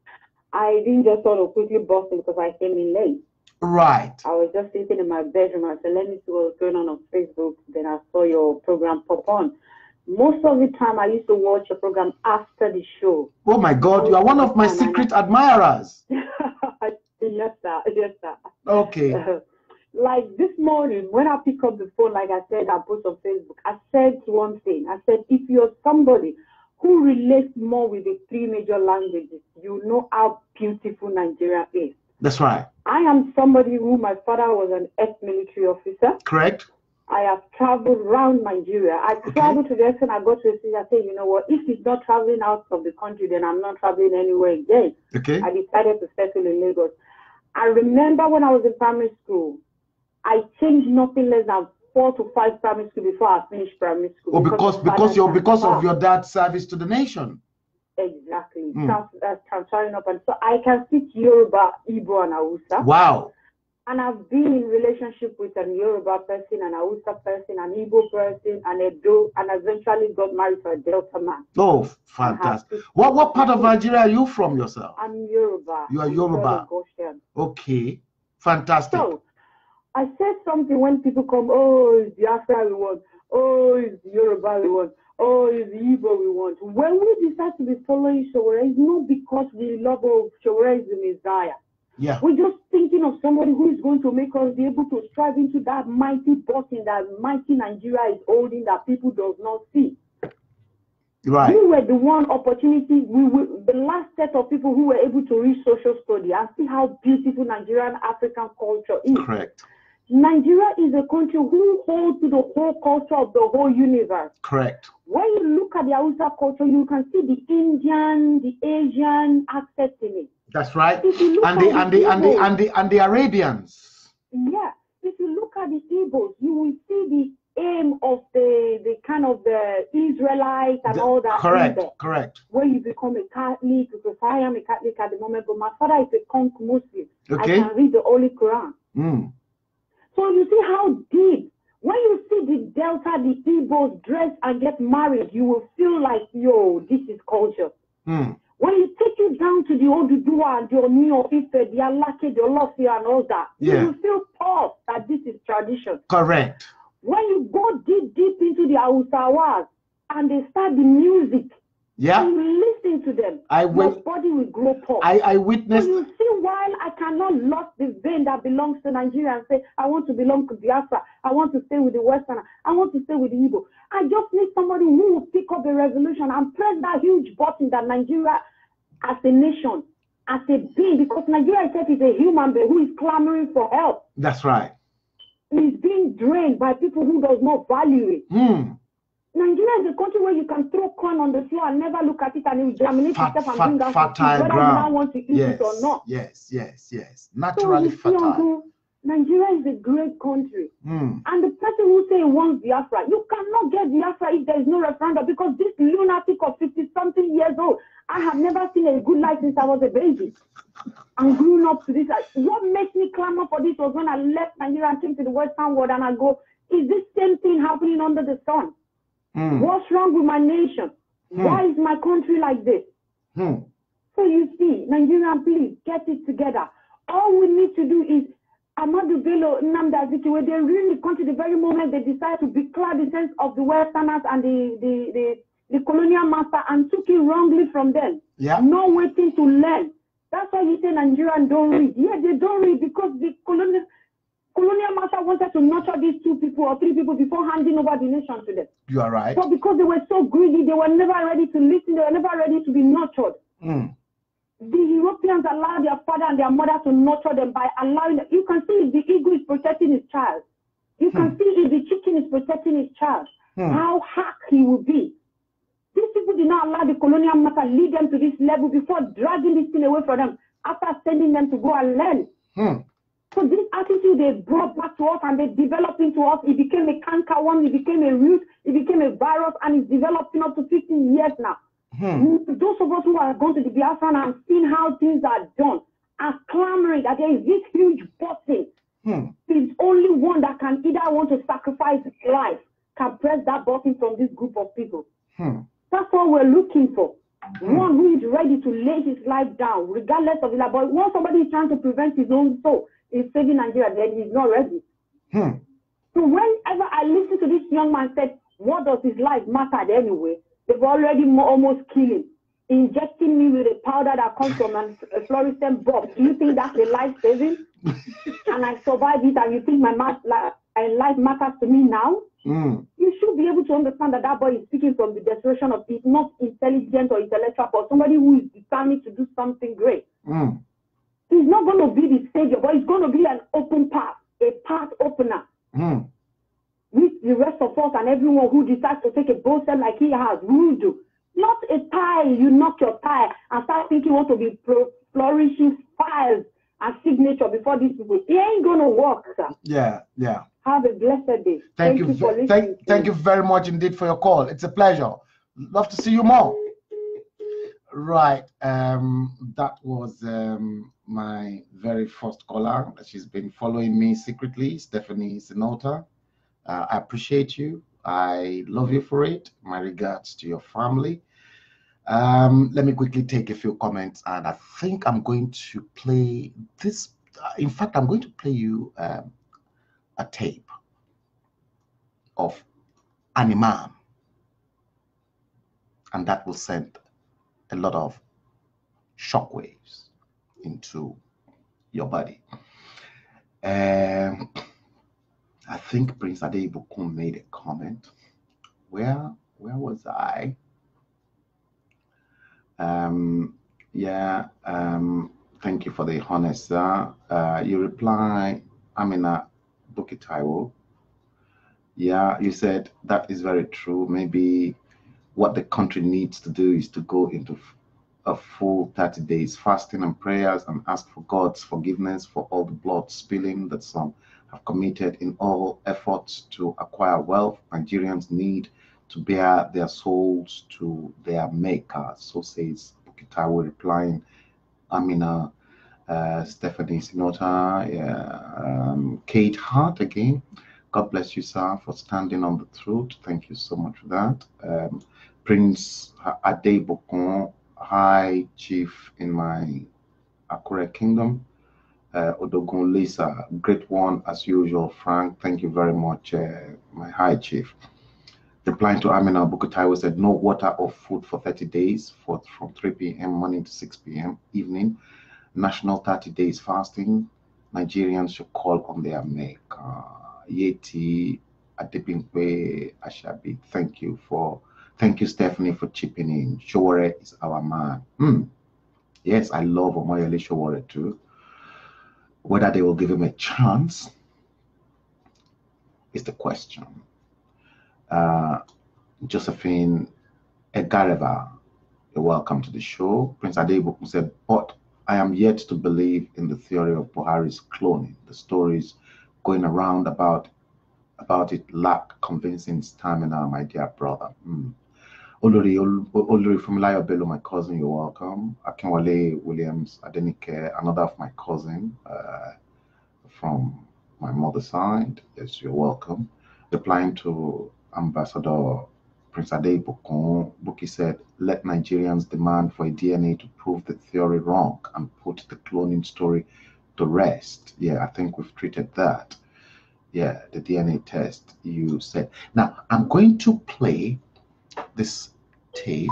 I didn't just sort of quickly bust in because I came in late. Right. I was just sitting in my bedroom. I said, let me see what's going on Facebook. Then I saw your program pop on. Most of the time, I used to watch your program after the show. Oh, my God. You are one of my secret admirers. Yes, sir. Yes, sir. Okay. Like this morning, when I pick up the phone, like I said, I post on Facebook, I said one thing. I said, if you're somebody who relates more with the 3 major languages, you know how beautiful Nigeria is. That's right. I am somebody who, my father was an ex-military officer. Correct. I have traveled around Nigeria. I traveled to the extent I got to a city. I said, you know what, if it's not traveling out of the country, then I'm not traveling anywhere again. Okay. I decided to settle in Lagos. I remember when I was in primary school, I changed nothing less than 4 to 5 primary school before I finished primary school. Oh, because of your dad's service to the nation. Exactly. Transferring up, and so I can speak Yoruba, Igbo, and Hausa. Wow. And I've been in relationship with a Yoruba person, an Hausa person, an Igbo person, an Edo, and eventually got married to a Delta man. Oh, fantastic. What part of Nigeria are you from yourself? I'm Yoruba. You are Yoruba. Okay. Fantastic. So, I said something when people come, oh, it's the Afra we want, oh, it's the Yoruba we want, oh, it's the Igbo we want. When we decide to be following Showore, it's not because we love Showore is the Messiah. Yeah. We're just thinking of somebody who is going to make us be able to strive into that mighty blessing that mighty Nigeria is holding that people does not see. Right. We were the one opportunity, the last set of people who were able to read social study and see how beautiful Nigerian African culture is. Correct. Nigeria is a country who holds to the whole culture of the whole universe. Correct. When you look at the Hausa culture, you can see the Indian, the Asian aspect in it. That's right. And the Arabians. Yeah. If you look at the Igbos, you will see the aim of the kind of the Israelites and all that. Correct. When you become a Catholic, because I am a Catholic at the moment, but my father is a conk Muslim. Okay. I can read the Holy Quran. So you see how deep. When you see the Delta, the Igbos dress and get married, you will feel like, yo, this is culture. When you take you down to the Oduduwa and the Oni of Ife, the Alake, the Olofia and all that, you will feel proud that this is tradition. Correct. When you go deep into the Hausawas and they start the music, yeah, and you listen to them, your body will grow pop. I witnessed. So you see, while I cannot lose the vein that belongs to Nigeria and say, I want to belong to Biafra, I want to stay with the Westerner, I want to stay with the Igbo, I just need somebody who will pick up a resolution and press that huge button that Nigeria as a nation, as a being, because Nigeria itself is a human being who is clamoring for help. That's right. He's being drained by people who does not value it. Nigeria is a country where you can throw corn on the floor and never look at it, and it will germinate itself and bring out fertile whether ground. you now want to eat it or not. Yes. Naturally fertile. Nigeria is a great country. And the person who say he wants Biafra, you cannot get Biafra if there is no referendum, because this lunatic of 50-something years old, I have never seen a good life since I was a baby. I'm grown up to this. What makes me clamor for this was when I left Nigeria and came to the Western world, and I go, is this same thing happening under the sun? What's wrong with my nation? Why is my country like this? So you see, Nigerian, please get it together. All we need to do is, Ahmadu Bello, Nnamdi Azikiwe, they ruined the country the very moment they decided to declare the sense of the Westerners and the colonial master and took it wrongly from them. No waiting to learn. That's why you say Nigerians don't read. Yeah, they don't read because the colonial master wanted to nurture these 2 people or 3 people before handing over the nation to them. You are right. But because they were so greedy, they were never ready to listen. They were never ready to be nurtured. The Europeans allowed their father and their mother to nurture them by allowing them. You can see if the eagle is protecting his child. You can see if the chicken is protecting his child. How hack he will be. These people did not allow the colonial master lead them to this level before dragging this thing away from them after sending them to go and learn. So this attitude they brought back to us and they developed into us, it became a cankerworm, it became a root, it became a virus, and it's developing up to 15 years now. Those of us who have gone to the Biafran and seen how things are done are clamoring that there is this huge button. There's only one that can either want to sacrifice his life, can press that button from this group of people. That's what we're looking for. One who is ready to lay his life down, regardless of the life. But when somebody is trying to prevent his own soul in saving Nigeria, then he's not ready. So whenever I listen to this young man said, what does his life matter anyway? They've already almost killed him, injecting me with a powder that comes from a fluorescent bulb. Do you think that's a life saving? And I survived it, and you think my life matters to me now? You should be able to understand that that boy is speaking from the desperation of he's not intelligent or intellectual, but somebody who is determined to do something great. He's not going to be the savior, but he's going to be an open path, a path opener. With the rest of us and everyone who decides to take a bold step like he has, we do. Not a tie, you knock your tie and start thinking you want to be flourishing files and signature before these people. It ain't going to work, sir. Yeah. Have a blessed day. Thank you for listening. Thank you very much indeed for your call. It's a pleasure. Love to see you more. Right. That was my very first caller. She's been following me secretly, Stephanie Sinota. I appreciate you. I love you for it. My regards to your family. Let me quickly take a few comments, and I think I'm going to play this. In fact, I'm going to play you a tape of an imam, and that will send a lot of shockwaves into your body. I think Prince Adebukun made a comment. Where was I? Thank you for the honest. You reply, Amina Bukitaiwo. Yeah, you said that is very true. Maybe what the country needs to do is to go into a full 30 days fasting and prayers and ask for God's forgiveness for all the blood spilling that some have committed in all efforts to acquire wealth. Nigerians need to bear their souls to their maker. So says Bukitawo, replying Amina, Stephanie Sinota, Kate Hart again. God bless you, sir, for standing on the truth. Thank you so much for that. Prince Adebukun, High Chief in my Akure Kingdom. Odogun Lisa, great one as usual. Frank, thank you very much, my high chief. Replying to Amina Bukutaiwo said, no water or food for 30 days from 3 p.m. morning to 6 p.m. evening. National 30 days fasting. Nigerians should call on their maker. Yeti Adebimpe Ashabi, thank you, Stephanie, for chipping in. Showore is our man. Yes, I love Omoyele Showore too. Whether they will give him a chance is the question. Josephine Egareva, you're welcome to the show. Prince Adeboku said, but I am yet to believe in the theory of Buhari's cloning. The stories going around about it lack convincing stamina, my dear brother. Oluri from Layo Bello, my cousin, you're welcome. Akinwale Williams Adenike, another of my cousin from my mother's side. Yes, you're welcome. Replying to Ambassador Prince Adeboku, Buki said, let Nigerians demand for a DNA to prove the theory wrong and put the cloning story to rest. Yeah, I think we've treated that. Yeah, the DNA test you said. Now, I'm going to play this tape.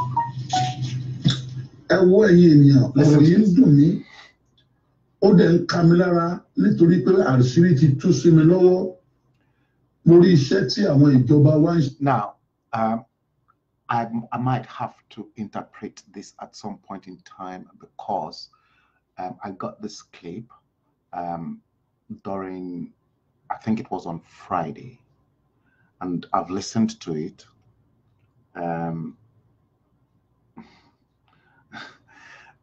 Now, I might have to interpret this at some point in time because I got this clip during, I think it was on Friday, and I've listened to it.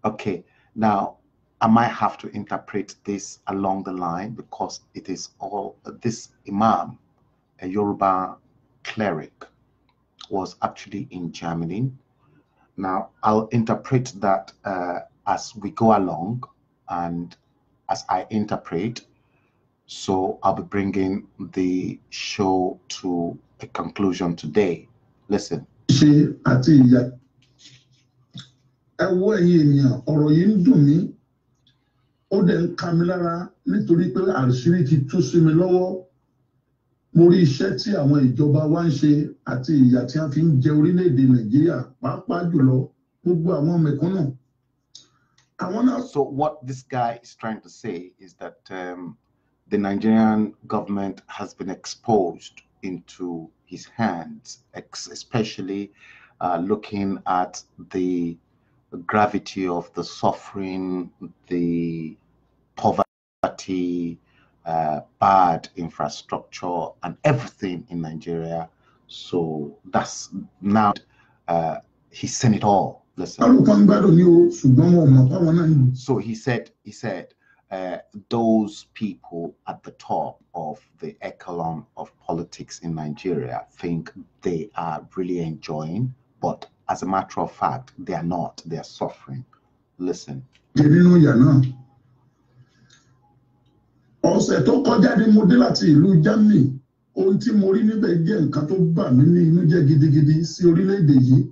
Okay, now I might have to interpret this along the line because it is all this imam, a Yoruba cleric, was actually in Germany. Now I'll interpret that as we go along and as I interpret. So I'll be bringing the show to a conclusion today. Listen. Mo rí iṣẹ́ tí àwọn ìjọba wa ń ṣe àti ìyà tí wọ́n fi ń jẹ orílẹ̀-èdè Nàìjíríà pàápàá jùlọ gbogbo àwọn mẹ̀kúnnù. So what this guy is trying to say is that the Nigerian government has been exposed into his hands, especially looking at the gravity of the suffering, the poverty, bad infrastructure and everything in Nigeria. So that's now he's seen it all. Listen. So he said those people at the top of the echelon of politics in Nigeria think they are really enjoying, but as a matter of fact, they are not. They are suffering. Listen. Ọ̀sẹ̀ tó kọjá ni mo dé láti ìlú Germany. Ohun tí mo rí níbẹ̀ jẹ́ nǹkan tó bà mí ní inú jẹ́ gidigidi sí orílẹ̀-èdè yìí.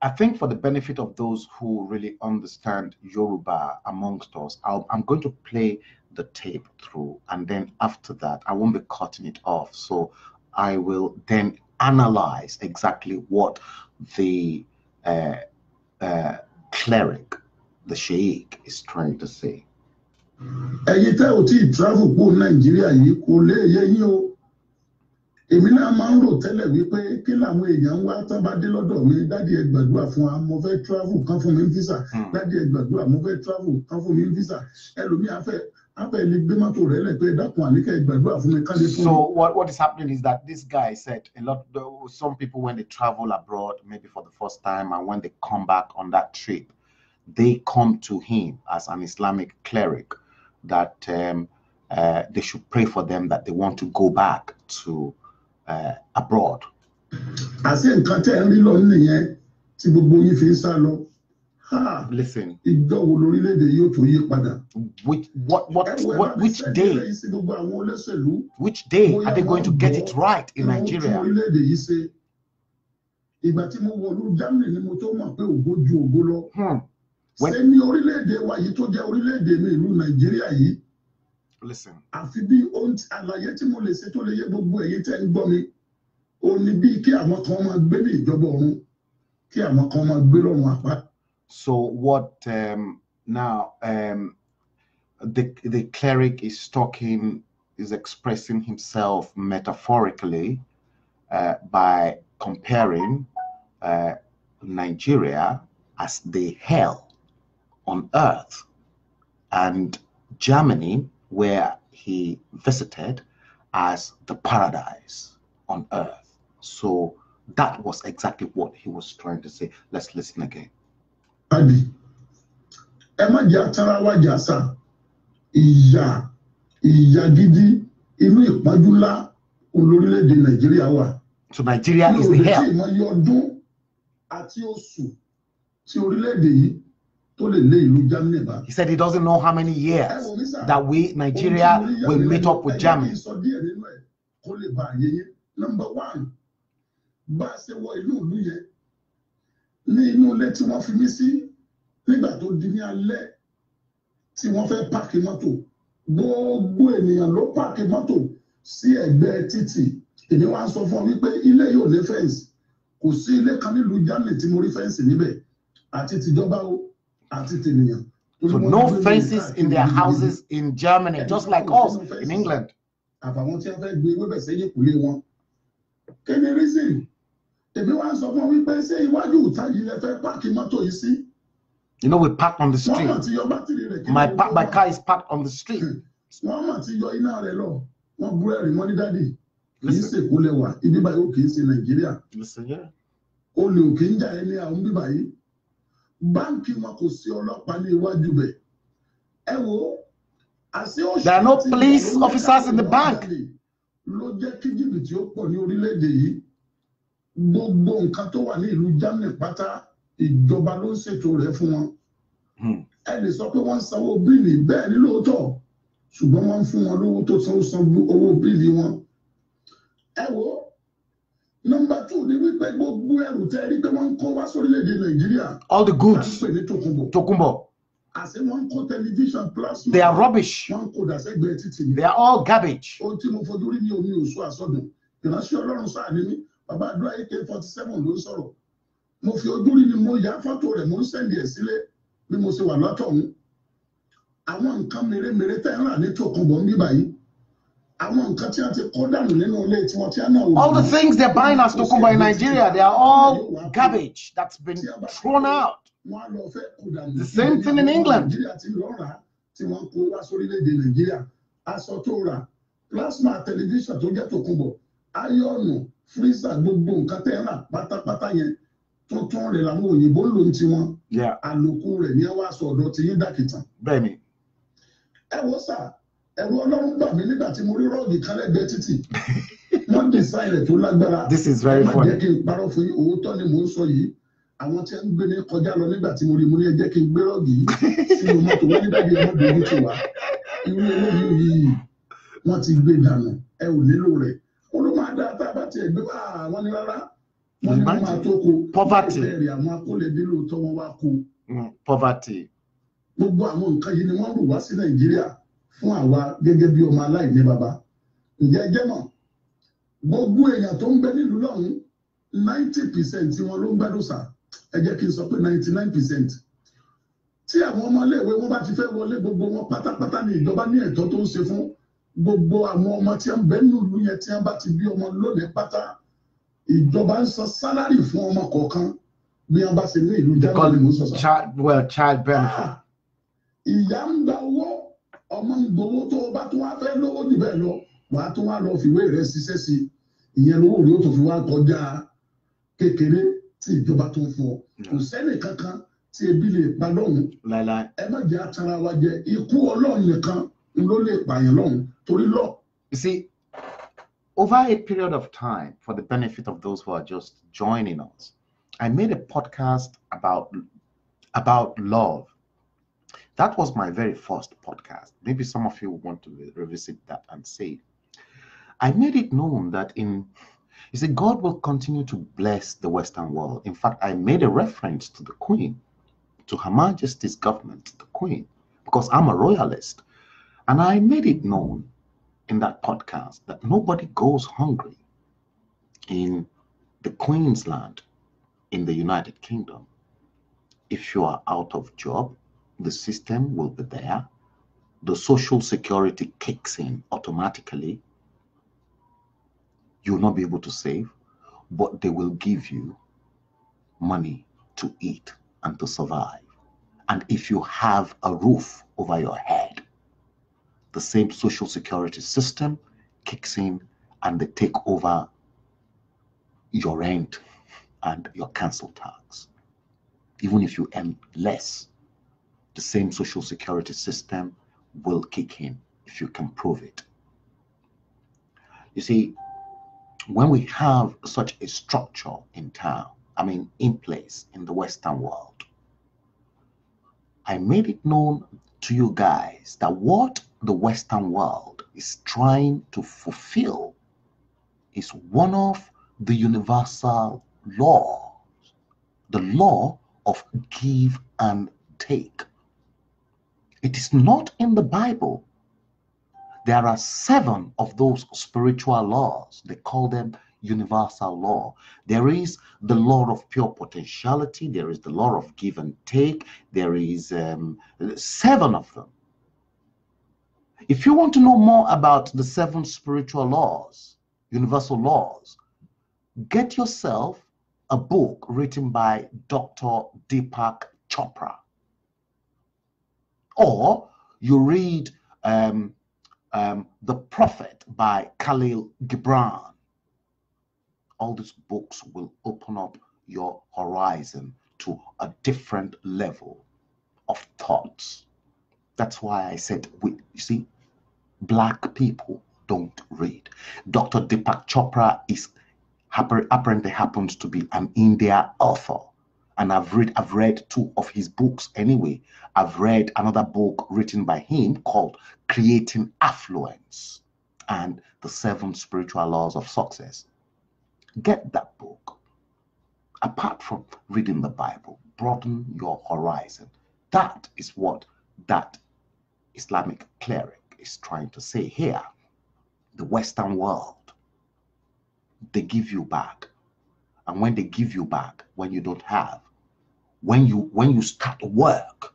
I think for the benefit of those who really understand Yoruba amongst us, I'm going to play the tape through, and then after that, I won't be cutting it off. So I will then analyze exactly what the cleric, the sheikh, is trying to say. Ẹ̀yin tẹ́ ò tí travel kó Nàìjíríà yìí kò lè yé yín o. Èmi náà máa ń rò tẹ́lẹ̀ wípé kí làwọn èèyàn wá tán bá dé lọ́dọ̀ mi, dádì ẹ gbàdúrà fún wa, mo fẹ́ travel kan fún mi visa, dádì ẹ gbàdúrà mo fẹ́ travel kan fún mi visa. Ẹlòmíì afẹ́ lè gbé mọ́tò rẹ̀ lẹ̀ pé dákun àníkẹ́ ẹ gbàdúrà fún mi ká lè fún mi. So what is happening is that this guy said some people when they travel abroad, maybe for the first time, and when they come back on that trip, they come to him as an Islamic cleric that they should pray for them, that they want to go back to abroad. Listen. Which day are they going to get it right in Nigeria? Listen. So what now the cleric is talking, is expressing himself metaphorically by comparing Nigeria as the hell on earth and Germany, where he visited, as the paradise on earth. So that was exactly what he was trying to say. Let's listen again. So Nigeria is the hell. He said he doesn't know how many years that Nigeria will meet up with Germany. Number one, èmi wá sọ fún wípé ilé yóò ní fẹ́ǹsì, kò sí ilé kan nílùú Germany tí mo rí fẹ́ǹsì níbẹ̀, àti tìjọba o àti tènìyàn. So no fences in their houses in Germany, just like us in England. Àbàwọn tí a fẹ́ gbé ewébẹ̀ sẹ́yìn kùlé wọn. Kí ni reason? Èmi wá sọ fún wípé ṣé iwájú ìta yìí lẹ fẹ́ páàkì mọ́tò yìí sí? You know, we park on the street. My car is parked on the street. Wọ́n mà ti yọ iná rẹ̀ lọ, wọ́n bú ẹ̀rí mọ́ ní dádì. Kì í ṣe kó lẹ́wà, ibi báyìí ó kì í ṣe Nàìjíríà. Olè ò kì í jà ẹni àwọn bí báyìí. Báńkì wọn kò sí ọlọ́pàá ní iwájú bẹ̀. Ẹ wo, àṣé ó ṣe. There are no police officers in the bank. Ló jẹ́ kí jìbìtì ó pọ̀ ní orílẹ̀-èdè yìí. Gbogbo nǹkan tó wà ní ìlú Germany pátá, ìjọba ló ń ṣètò rẹ̀ fún wọn. Ẹ lè sọ pé wọ́n ń sanwó bíìlì, bẹ́ẹ̀ ni lóòótọ́, ṣùgbọ́n wọ́n ń fún wọn lówó tó san owó bíìlì wọn. Ẹ wo, number 2 ni wípé gbogbo ẹrù tẹ́ rí pé wọ́n ń kó wá sórílẹ̀-èdè Nàìjíríà. All the goods. Wọ́n ń pè ní Tokunbo. Àṣé wọ́n ń kó television plasma. They are rubbish. Wọ́n ń kó dàsẹ́gbẹ̀ẹ́ títì ni. They are all garbage. Ohun tí mo fojú rí ní omi òṣù àsọdùn. Ìránṣẹ́ Ọlọ́run sáà ní mí, bàbá àdúrà AK-47 ló ń sọ̀rọ̀. Mo fi ojú rí ni mo yà fọ́tò rẹ̀, mo ń sẹ́ndì ẹ̀ sílé bí mo ṣe wà lọ́tọ̀ọ̀hún. Àwọn nǹkan mèremère tẹ́ ń rà ní Tòkunbọ̀ ń bí báyìí. Àwọn nǹkan tí a ti kó dànù nínú ilé tí wọ́n ti á náà wò. All the things they're buying as Tokunbo in Nigeria, they are all garbage that's been thrown out. The same thing in England. Tí wọ́n kó wá sórílẹ̀-èdè Nàìjíríà, aṣọ tó rà, plasma television tó jẹ́ Tòkunbọ̀, ayọ̀nù, freezer, gbogbo nǹkan tẹ́ ń rà pátápátá yẹn tuntun rẹ̀ làwọn òyìnbó ló ń tiwọn. Àlòkù rẹ̀ ní ẹ wá sọ ọ̀dọ̀ tí yín dàkìtàn. Bẹ́ẹ̀ni. Ẹ wo sà, ẹ̀rù Ọlọ́run bà mí nígbà tí mo rí rọ́ọ̀gì kan lẹ́gbẹ̀ẹ́ títì. Wọ́n design rẹ̀ tó lágbára. This is very funny. Má jẹ́ kí n parọ́ fún yín, òótọ́ ni mò ń sọ yìí. Àwọn tí ń gbé ní kọjá lọ nígbà tí mo rí, mo ní ẹ jẹ́ kí n gbé rọ́ọ̀gì yìí sínú mọ́tò wọ́n ní dájú ẹ má dojú tì wá. Irú eléyìí yìí wọ́n ti gbé dànù, ẹ ò nílò rẹ̀. Ó ló máa dá tá a bá tiẹ̀ gbé wá àwọn ní rárá. Wọ́n ní wọ́n máa tó ko. Poverty. Bẹ́ẹ̀rẹ̀ àwọn akólẹ̀dé lóòótọ́ wọn wá kó. Poverty. Gbogbo àwọn nǹkan yìí ni wọ́n rù wá sí Nàìjíríà fún àwa gẹ́gẹ́ bí ọmọ aláìní bàbá. Ǹjẹ́ ẹ jẹ́ mọ̀? Gbogbo èèyàn tó ń gbé nílùú lọ́hùn, 90% tí wọ́n ló ń gbádùn sà. Ẹ jẹ́ kí n sọ pé 99%. Tí àwọn ọmọ iléèwé wọn bá ti fẹ́ wọlé, gbogbo wọn pátápátá ni ìjọba ní ẹ̀tọ́ tó ń ṣe fún gbogbo àwọn ọmọ tí ń bẹ nílùú yẹn tí wọ́n bá ti bí ọmọ lónìí pátá. Ìjọba ń san sálárì fún ọmọ kọ̀ọ̀kan bí wọ́n bá ṣe ní ìlú Germany mú sọ̀sọ̀. Child benefit. Ìyá ń gba owó, ọmọ ń gbowó, tó o bá tún wá fẹ́ lówó jù bẹ́ẹ̀ lọ, wàá tún wá lọ fìwé rẹ̀ ṣiṣẹ́ sí i. Ìyẹn lówó rí ó tó fi wá kọjá kékeré tí ìjọba tó ń fún ọ. Kò sẹ́ni kankan tí ebi lè pa lọ́hùn. Ẹ má jẹ́ atara wa jẹ, ikú Ọlọ́run nìkan ló lè pààyàn lọ́hùn torí lọ. You see, over a period of time, for the benefit of those who are just joining us, I made a podcast about love. That was my very first podcast. Maybe some of you want to revisit that and see. I made it known that you see, God will continue to bless the Western world. In fact, I made a reference to the Queen to Her Majesty's government, the Queen, because I'm a royalist. And I made it known in that podcast that nobody goes hungry in the Queen's land in the United Kingdom. If you are out of job, the system will be there. The social security kicks in automatically. You'll not be able to save, but they will give you money to eat and to survive. And if you have a roof over your head, the same social security system kicks in and they take over your rent and your council tax. Even if you earn less, the same social security system will kick in if you can prove it. You see, when we have such a structure in town, in place in the Western world, I made it known to you guys that what the Western world is trying to fulfill is one of the universal laws, the law of give and take. It is not in the Bible. There are 7 of those spiritual laws. They call them universal law. There is the law of pure potentiality. There is the law of give and take. There is 7 of them. If you want to know more about the 7 spiritual laws, universal laws, get yourself a book written by Dr. Deepak Chopra. Or you read The Prophet by Khalil Gibran. All these books will open up your horizon to a different level of thoughts. That's why I said, you see, black people don't read. Dr. Deepak Chopra apparently happens to be an India author. And I've read 2 of his books anyway. I've read another book written by him called Creating Affluence and the 7 Spiritual Laws of Success. Get that book. Apart from reading the Bible, broaden your horizon. That is what that Islamic cleric is trying to say here. The Western world, they give you back. And when they give you back, when you don't have, when you start work,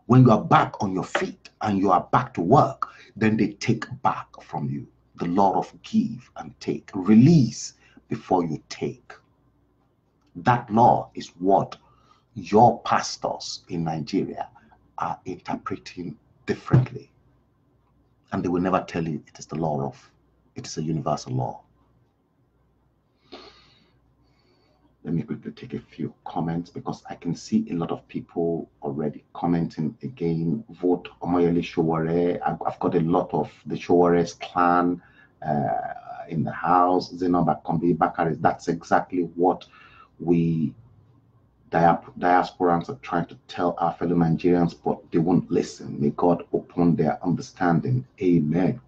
when you are back on your feet and you are back to work, then they take back from you. The law of give and take. Release before you take. That law is what your pastors in Nigeria are interpreting differently. And they will never tell you it is the law of, it is a universal law. Let me quickly take a few comments because I can see a lot of people already commenting again. Vote Omoyele Sowore. I've got a lot of the Sowore's clan in the house. Zainab Akombi Bakari. That's exactly what we diasporans are trying to tell our fellow Nigerians, but they won't listen. May God open their understanding. Amen.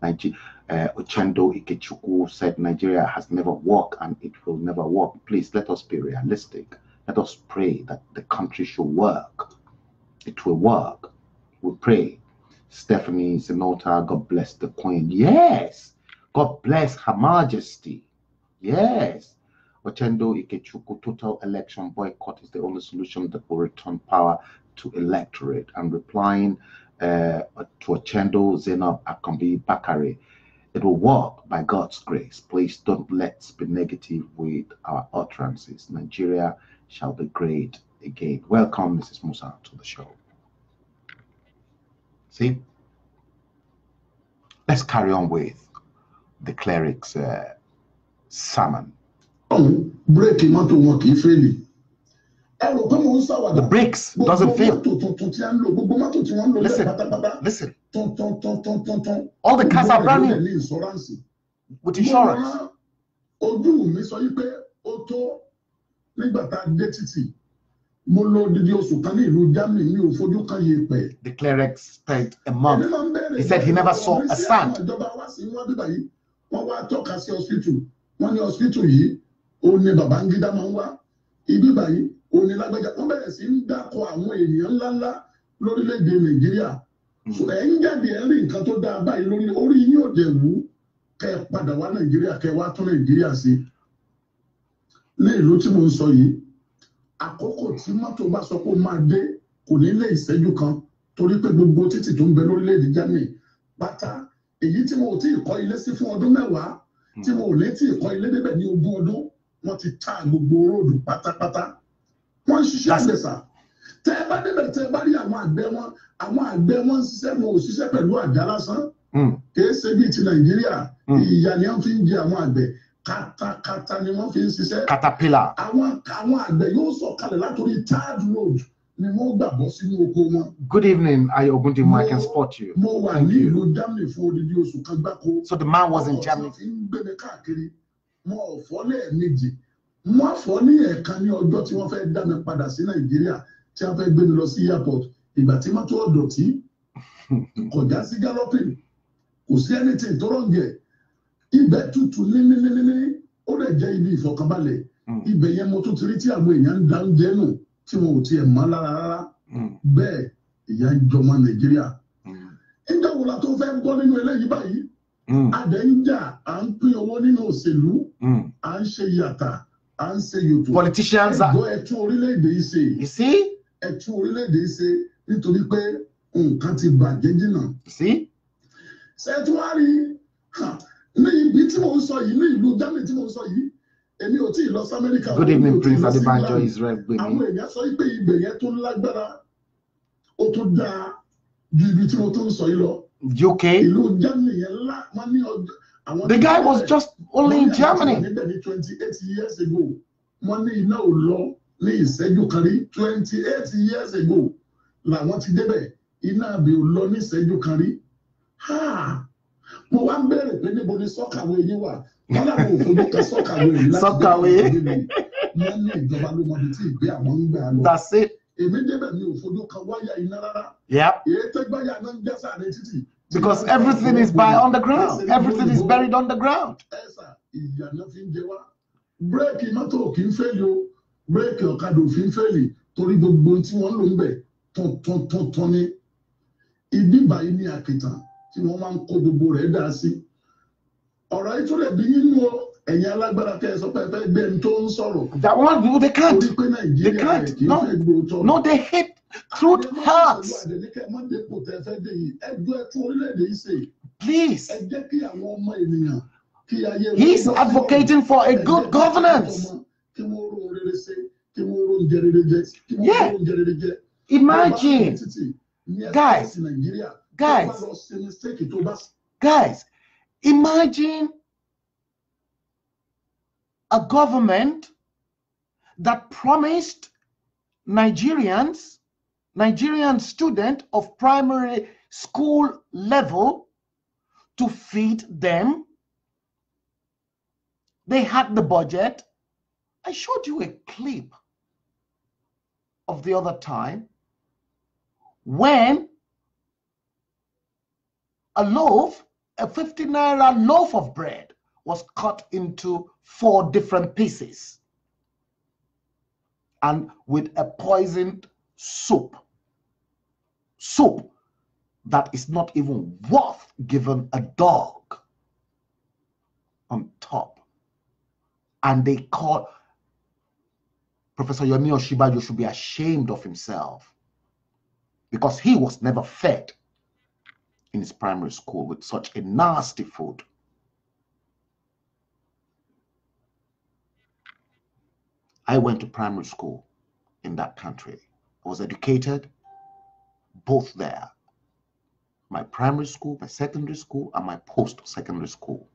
Ochendo Ikechukwu said Nigeria has never worked and it will never work. Please let us be realistic. Let us pray that the country should work. It will work. We pray. Stephanie Zenota, God bless the Queen. Yes. God bless Her Majesty. Yes. Ochendo Ikechukwu, total election boycott is the only solution that will return power to electorate. And replying to Ochendo Zainab Akombi Bakari, it will work by God's grace. Please don't let's be negative with our utterances. Nigeria shall be great again. Welcome, Mrs. Musa, to the show. See, let's carry on with the cleric's sermon. The brakes doesn't fail. Listen. All the cars are brand new with insurance. The cleric spent a month. He said he never saw a sand. onílágbájá wọ́n bẹ̀rẹ̀ sí ń dákọ̀ àwọn ènìyàn ńláńlá lórílẹ̀‐èdè Nàìjíríà so ẹ̀ ń jáde ẹ̀ ń rí nǹkan tó dáa báyìí lórí orí yín ò dẹ̀ wú kẹ́ ẹ padà wá Nàìjíríà kẹ́ ẹ wá tún Nàìjíríà sí ní ìlú tí mo ń sọ yìí àkókò tí mọ́tò bá sọ pé ó máa dé kò ní lé ìṣẹ́jú kan torí pé gbogbo títì tó ń bẹ lórílẹ̀‐èdè Germany pátá èyí tí mo ò tí ì kọ́ ilé sí fún ọdún mẹ́wàá tí mo ò lè tí ì kọ́ ilé débẹ̀ ní 20 ọdún wọ́n ti ta gbogbo róòdù pátápátá wọ́n ń ṣiṣẹ́ àgbẹ̀sà tẹ́ ẹ bá débẹ̀ tẹ́ ẹ bá rí àwọn àgbẹ̀ wọn ń ṣiṣẹ́ wọn ò ṣiṣẹ́ pẹ̀lú àdá lásán kì í ṣe bíi ti Nàìjíríà ìyà ni wọ́n fi ń jẹ àwọn àgbẹ̀ katakata ni wọ́n fi ń ṣiṣẹ́ caterpillar àwọn àgbẹ̀ yóò sọ̀kalẹ̀ látòrí third road ni wọ́n gbà bọ́ sínú oko wọn. Good evening, Ayo Ogundimu. I can spot you. Mo wà ní ìlú Germany fún odidi oṣù kan gbáko. So the man was in Germany. Wọ́n fi ń gbé mi káàkiri. Mo ò fọ́ lẹ́ẹ̀mejì. Wọ́n fọ́ ní ẹ̀ẹ̀kan ní ọjọ́ tí wọ́n fẹ́ dá mi padà sí Nàìjíríà tí wọ́n fẹ́ gbé mi lọ sí airport. Ìgbà tí mọ́tò ọ̀dọ̀tí kọjá sí galloping kò sí anything tó rọ̀ǹgẹ̀. Ibẹ̀ tutù níníníní ó lè jẹ́ ibi ìfọ̀kànbalẹ̀. Ibẹ̀ yẹn mo tún ti rí tí àwọn èèyàn ń dá oúnjẹ nù tí wọn ò tiẹ̀ mọ́ lára rárá. Bẹ́ẹ̀ ìyà ń jọmọ Nàìjíríà. Nígbà wo la tó fẹ́ gbọ́ nínú eléyìí báyìí? Adẹ̀ ń jà, à ń pín owó nínú òṣèlú, à ń ṣe yàtà, à ń ṣe yòtò. Politicians are. Ẹ̀gbọ́n ẹ̀tún orílẹ̀-èdè yìí ṣe. You see? Ẹ̀tún orílẹ̀-èdè yìí ṣe nítorí pé nǹkan ti bàjẹ́ jìnnà. You see? Ṣètùwárí ní ibi tí mo ń sọ yìí, ní ìlú Germany tí mo ń sọ yìí, èmi ò tí ì lọ sí Amẹ́ríkà. Good evening, Prince Adebanjo Israel Gbemi. Àwọn èèyàn sọ pé ibẹ̀ yẹn tó lágbára, ó tó dáa ju ibi tí mo tó ń sọ yìí lọ. UK. Ìlú Germany yẹn ńlá, wọ́n ní ọjọ́. The guy was just only in Germany. Níbẹ̀ ní 28 years ago, wọ́n ní iná ò lọ ní ìṣẹ́jú kan rí. 28 years ago làwọn ti débẹ̀, iná àbí ò lọ ní ìṣẹ́jú kan rí. Mo wá ń bẹ̀rẹ̀ pé níbo ni sọ́kàwé yín wà. Wọ́n láwọn òfin kan sọ́kàwé yìí láti Sọ́kàwé. Wọ́n ní ìjọba ló mọ ibi tí ìgbé àwọn ń gbà lọ. That's it. Èmi débẹ̀ mi ò fojú kan wáyà iná rárá. Yep. Èyí tẹ́gbáyà náà ń jẹ́ sáré títì. Because everything is by underground. Everything is buried underground. Ẹ̀sà ìyà náà fi ń jẹ wá. Bírèkì mọ́tò kì í fẹ́lì o. Bírèkì ọ̀kadà ò fi ń fẹ́lì torí gbogbo tí wọ́n lò ń bẹ̀ tọ̀tọ̀tọ̀ ni. Ibi báyìí ní àkìtàn tí wọ́n máa ń kó gbogbo rẹ̀ dá sí. Ọ̀rọ̀ yìí tún lè bí nínú ẹ̀yin alágbára kẹ́ ẹ sọ pé ẹ fẹ́ gbé ẹni tó ń sọ̀rọ̀. That one, no, they can't. Torí pé They Nàìjíríà can't. kì í fẹ́ gbóòótọ́. No, they hate truth hurts. Àdèlékẹ́ má dépò tẹ́ fẹ́ dé yìí. Ẹjọ́ ẹ tún orílẹ̀-èdè yìí ṣe. Please. Ẹ jẹ́ kí àwọn ọmọ ènìyàn kí ayé wọn. He's advocating for a good governance. Kí wọ́n rò rere ṣe, kí wọ́n rò oúnjẹ rere jẹ, kí wọ́n rò oúnjẹ rere jẹ. Imagine. Guys. Guys, imagine a government that promised Nigerian students of primary school level to feed them. They had the budget. I showed you a clip of the other time when a 50 naira loaf of bread was cut into 4 different pieces and with a poisoned soup that is not even worth giving a dog on top. And they call Professor Yomi Osinbajo should be ashamed of himself because he was never fed in his primary school with such a nasty food. I went to primary school in that country. I was educated both there. My primary school, my secondary school, and my post-secondary school.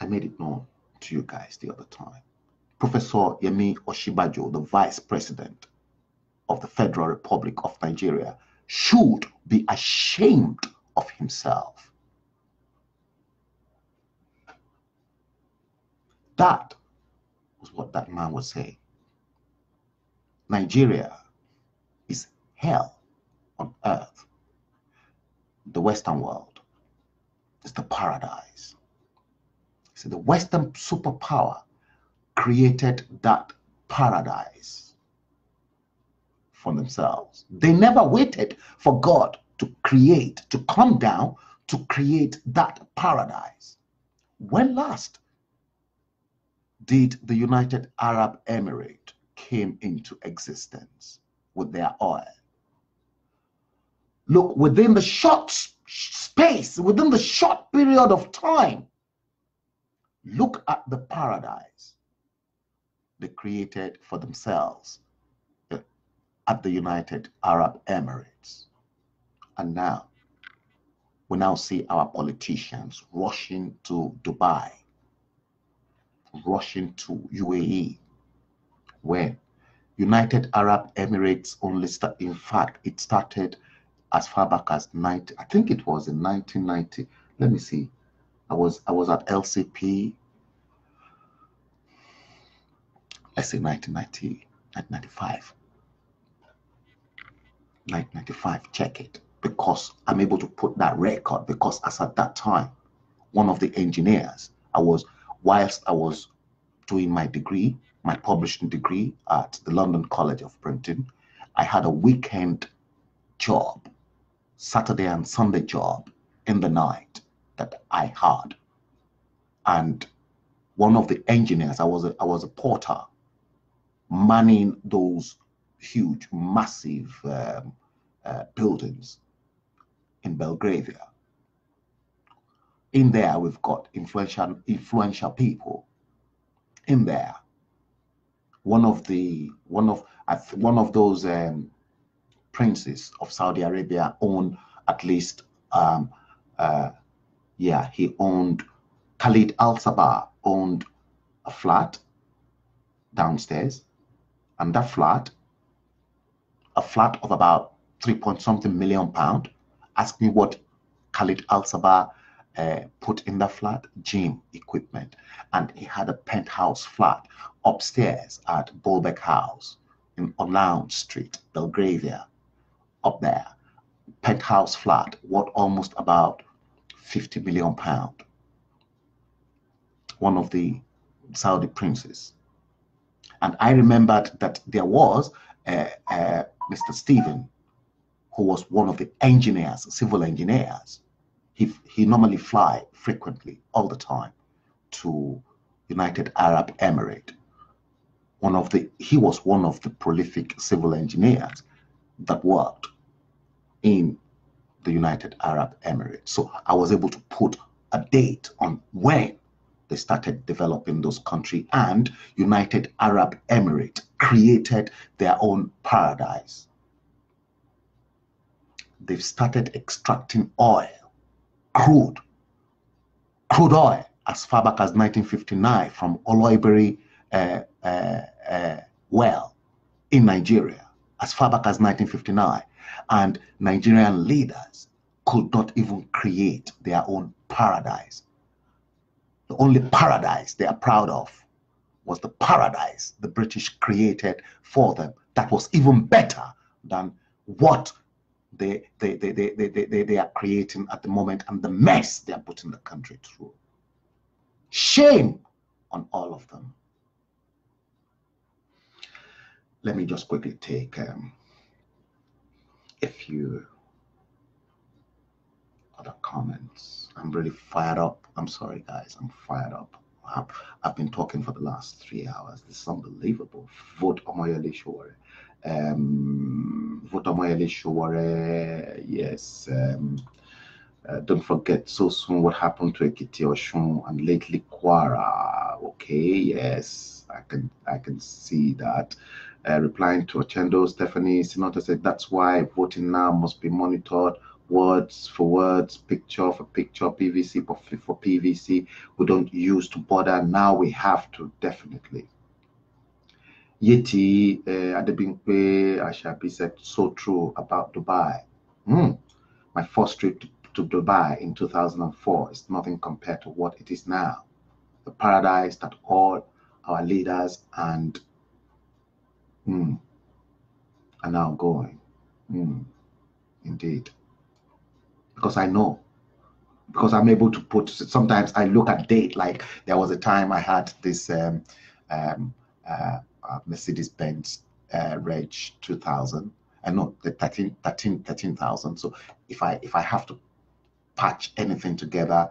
I made it known to you guys the other time. Professor Yemi Osinbajo, the Vice President of the Federal Republic of Nigeria, should be ashamed of himself. That was what that man was saying. Nigeria is hell on earth. The Western world is the paradise. See, the Western superpower created that paradise for themselves. They never waited for God to come down to create that paradise. When last did the United Arab Emirates came into existence with their oil? Look, within the short space, within the short period of time, look at the paradise they created for themselves at the United Arab Emirates. And now, we now see our politicians rushing to Dubai, rushing to UAE, where United Arab Emirates only in fact, it started as far back as I think it was in 1990. Let me see. I was at LCP. Let's say 1990, 1995. 1995, check it. Because I'm able to put that record, because as at that time, one of the engineers, whilst I was doing my degree, my publishing degree at the London College of Printing, I had a weekend job, Saturday and Sunday job in the night that I had. And one of the engineers, I was a porter, manning those huge, massive buildings in Belgravia. In there, we've got influential people. In there, one of those princes of Saudi Arabia owned at least, he owned, Khalid Al Sabah owned a flat downstairs, and that flat, a flat of about 3-point-something million pound. Ask me what Khalid Al Sabah put in the flat: gym equipment. And he had a penthouse flat upstairs at Bolbeck House in Lounge Street, Belgravia, up there. Penthouse flat, worth almost about 50 million pound. One of the Saudi princes. And I remembered that there was Mr. Stephen, who was one of the engineers, civil engineers. He normally fly frequently, all the time, to United Arab Emirates. He was one of the prolific civil engineers that worked in the United Arab Emirates. So I was able to put a date on when they started developing those countries, and United Arab Emirates created their own paradise. They've started extracting oil, crude oil, as far back as 1959 from Oloibiri well in Nigeria, as far back as 1959. And Nigerian leaders could not even create their own paradise. The only paradise they are proud of was the paradise the British created for them, that was even better than what they are creating at the moment, and the mess they are putting the country through. Shame on all of them. Let me just quickly take a few other comments. I'm really fired up. I'm sorry, guys. I'm fired up. I've been talking for the last 3 hours. This is unbelievable. Vote Omoyele Sowore. Vote Omoyele Sowore. Yes. Don't forget so soon what happened to Ekiti Osun and lately Kwara. Okay, yes, I can see that. Replying to Ochendo, Stephanie Sinota said that's why voting now must be monitored, words for words, picture for picture, PVC for PVC. We don't use to bother. Now we have to, definitely. Yeti Adebimpe Ashabi said so true about Dubai. My first trip to Dubai in 2004 is nothing compared to what it is now. The paradise that all our leaders and are now going. Indeed. Because I know because I'm able to put, sometimes I look at date, like there was a time I had this Mercedes-Benz Reg 2000, and no, the 13,000. So if I have to patch anything together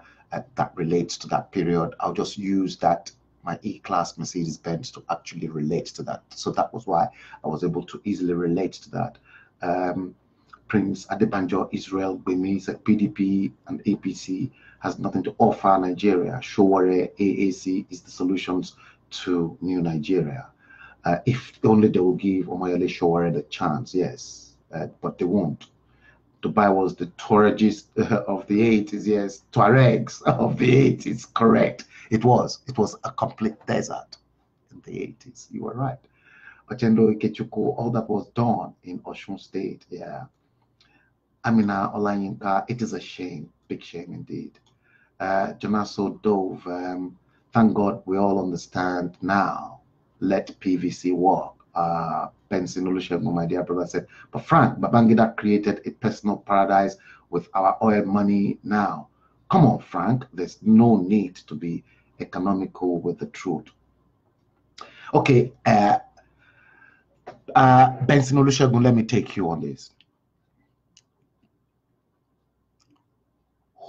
that relates to that period, I'll just use that, my E-Class Mercedes-Benz, to actually relate to that. So that was why I was able to easily relate to that. Prince Adebanjo Israel Gbemi said PDP and APC has nothing to offer Nigeria. Showore AAC is the solutions to new Nigeria. If only they will give Omoyele Showore the chance, yes, but they won't. Dubai was the Tuaregs of the 80s, yes, Tuaregs of the 80s, correct. It was a complete desert in the 80s, you were right. Ochendo Ikechukwu, all that was done in Osun State, yeah. Amina Olayinka, it is a shame, big shame indeed. Jonaso Dove, thank God we all understand now. Let PVC work. Benson Olusegun, my dear brother, said, but Frank, Babangida created a personal paradise with our oil money now. Come on, Frank, there's no need to be economical with the truth. Okay, Benson Olusegun, let me take you on this.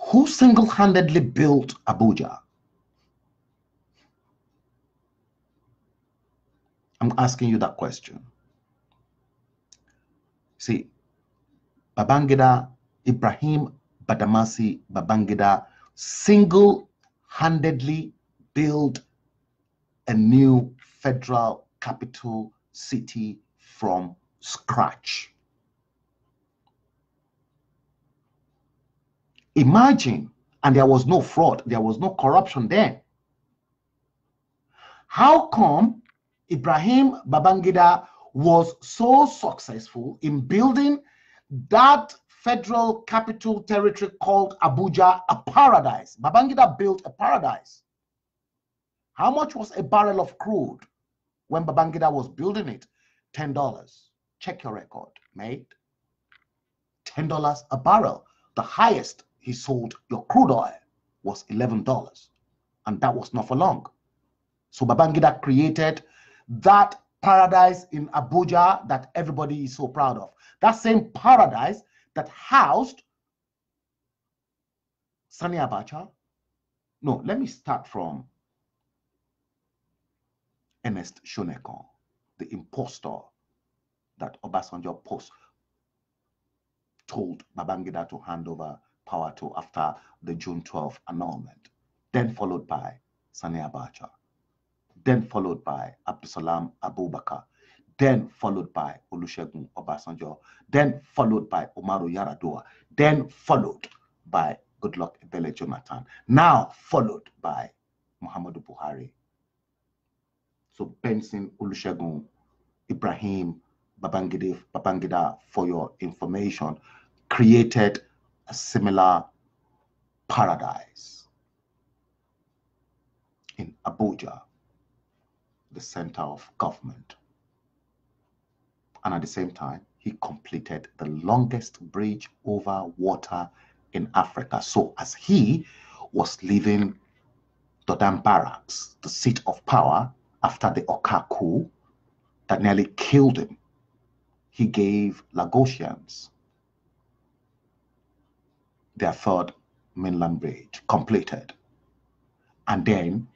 Who single-handedly built Abuja? I'm asking you that question. See, Babangida, Ibrahim Badamasi Babangida single-handedly built a new federal capital city from scratch. Imagine, and there was no fraud, there was no corruption then. How come Ibrahim Babangida was so successful in building that federal capital territory called Abuja a paradise? Babangida built a paradise. How much was a barrel of crude when Babangida was building it? $10. Check your record, mate. $10 a barrel. The highest he sold your crude oil was $11. And that was not for long. So Babangida created that paradise in Abuja that everybody is so proud of. That same paradise that housed Sani Abacha. No, let me start from Ernest Shonekan, the impostor that Obasanjo told Babangida to hand over power to after the June 12th annulment. Then followed by Sani Abacha. Then followed by Abdusalam Abubakar, then followed by Olusegun Obasanjo, then followed by Umaru Yar'Adua, then followed by Goodluck Ebele Jonathan, now followed by Muhammadu Buhari. So Benson Olusegun, Ibrahim Babangida, for your information, created a similar paradise in Abuja, the center of government. And at the same time, he completed the longest bridge over water in Africa. So as he was leaving Dodan Barracks, the seat of power, after the Oka coup that nearly killed him, he gave Lagosians their third mainland bridge completed, and then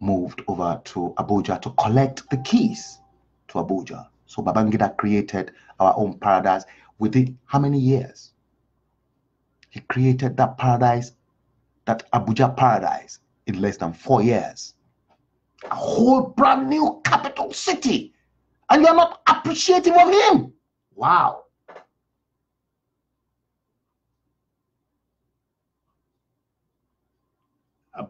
moved over to Abuja to collect the keys to Abuja. So Babangida created our own paradise within how many years? He created that paradise, that Abuja paradise, in less than 4 years. A whole brand new capital city. And you're not appreciative of him. Wow.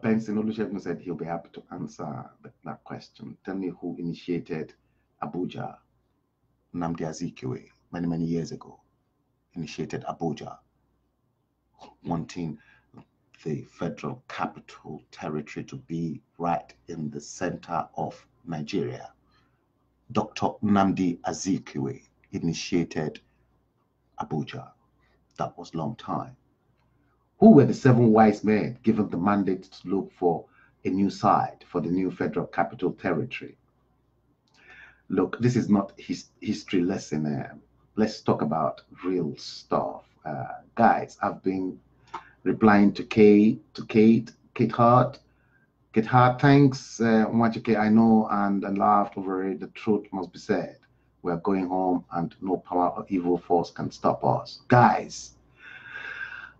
Benson Olusegun said he'll be happy to answer that question. Tell me who initiated Abuja. Nnamdi Azikiwe, many years ago, initiated Abuja, wanting the federal capital territory to be right in the center of Nigeria. Dr. Nnamdi Azikiwe initiated Abuja. That was a long time. Who were the 7 wise men given the mandate to look for a new site for the new Federal Capital Territory? Look, this is not history lesson. Let's talk about real stuff. Guys, I've been replying to Kate Hart. Kate Hart, thanks, Mwachike, I know and laughed over it. The truth must be said. We're going home and no power or evil force can stop us. Guys,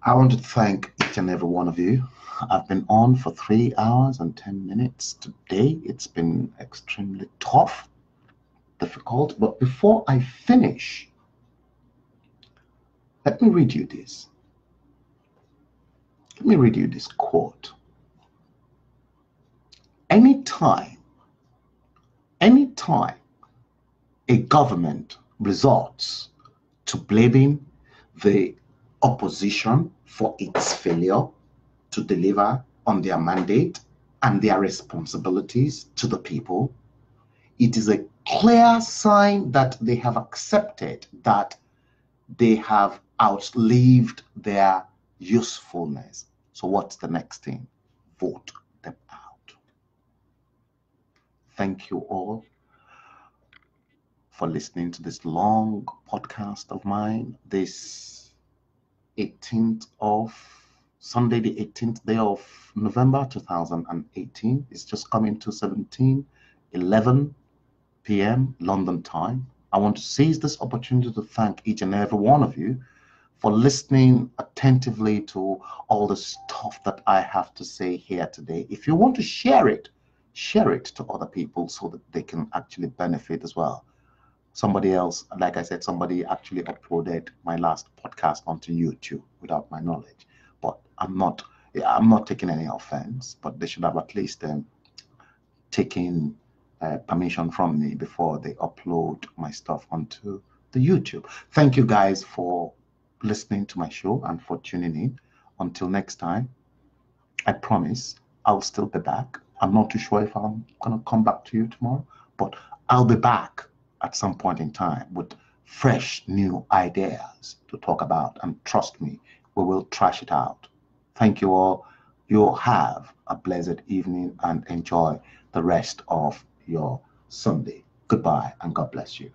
I want to thank each and every one of you. I've been on for 3 hours and 10 minutes today. It's been extremely tough, difficult, but before I finish, let me read you this. Let me read you this quote. Anytime a government resorts to blaming the opposition for its failure to deliver on their mandate and their responsibilities to the people, it is a clear sign that they have accepted that they have outlived their usefulness. So what's the next thing? Vote them out. Thank you all for listening to this long podcast of mine. This 18th of Sunday, the 18th day of November 2018. It's just coming to 11 p.m. London time. I want to seize this opportunity to thank each and every one of you for listening attentively to all the stuff that I have to say here today. If you want to share it to other people so that they can actually benefit as well. Somebody else, like I said, somebody actually uploaded my last podcast onto YouTube without my knowledge. But I'm not taking any offense, but they should have at least taken permission from me before they upload my stuff onto the YouTube. Thank you guys for listening to my show and for tuning in. Until next time, I promise I'll still be back. I'm not too sure if I'm gonna come back to you tomorrow, but I'll be back at some point in time with fresh new ideas to talk about, and trust me, we will trash it out. Thank you all. You have a blessed evening and enjoy the rest of your Sunday. Goodbye and God bless you.